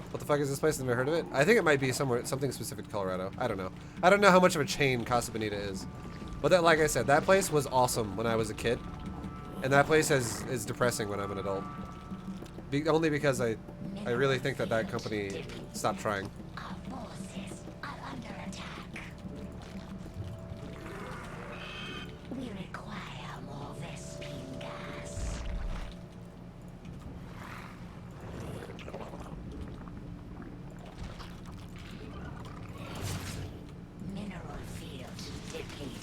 What the fuck is this place? I've never heard of it. I think it might be something specific to Colorado. I don't know. I don't know how much of a chain Casa Bonita is. But that, like I said, that place was awesome when I was a kid. And that place is depressing when I'm an adult. Only because I really think that company stopped trying. Our forces are under attack. We require more Vespine gas. Mineral field depleted.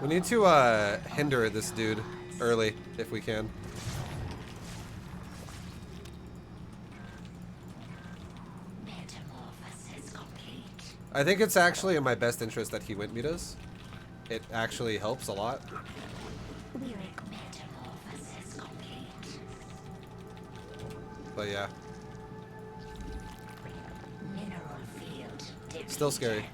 We need to hinder this dude early if we can. Metamorphosis complete. I think it's actually in my best interest that he went meet us. It actually helps a lot. Lyric metamorphosis complete. But yeah, Mineral field depleted. still scary.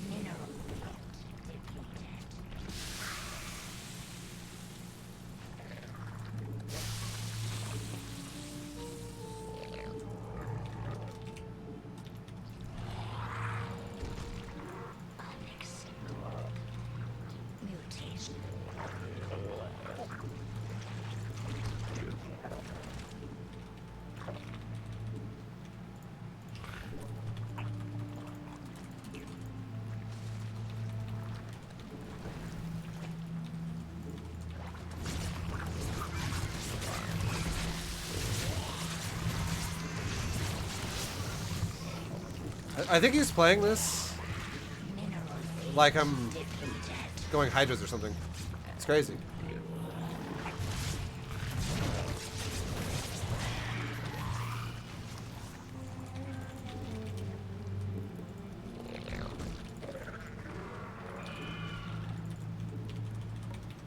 Mineral field depleted. Unacceptable. Mutation. I think he's playing this Mineral field like I'm depleted. going Hydras or something. It's crazy.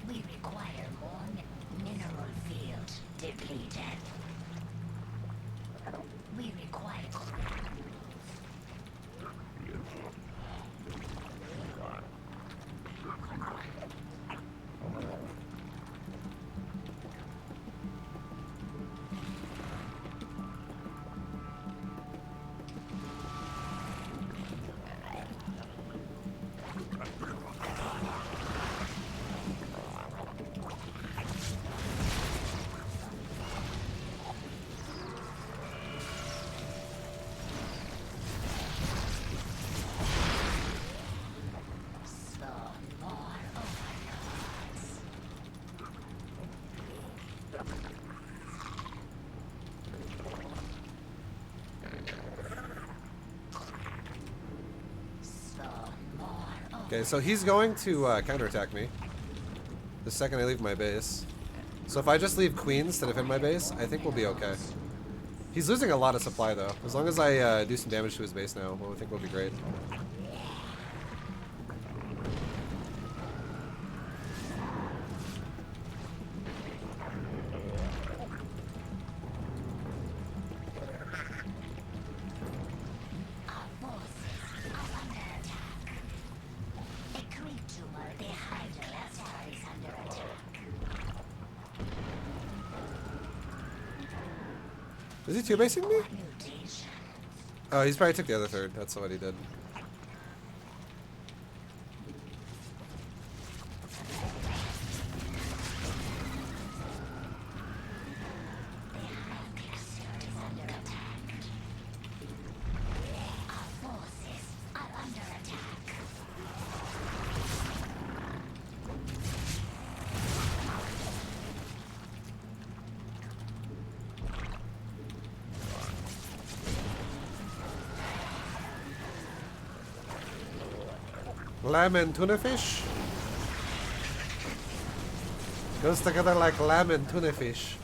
We require more mineral field depleted. We require. Okay, so he's going to counterattack me the second I leave my base. So if I just leave queens to defend my base, I think we'll be okay. He's losing a lot of supply though. As long as I do some damage to his base now, well, I think we'll be great. Our forces are under attack. A creature behind the cluster is under attack. Is he two-basing me? Mutation. Oh, he's probably took the other third. That's what he did. Cluster is under attack. Our forces are under attack. Lamb and tuna fish? Goes together like lamb and tuna fish.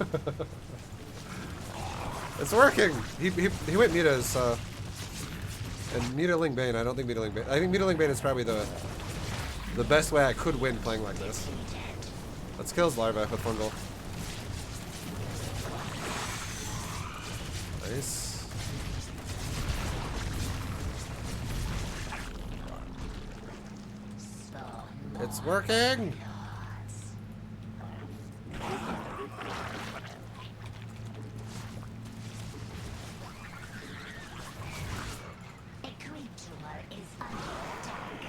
It's working! He went Muta's, and Mutaling Bane, I don't think Mutaling Bane. I think Mutaling Bane is probably the best way I could win playing like this. Let's kill his larva with fungal. Nice. It's working! A creature is under attack.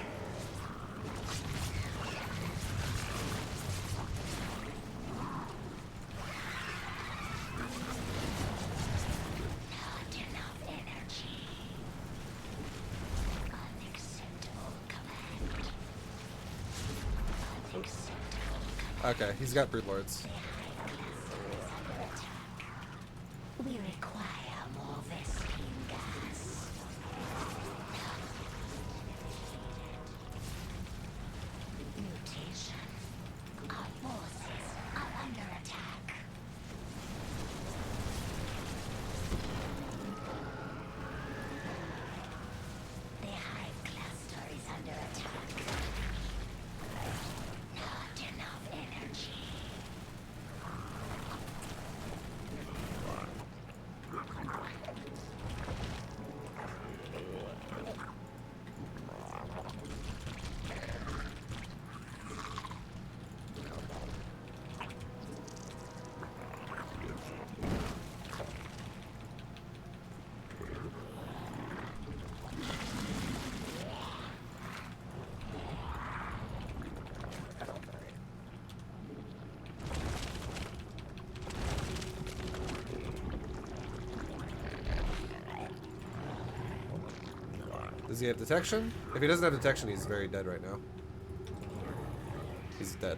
Not enough energy. Unacceptable command. Unacceptable command. Okay, he's got Brood Lords. We require more Vespene Does he have detection? If he doesn't have detection, he's very dead right now. He's dead.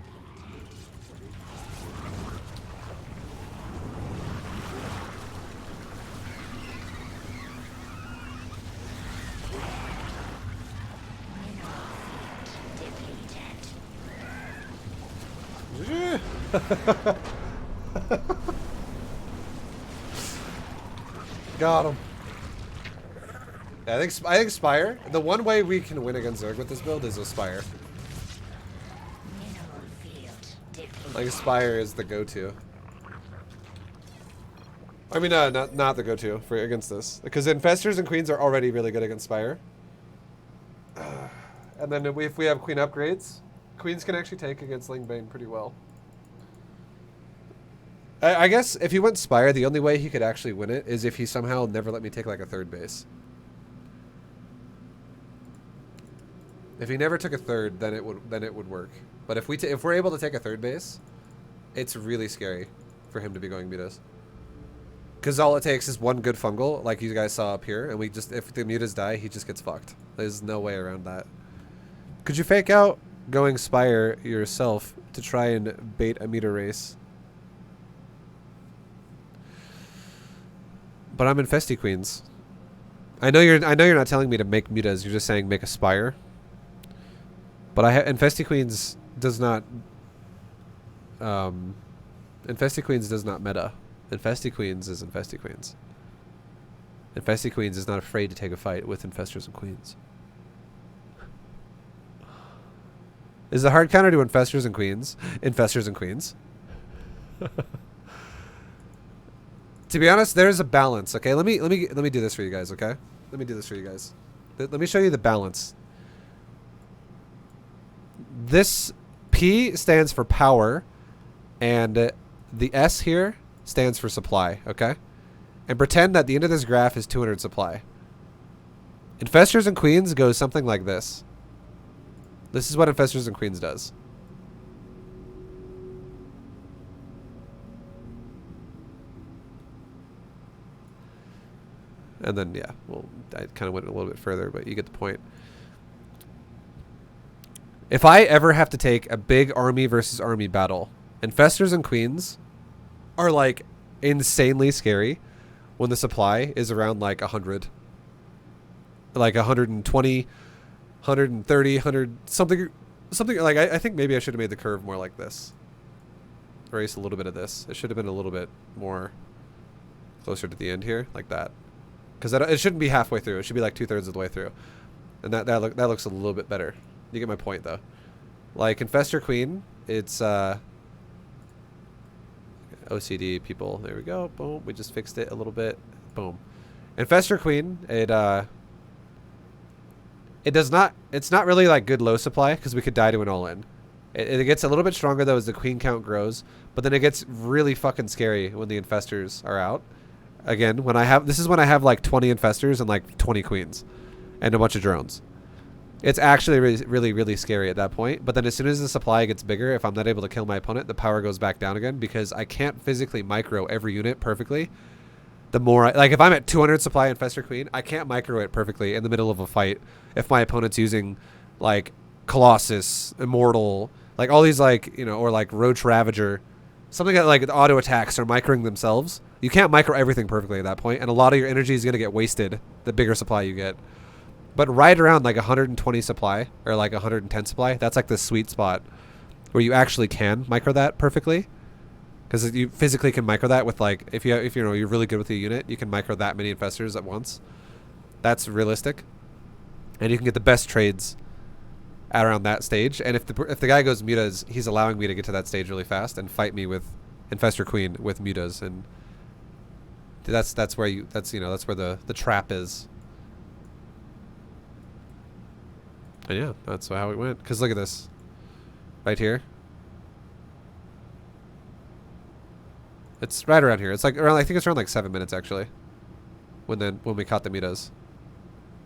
Got him. Yeah, I think Spire. The one way we can win against Zerg with this build is a Spire. Like Spire is the go-to. I mean, not the go-to for against this, because Infestors and Queens are already really good against Spire. And then if we have Queen upgrades, Queens can actually take against Lingbane pretty well. I guess if he went Spire, the only way he could actually win it is if he somehow never let me take like a third base. If he never took a third, then it would work. But if we're able to take a third base, it's really scary for him to be going mutas. Because all it takes is one good fungal, like you guys saw up here, and if the mutas die, he just gets fucked. There's no way around that. Could you fake out going Spire yourself to try and bait a muta race? But I'm Infestor Queens. I know you're not telling me to make mutas. You're just saying make a Spire. But Infestor Queens does not. Infestor Queens does not meta. Infestor Queens is Infestor Queens. Infestor Queens is not afraid to take a fight with Infestors and Queens. Is the hard counter to Infestors and Queens? Infestors and Queens. To be honest, there's a balance. Okay, let me do this for you guys. Okay, let me do this for you guys. Let me show you the balance. This P stands for power, and the S here stands for supply. Okay, and pretend that the end of this graph is 200 supply. Infestors and Queens goes something like this. This is what Infestors and Queens does. And then, yeah, well, I kind of went a little bit further, but you get the point. If I ever have to take a big army versus army battle, Infestors and Queens are, like, insanely scary when the supply is around, like, 100. Like, 120, 130, 100, something like, I think maybe I should have made the curve more like this. Erase a little bit of this. It should have been a little bit more closer to the end here, like that. Because it shouldn't be halfway through. It should be like 2/3 of the way through. And that looks a little bit better. You get my point, though. Like, Infestor Queen, it's... OCD, people. There we go. Boom. We just fixed it a little bit. Boom. Infestor Queen, it does not... It's not really, like, good low supply, because we could die to an all-in. It gets a little bit stronger, though, as the Queen count grows. But then it gets really fucking scary when the Infestors are out. Again, this is when I have like 20 Infestors and like 20 Queens and a bunch of drones. It's actually really, really scary at that point. But then as soon as the supply gets bigger, if I'm not able to kill my opponent, the power goes back down again because I can't physically micro every unit perfectly. The more like if I'm at 200 supply Infestor Queen, I can't micro it perfectly in the middle of a fight if my opponent's using like Colossus, Immortal, like all these like, you know, or like Roach Ravager. Something that like auto attacks are microing themselves. You can't micro everything perfectly at that point, and a lot of your energy is going to get wasted the bigger supply you get. But right around like 120 supply or like 110 supply, that's like the sweet spot where you actually can micro that perfectly. Because you physically can micro that with like if you know you're really good with the unit, you can micro that many Infestors at once. That's realistic, and you can get the best trades at around that stage. And if the guy goes mutas, he's allowing me to get to that stage really fast and fight me with Infestor Queen with mutas, and that's where the trap is. And yeah, that's how it went. Cause look at this, right here. It's right around here. It's like around. I think it's around like 7 minutes actually. When we caught the mutas.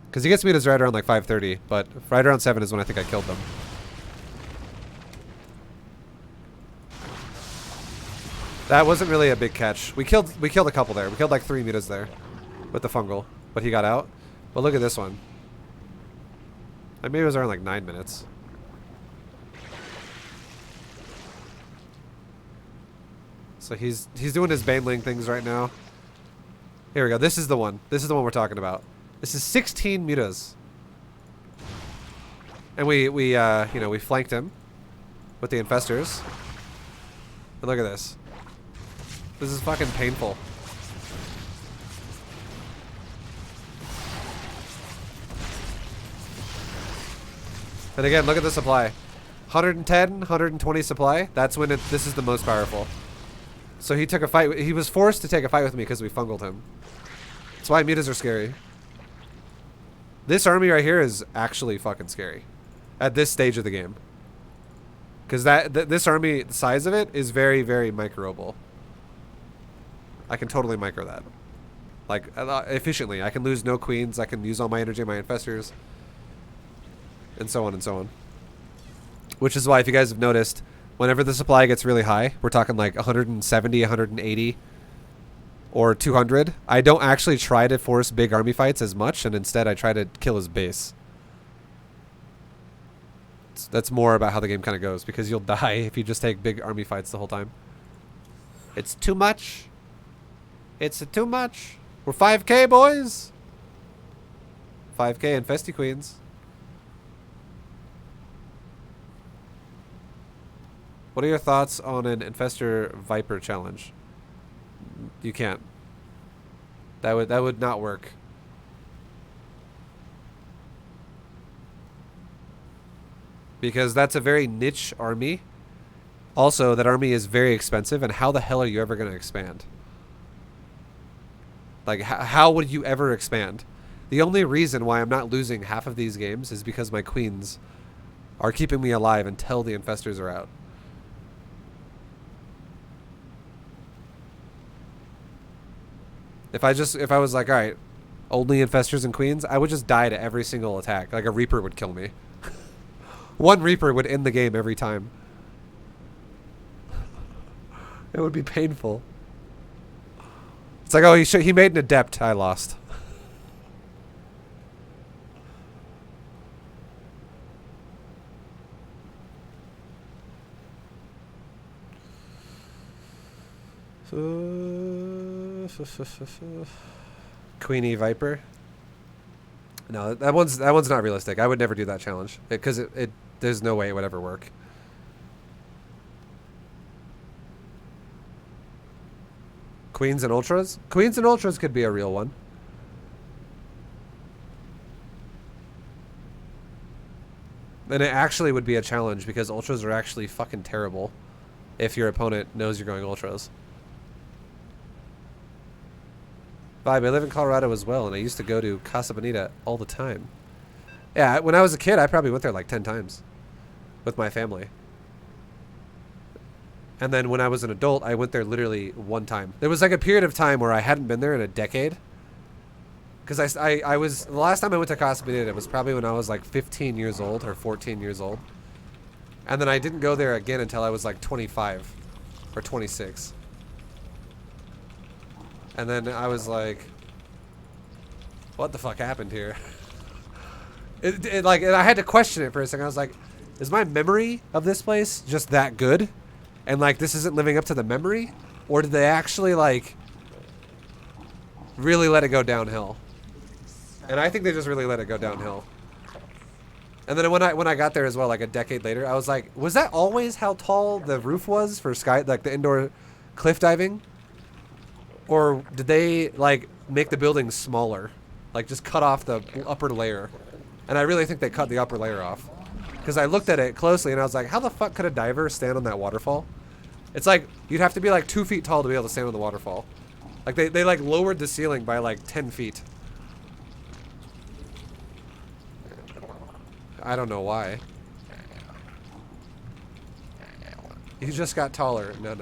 Because he gets mutas right around like 5:30, but right around 7 is when I think I killed them. That wasn't really a big catch. We killed a couple there. We killed like 3 mutas there with the fungal, but he got out. But look at this one. Maybe it was around like 9 minutes. So he's doing his Baneling things right now. Here we go. This is the one. This is the one we're talking about. This is 16 mutas. And we you know, we flanked him with the infestors. And look at this. This is fucking painful. And again, look at the supply. 110, 120 supply. That's when this is the most powerful. So he took a fight. He was forced to take a fight with me because we fungled him. That's why mutas are scary. This army right here is actually fucking scary at this stage of the game. Because this army, the size of it is very, very microable. I can totally micro that. Like, efficiently. I can lose no queens. I can use all my energy on my infestors. And so on and so on. Which is why, if you guys have noticed, whenever the supply gets really high, we're talking like 170, 180, or 200, I don't actually try to force big army fights as much, and instead I try to kill his base. That's more about how the game kind of goes, because you'll die if you just take big army fights the whole time. It's too much. It's too much. We're 5k, boys. 5k Infestor Queens. What are your thoughts on an Infestor Viper challenge? You can't. That would not work. Because that's a very niche army. Also, that army is very expensive, and how the hell are you ever going to expand? Like, how would you ever expand? The only reason why I'm not losing half of these games is because my queens are keeping me alive until the infestors are out. If I was like, alright, only infestors and queens, I would just die to every single attack. Like a Reaper would kill me. One Reaper would end the game every time. It would be painful. It's like, oh, he made an adept. I lost. Queenie Viper. No, that one's not realistic. I would never do that challenge because there's no way it would ever work. Queens and Ultras? Queens and Ultras could be a real one. And it actually would be a challenge because Ultras are actually fucking terrible if your opponent knows you're going Ultras. ViBE, I live in Colorado as well, and I used to go to Casa Bonita all the time. Yeah, when I was a kid, I probably went there like 10 times with my family. And then when I was an adult, I went there literally one time. There was like a period of time where I hadn't been there in a decade. Because I was, the last time I went to Casa Bonita was probably when I was like 15 years old or 14 years old. And then I didn't go there again until I was like 25 or 26. And then I was like, what the fuck happened here? Like, and I had to question it for a second. I was like, is my memory of this place just that good? And like, this isn't living up to the memory? Or did they actually like really let it go downhill? And I think they just really let it go downhill. And then when I got there as well, like a decade later, I was like, was that always how tall the roof was for like the indoor cliff diving? Or did they like make the building smaller? Like just cut off the upper layer? And I really think they cut the upper layer off. Because I looked at it closely and I was like, how the fuck could a diver stand on that waterfall? It's like, you'd have to be like 2 feet tall to be able to stand on the waterfall. Like they like lowered the ceiling by like 10 feet. I don't know why. You just got taller. No.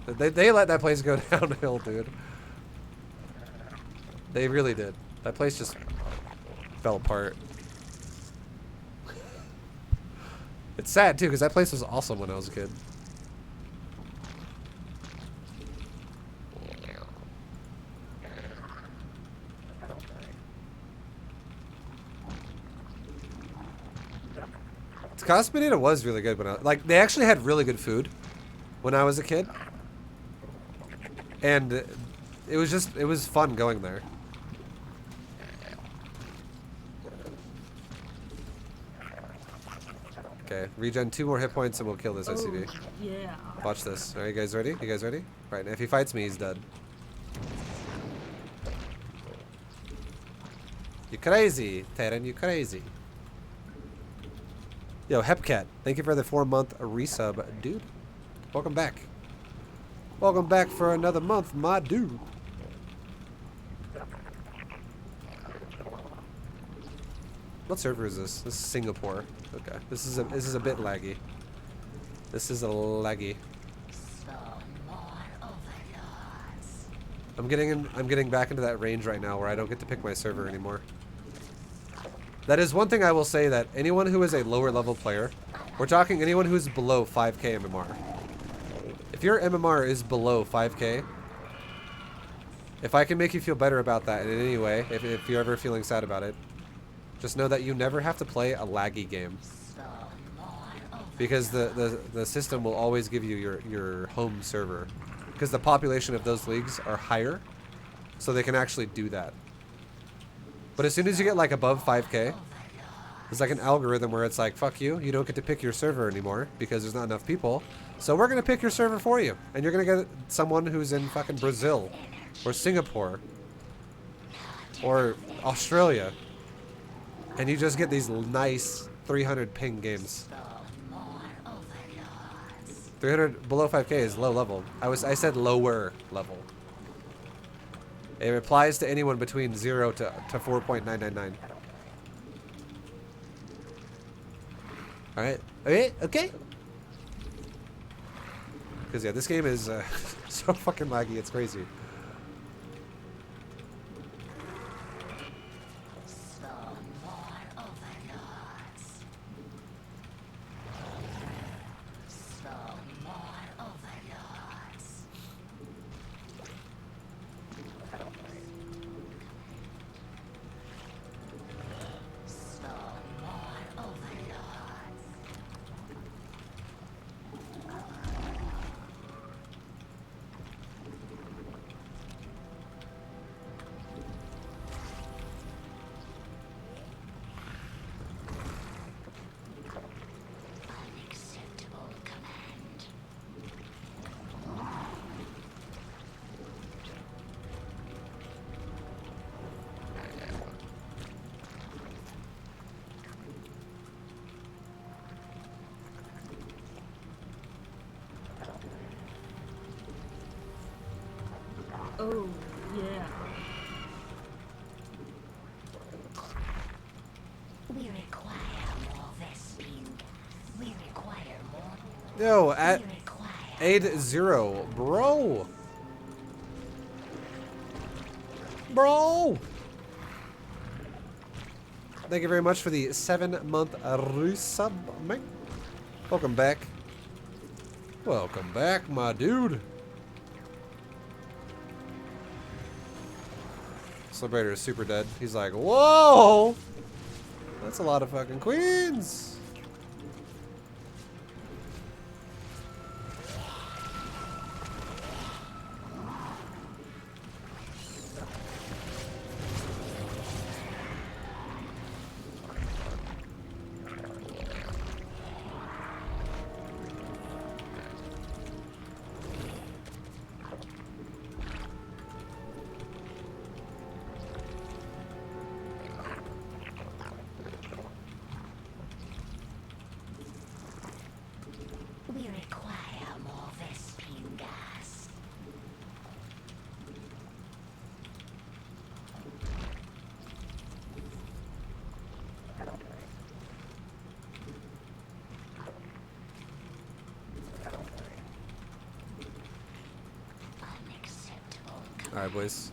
They let that place go downhill, dude. They really did. That place just fell apart. It's sad, too, because that place was awesome when I was a kid. Casa Bonita was really good when like they actually had really good food when I was a kid, and it was fun going there. Okay, regen 2 more hit points and we'll kill this SCV. Oh, yeah. Watch this. Are you guys ready? You guys ready? Right, now if he fights me, he's dead. You crazy, Terran, you crazy. Yo, Hepcat, thank you for the 4-month resub, dude. Welcome back. Welcome back for another month, my dude. What server is this? This is Singapore. Okay, this is a bit laggy. This is a laggy. I'm getting back into that range right now where I don't get to pick my server anymore. That is one thing I will say, that anyone who is a lower level player, we're talking anyone who's below 5k MMR. If your MMR is below 5k, if I can make you feel better about that in any way, if you're ever feeling sad about it, just know that you never have to play a laggy game. Because the system will always give you your home server. Because the population of those leagues are higher, so they can actually do that. But as soon as you get like above 5k, there's like an algorithm where it's like, fuck you, you don't get to pick your server anymore because there's not enough people. So we're going to pick your server for you. And you're going to get someone who's in fucking Brazil or Singapore or Australia. And you just get these nice 300 ping games. 300 below 5k is low level. I said lower level. It applies to anyone between 0 to 4.999. Alright. Okay. Because yeah, this game is so fucking laggy, it's crazy. Oh, yeah. We require more Vespine. We require more. Yo, at We require 8-0, bro. Bro. Thank you very much for the 7-month resub, mate. Welcome back. Welcome back, my dude. Celebrator is super dead. He's like, whoa! That's a lot of fucking queens. We require more Vespine gas. Unacceptable. All right, boys.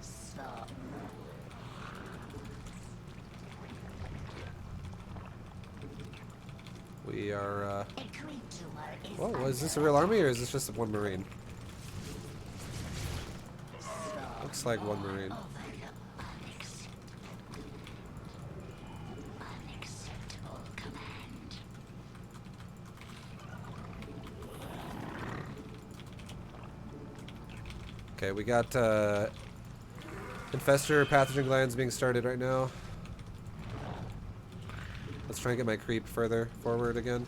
Stop. We are, A creature is whoa, is this a real army or is this just one Marine? Looks like one Marine. Okay, we got Infestor pathogen glands being started right now. Let's try and get my creep further forward again.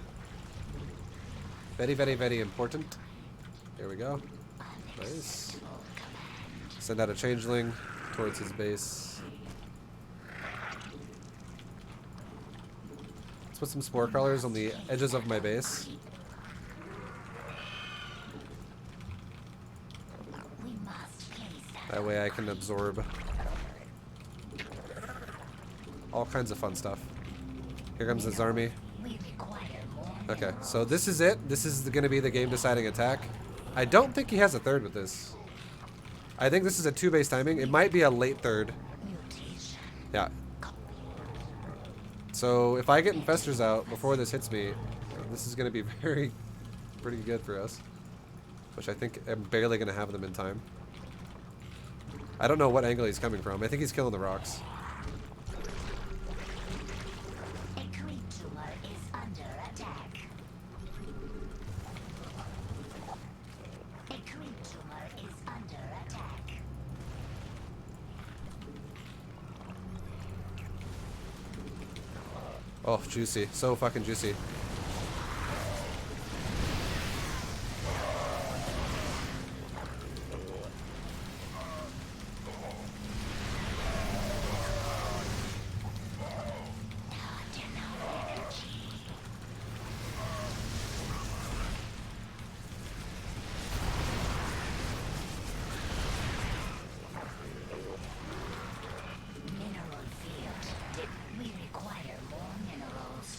Very, very, very important. There we go. Nice. Send out a changeling towards his base. Let's put some spore crawlers on the edges of my base. That way I can absorb all kinds of fun stuff. Here comes this army. Okay, so this is it. This is going to be the game-deciding attack. I don't think he has a third with this. I think this is a 2-base timing. It might be a late third. Yeah. So if I get Infestors out before this hits me, this is going to be pretty good for us. Which I think I'm barely going to have them in time. I don't know what angle he's coming from. I think he's killing the rocks. A creep tumor is under attack. A creep tumor is under attack. Oh, juicy. So fucking juicy. Mineral field. We require more minerals.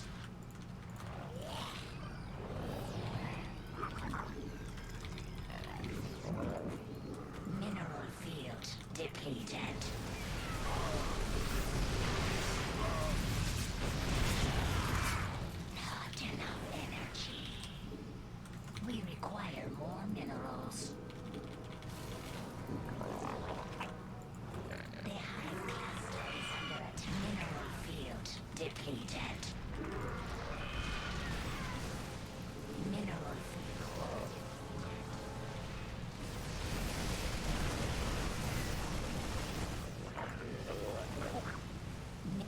Mineral field depleted. Not enough energy. We require more minerals. The hive cluster is under attack. Mineral field depleted. Mineral field.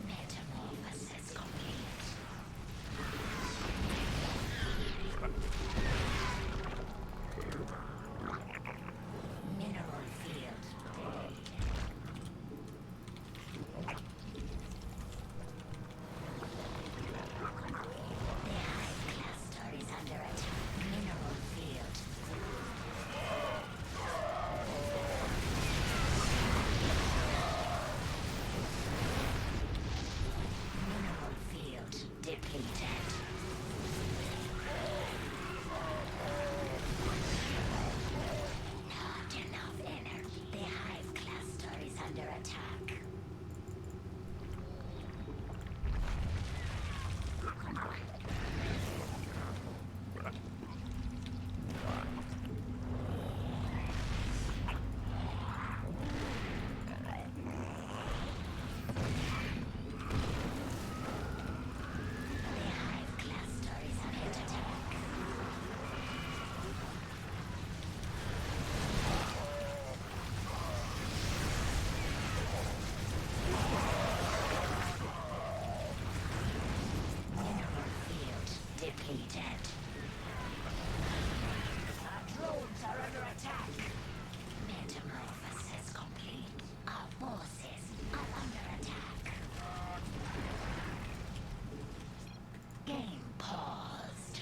Metamorphosis complete. Mineral field. The hive cluster is under attack. Mineral field. Mineral field depleted. Not enough energy. The hive cluster is under attack. The hive cluster is under attack. Mineral field depleted. Our drones are under attack. Metamorphosis complete. Our forces are under attack. Game paused.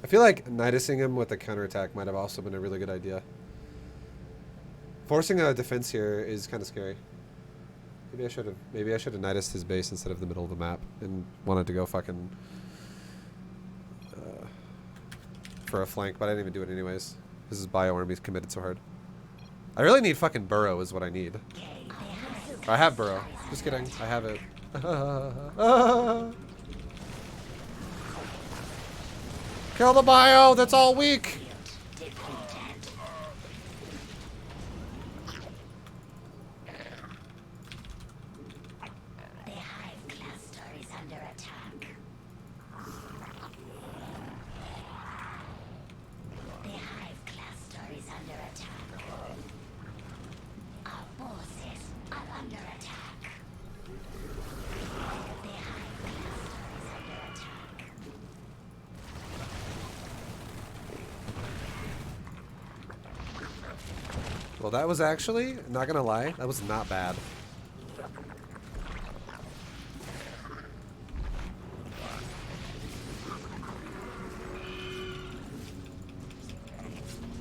I feel like nidusing him with a counterattack might have also been a really good idea. Forcing a defense here is kind of scary. Maybe I should have nidused his base instead of the middle of the map and wanted to go fucking for a flank, but I didn't even do it anyways. This is bio army's committed so hard. I really need fucking burrow is what I need. I have burrow. Just kidding. I have it. Kill the bio. That's all weak. Depleted. The Well, that was actually, not gonna lie, that was not bad.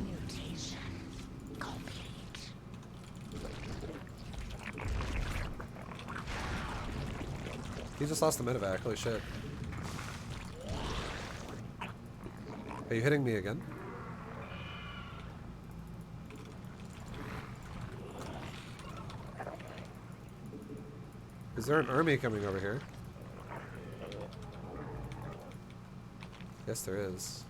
Mutation complete. He just lost the medevac, holy shit. Are you hitting me again? Is there an army coming over here? Yes, there is.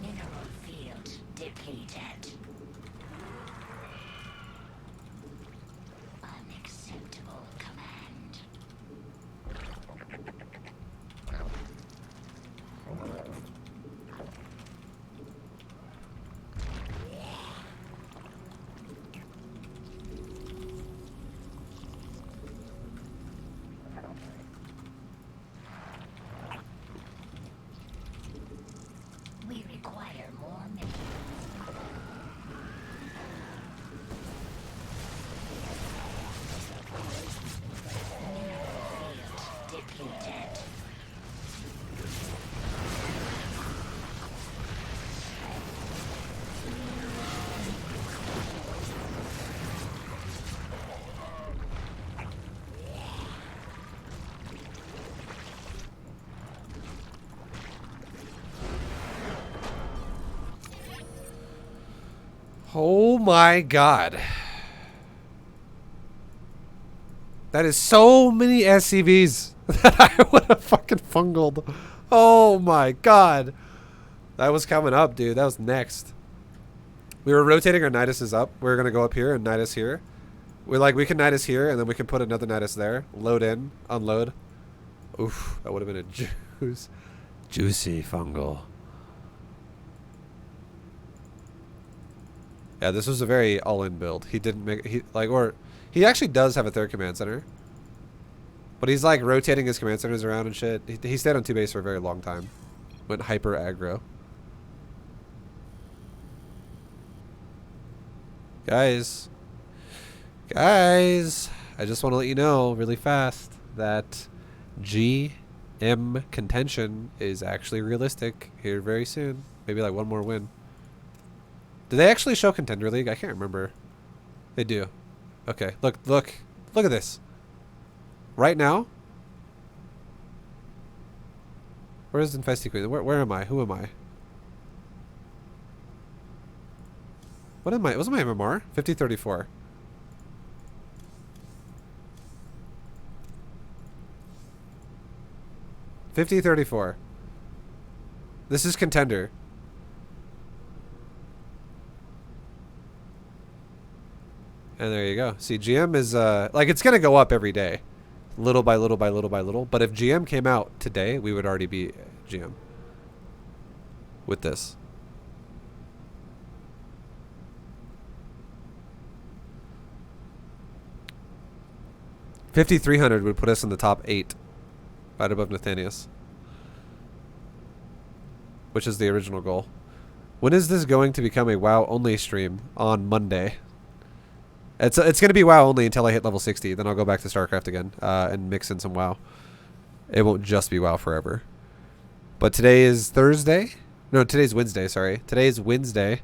Mineral field depleted. Unacceptable command. We require more minerals. Mineral field depleted. Oh my god. That is so many SCVs that I would have fucking fungled. Oh my god. That was coming up, dude. That was next. We were rotating our Niduses up. We were going to go up here and Nidus here. We can Nidus here, and then we can put another Nidus there. Load in, unload. Oof, that would have been a juicy fungal. Yeah, this was a very all-in build. He didn't make he actually does have a third command center, but he's like rotating his command centers around and shit. He stayed on 2 base for a very long time. Went hyper aggro. Guys, I just want to let you know really fast that GM contention is actually realistic here very soon. Maybe like one more win. Do they actually show Contender League? I can't remember. They do. Okay, look at this. Right now. Where is Infestor Queen? Where am I? Who am I? What am I? Wasn't my MMR? 5034. $50.34. This is Contender. And there you go. See, GM is, like, it's going to go up every day. Little by little by little by little. But if GM came out today, we would already be GM. With this. $5,300 would put us in the top 8. Right above Nathanius. Which is the original goal. When is this going to become a WoW only stream? On Monday. It's going to be WoW only until I hit level 60. Then I'll go back to StarCraft again and mix in some WoW. It won't just be WoW forever. But today is Thursday. No, today's Wednesday, sorry. Today's Wednesday.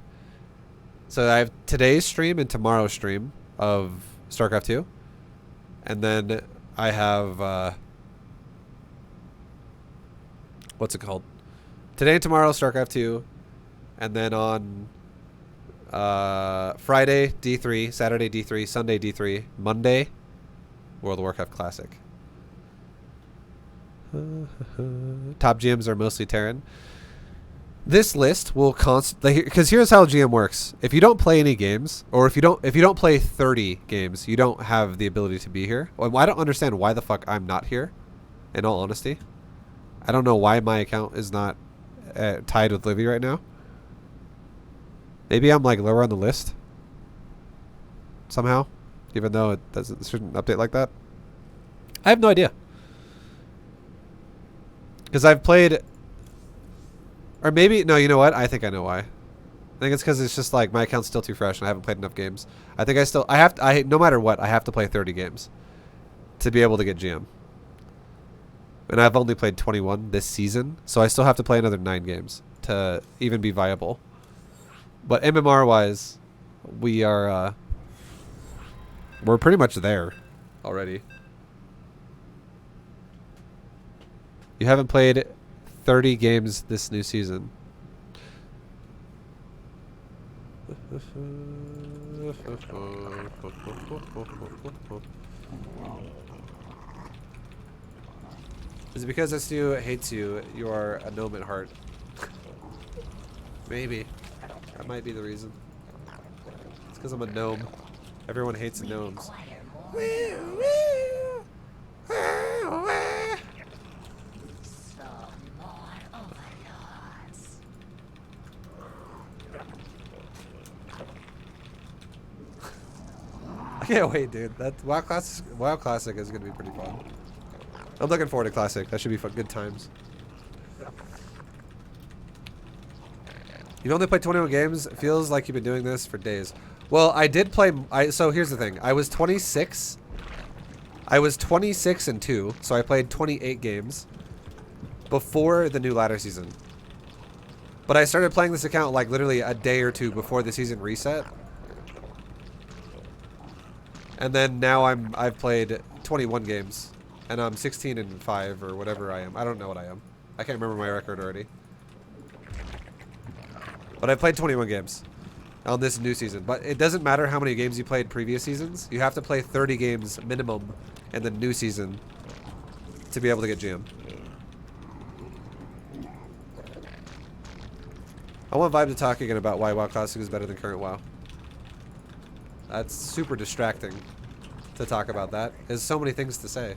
So I have today's stream and tomorrow's stream of StarCraft 2. And then I have... what's it called? Today and tomorrow, StarCraft 2. And then on... Friday D3, Saturday D3, Sunday D3, Monday World of Warcraft Classic. Top GMs are mostly Terran. This list will constantly, because here's how GM works. If you don't play any games, or if you don't play 30 games, you don't have the ability to be here. Well, I don't understand why the fuck I'm not here. In all honesty, I don't know why my account is not tied with Livy right now. Maybe I'm like lower on the list somehow, even though it shouldn't update like that. I have no idea. Because I've played, or maybe, no, you know what? I think I know why. I think it's because it's just like my account's still too fresh and I haven't played enough games. I think no matter what, I have to play 30 games to be able to get GM. And I've only played 21 this season, so I still have to play another 9 games to even be viable. But MMR wise, we're pretty much there already. You haven't played 30 games this new season. Is it because SU hates you? You are a gnome at heart. Maybe. That might be the reason. It's because I'm a gnome. Everyone hates gnomes. I can't wait, dude. That WoW Classic is gonna be pretty fun. I'm looking forward to Classic. That should be fun. Good times. You've only played 21 games. It feels like you've been doing this for days. Well, I did play. So here's the thing. I was 26. I was 26 and 2, so I played 28 games before the new ladder season. But I started playing this account like literally a day or two before the season reset. And then now I've played 21 games, and I'm 16 and 5 or whatever I am. I don't know what I am. I can't remember my record already. But I played 21 games on this new season. But it doesn't matter how many games you played previous seasons. You have to play 30 games minimum in the new season to be able to get GM. I want ViBE to talk again about why WoW Classic is better than current WoW. That's super distracting to talk about that. There's so many things to say.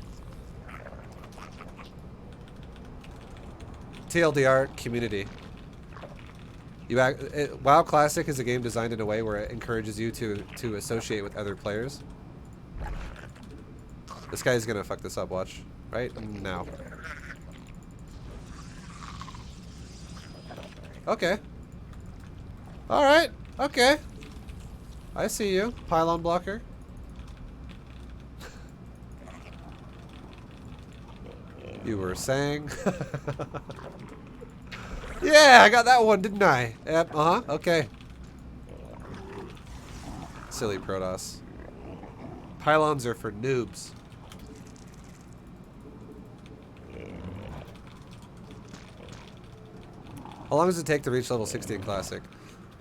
TLDR, community. WoW Classic is a game designed in a way where it encourages you to associate with other players. This guy's gonna fuck this up, watch. Right now. Okay. Alright, okay. I see you, pylon blocker. You were saying? Yeah, I got that one, didn't I? Yep, okay. Silly Protoss. Pylons are for noobs. How long does it take to reach level 60 in Classic?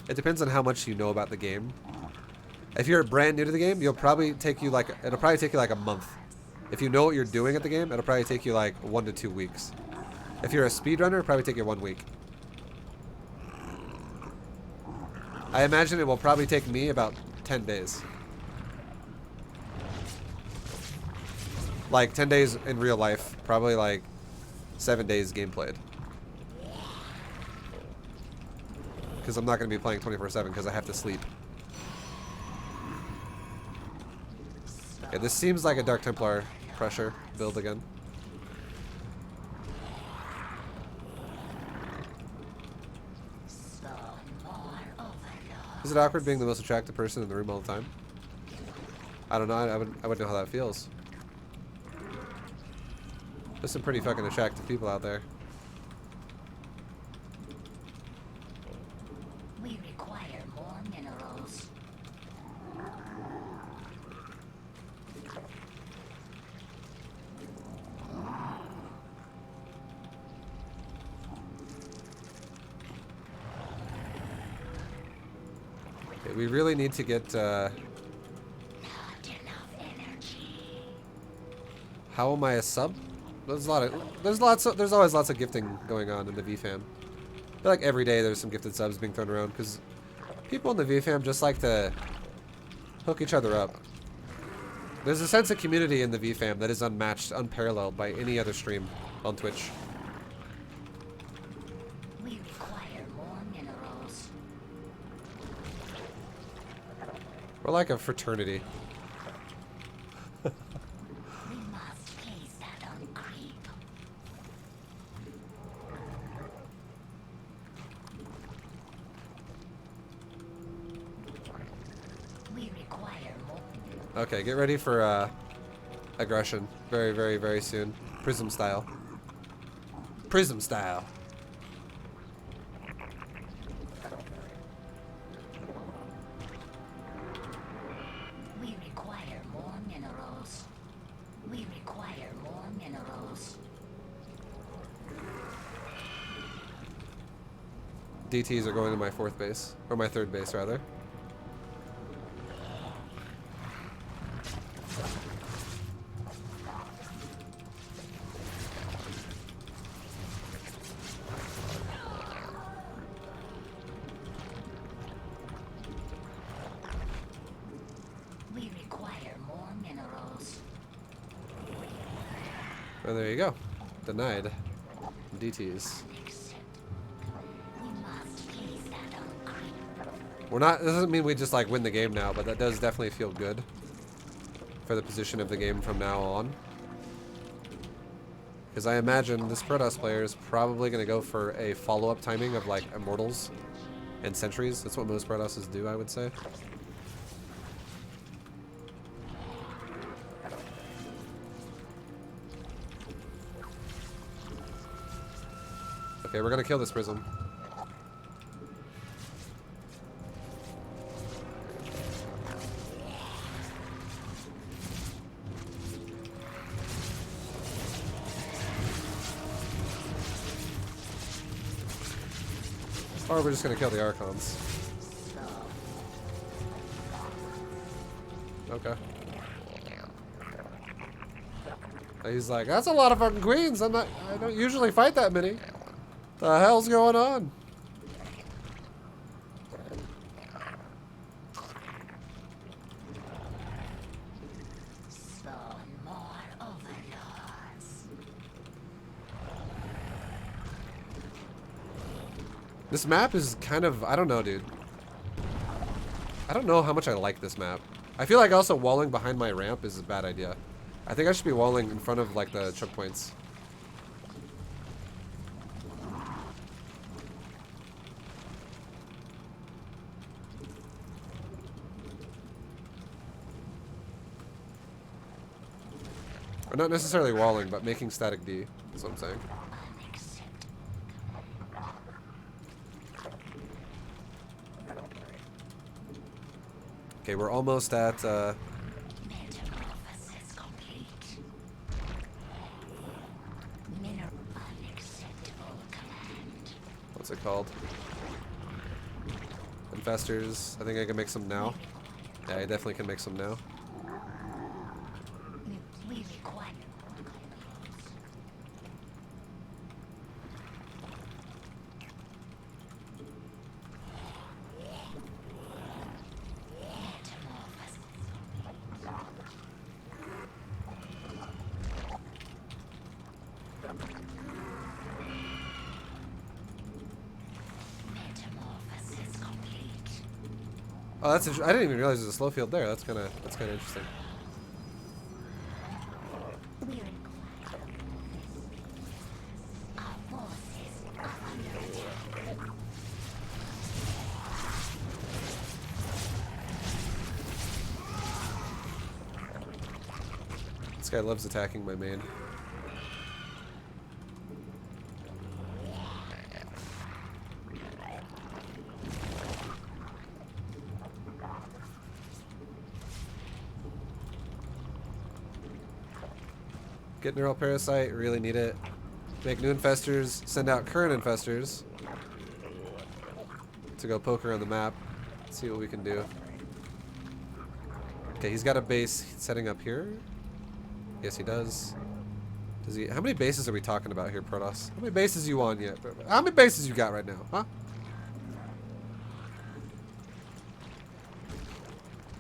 It depends on how much you know about the game. If you're brand new to the game, it'll probably take you like a month. If you know what you're doing at the game, it'll probably take you like 1 to 2 weeks. If you're a speedrunner, it'll probably take you 1 week. I imagine it will probably take me about 10 days. Like 10 days in real life, probably like 7 days game played. Because I'm not going to be playing 24/7 because I have to sleep. Yeah, this seems like a Dark Templar pressure build again. Is it awkward being the most attractive person in the room all the time? I don't know. I wouldn't know how that feels. There's some pretty fucking attractive people out there. We require more minerals. Okay, we really need to get. Not enough energy. How am I a sub? There's always lots of gifting going on in the VFam. I feel like every day there's some gifted subs being thrown around because people in the VFam just like to hook each other up. There's a sense of community in the VFam that is unmatched, unparalleled by any other stream on Twitch. We require more minerals. We're like a fraternity. We must place that on creep. We require more. Okay, get ready for aggression. Very, very, very soon. Prism style. Prism style. We require more minerals. We require more minerals. DTs are going to my 4th base. Or my 3rd base, rather. We require more minerals. And there you go. Denied. DTs. Accept. We must place that on creep. We're not, this doesn't mean we just like win the game now, but that does definitely feel good for the position of the game from now on. Because I imagine this Protoss player is probably going to go for a follow-up timing of like Immortals and Sentries. That's what most Protosses do, I would say. Okay, we're going to kill this Prism. Or we're just gonna kill the Archons. Okay. He's like, that's a lot of fucking queens. I don't usually fight that many. The hell's going on? Spawn more overlords. This map is kind of, I don't know, dude. I don't know how much I like this map. I feel like also walling behind my ramp is a bad idea. I think I should be walling in front of like the choke points. Or not necessarily walling, but making static D, is what I'm saying. Okay, we're almost at, Metamorphosis complete. Unacceptable command. what's it called? Infestors. I think I can make some now. Yeah, I definitely can make some now. We require metamorphosis complete. Oh, that's I didn't even realize there's a slow field there. That's kind of interesting. We require our forces are under attack. This guy loves attacking my main. Get Neural Parasite, really need it. Make new infestors, send out current infestors to go poke around the map, see what we can do. Okay, he's got a base setting up here. Yes, he does. Does he? How many bases are we talking about here, Protoss? How many bases you on yet? How many bases you got right now, huh?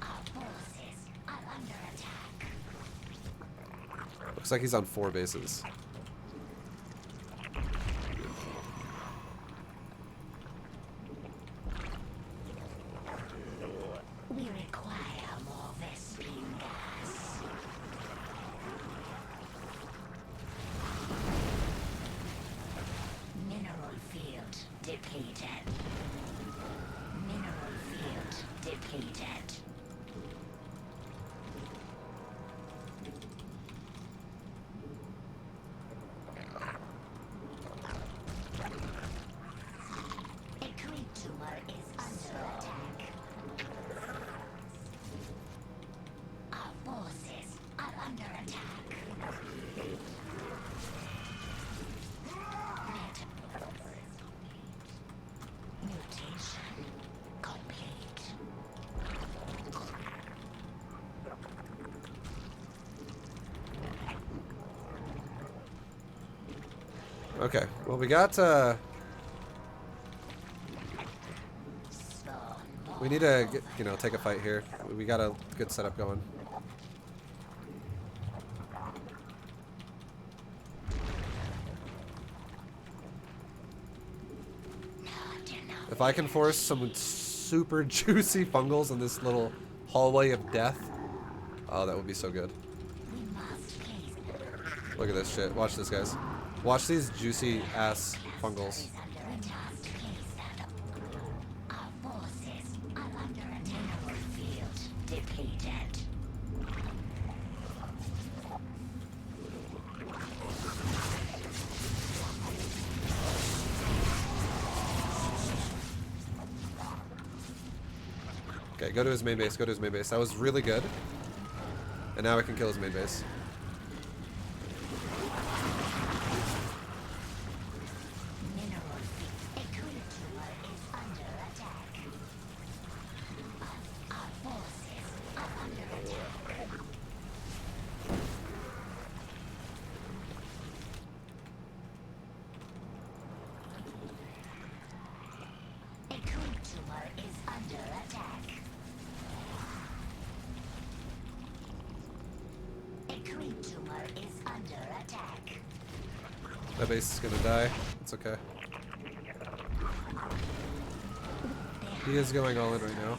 Our forces are under attack. Looks like he's on 4 bases. We require Okay. Well, we got. We need to get, you know, take a fight here. We got a good setup going. If I can force some super juicy fungals in this little hallway of death, oh, that would be so good. Look at this shit. Watch this, guys. Watch these juicy ass fungals. Okay, go to his main base, go to his main base. That was really good. And now I can kill his main base. That base is gonna die. It's okay. He is going all in right now.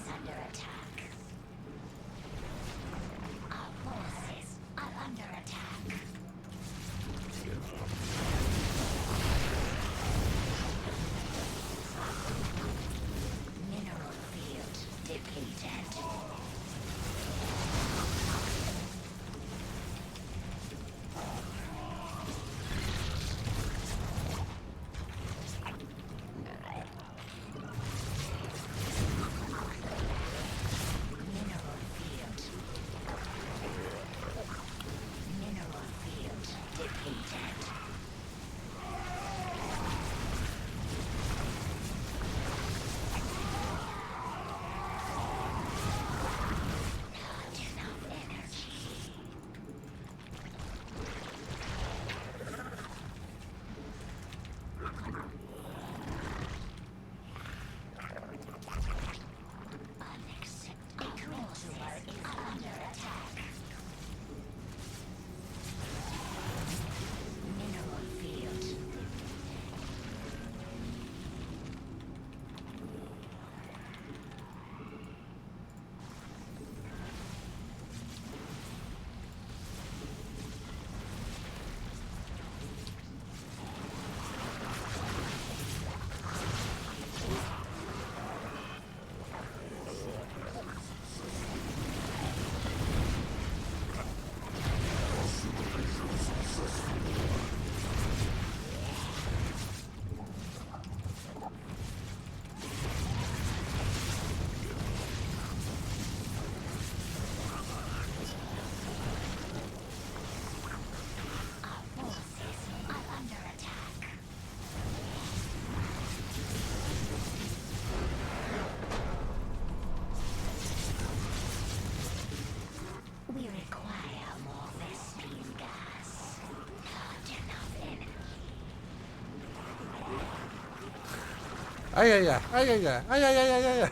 Ay, ay, ay, ay, ay, ay, ay, ay, ay, ay, ay.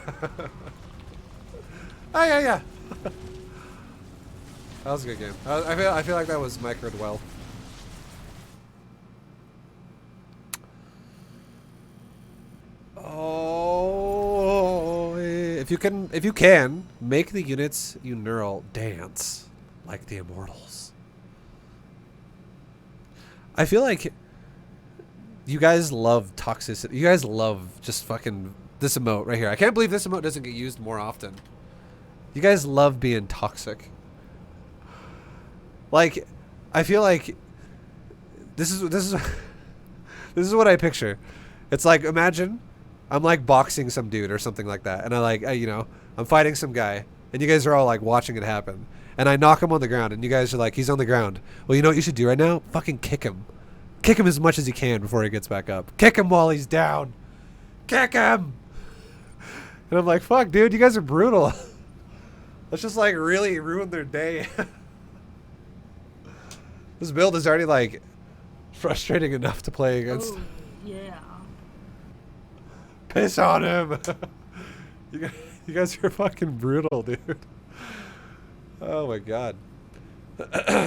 Ay, ay, ay. That was a good game. I feel like that was microed well. Oh, if you can make the units you neural dance like the immortals. I feel like you guys love toxicity. You guys love just fucking this emote right here. I can't believe this emote doesn't get used more often. You guys love being toxic. Like, I feel like this is this is what I picture. It's like, imagine I'm like boxing some dude or something like that, and you know, I'm fighting some guy, and you guys are all like watching it happen, and I knock him on the ground, and you guys are like, he's on the ground. Well, you know what you should do right now? Fucking kick him. Kick him as much as you can before he gets back up. Kick him while he's down. Kick him! And I'm like, fuck, dude, you guys are brutal. Let's just, like, really ruin their day. This build is already, like, frustrating enough to play against. Oh, yeah. Piss on him. You guys are fucking brutal, dude. Oh my god.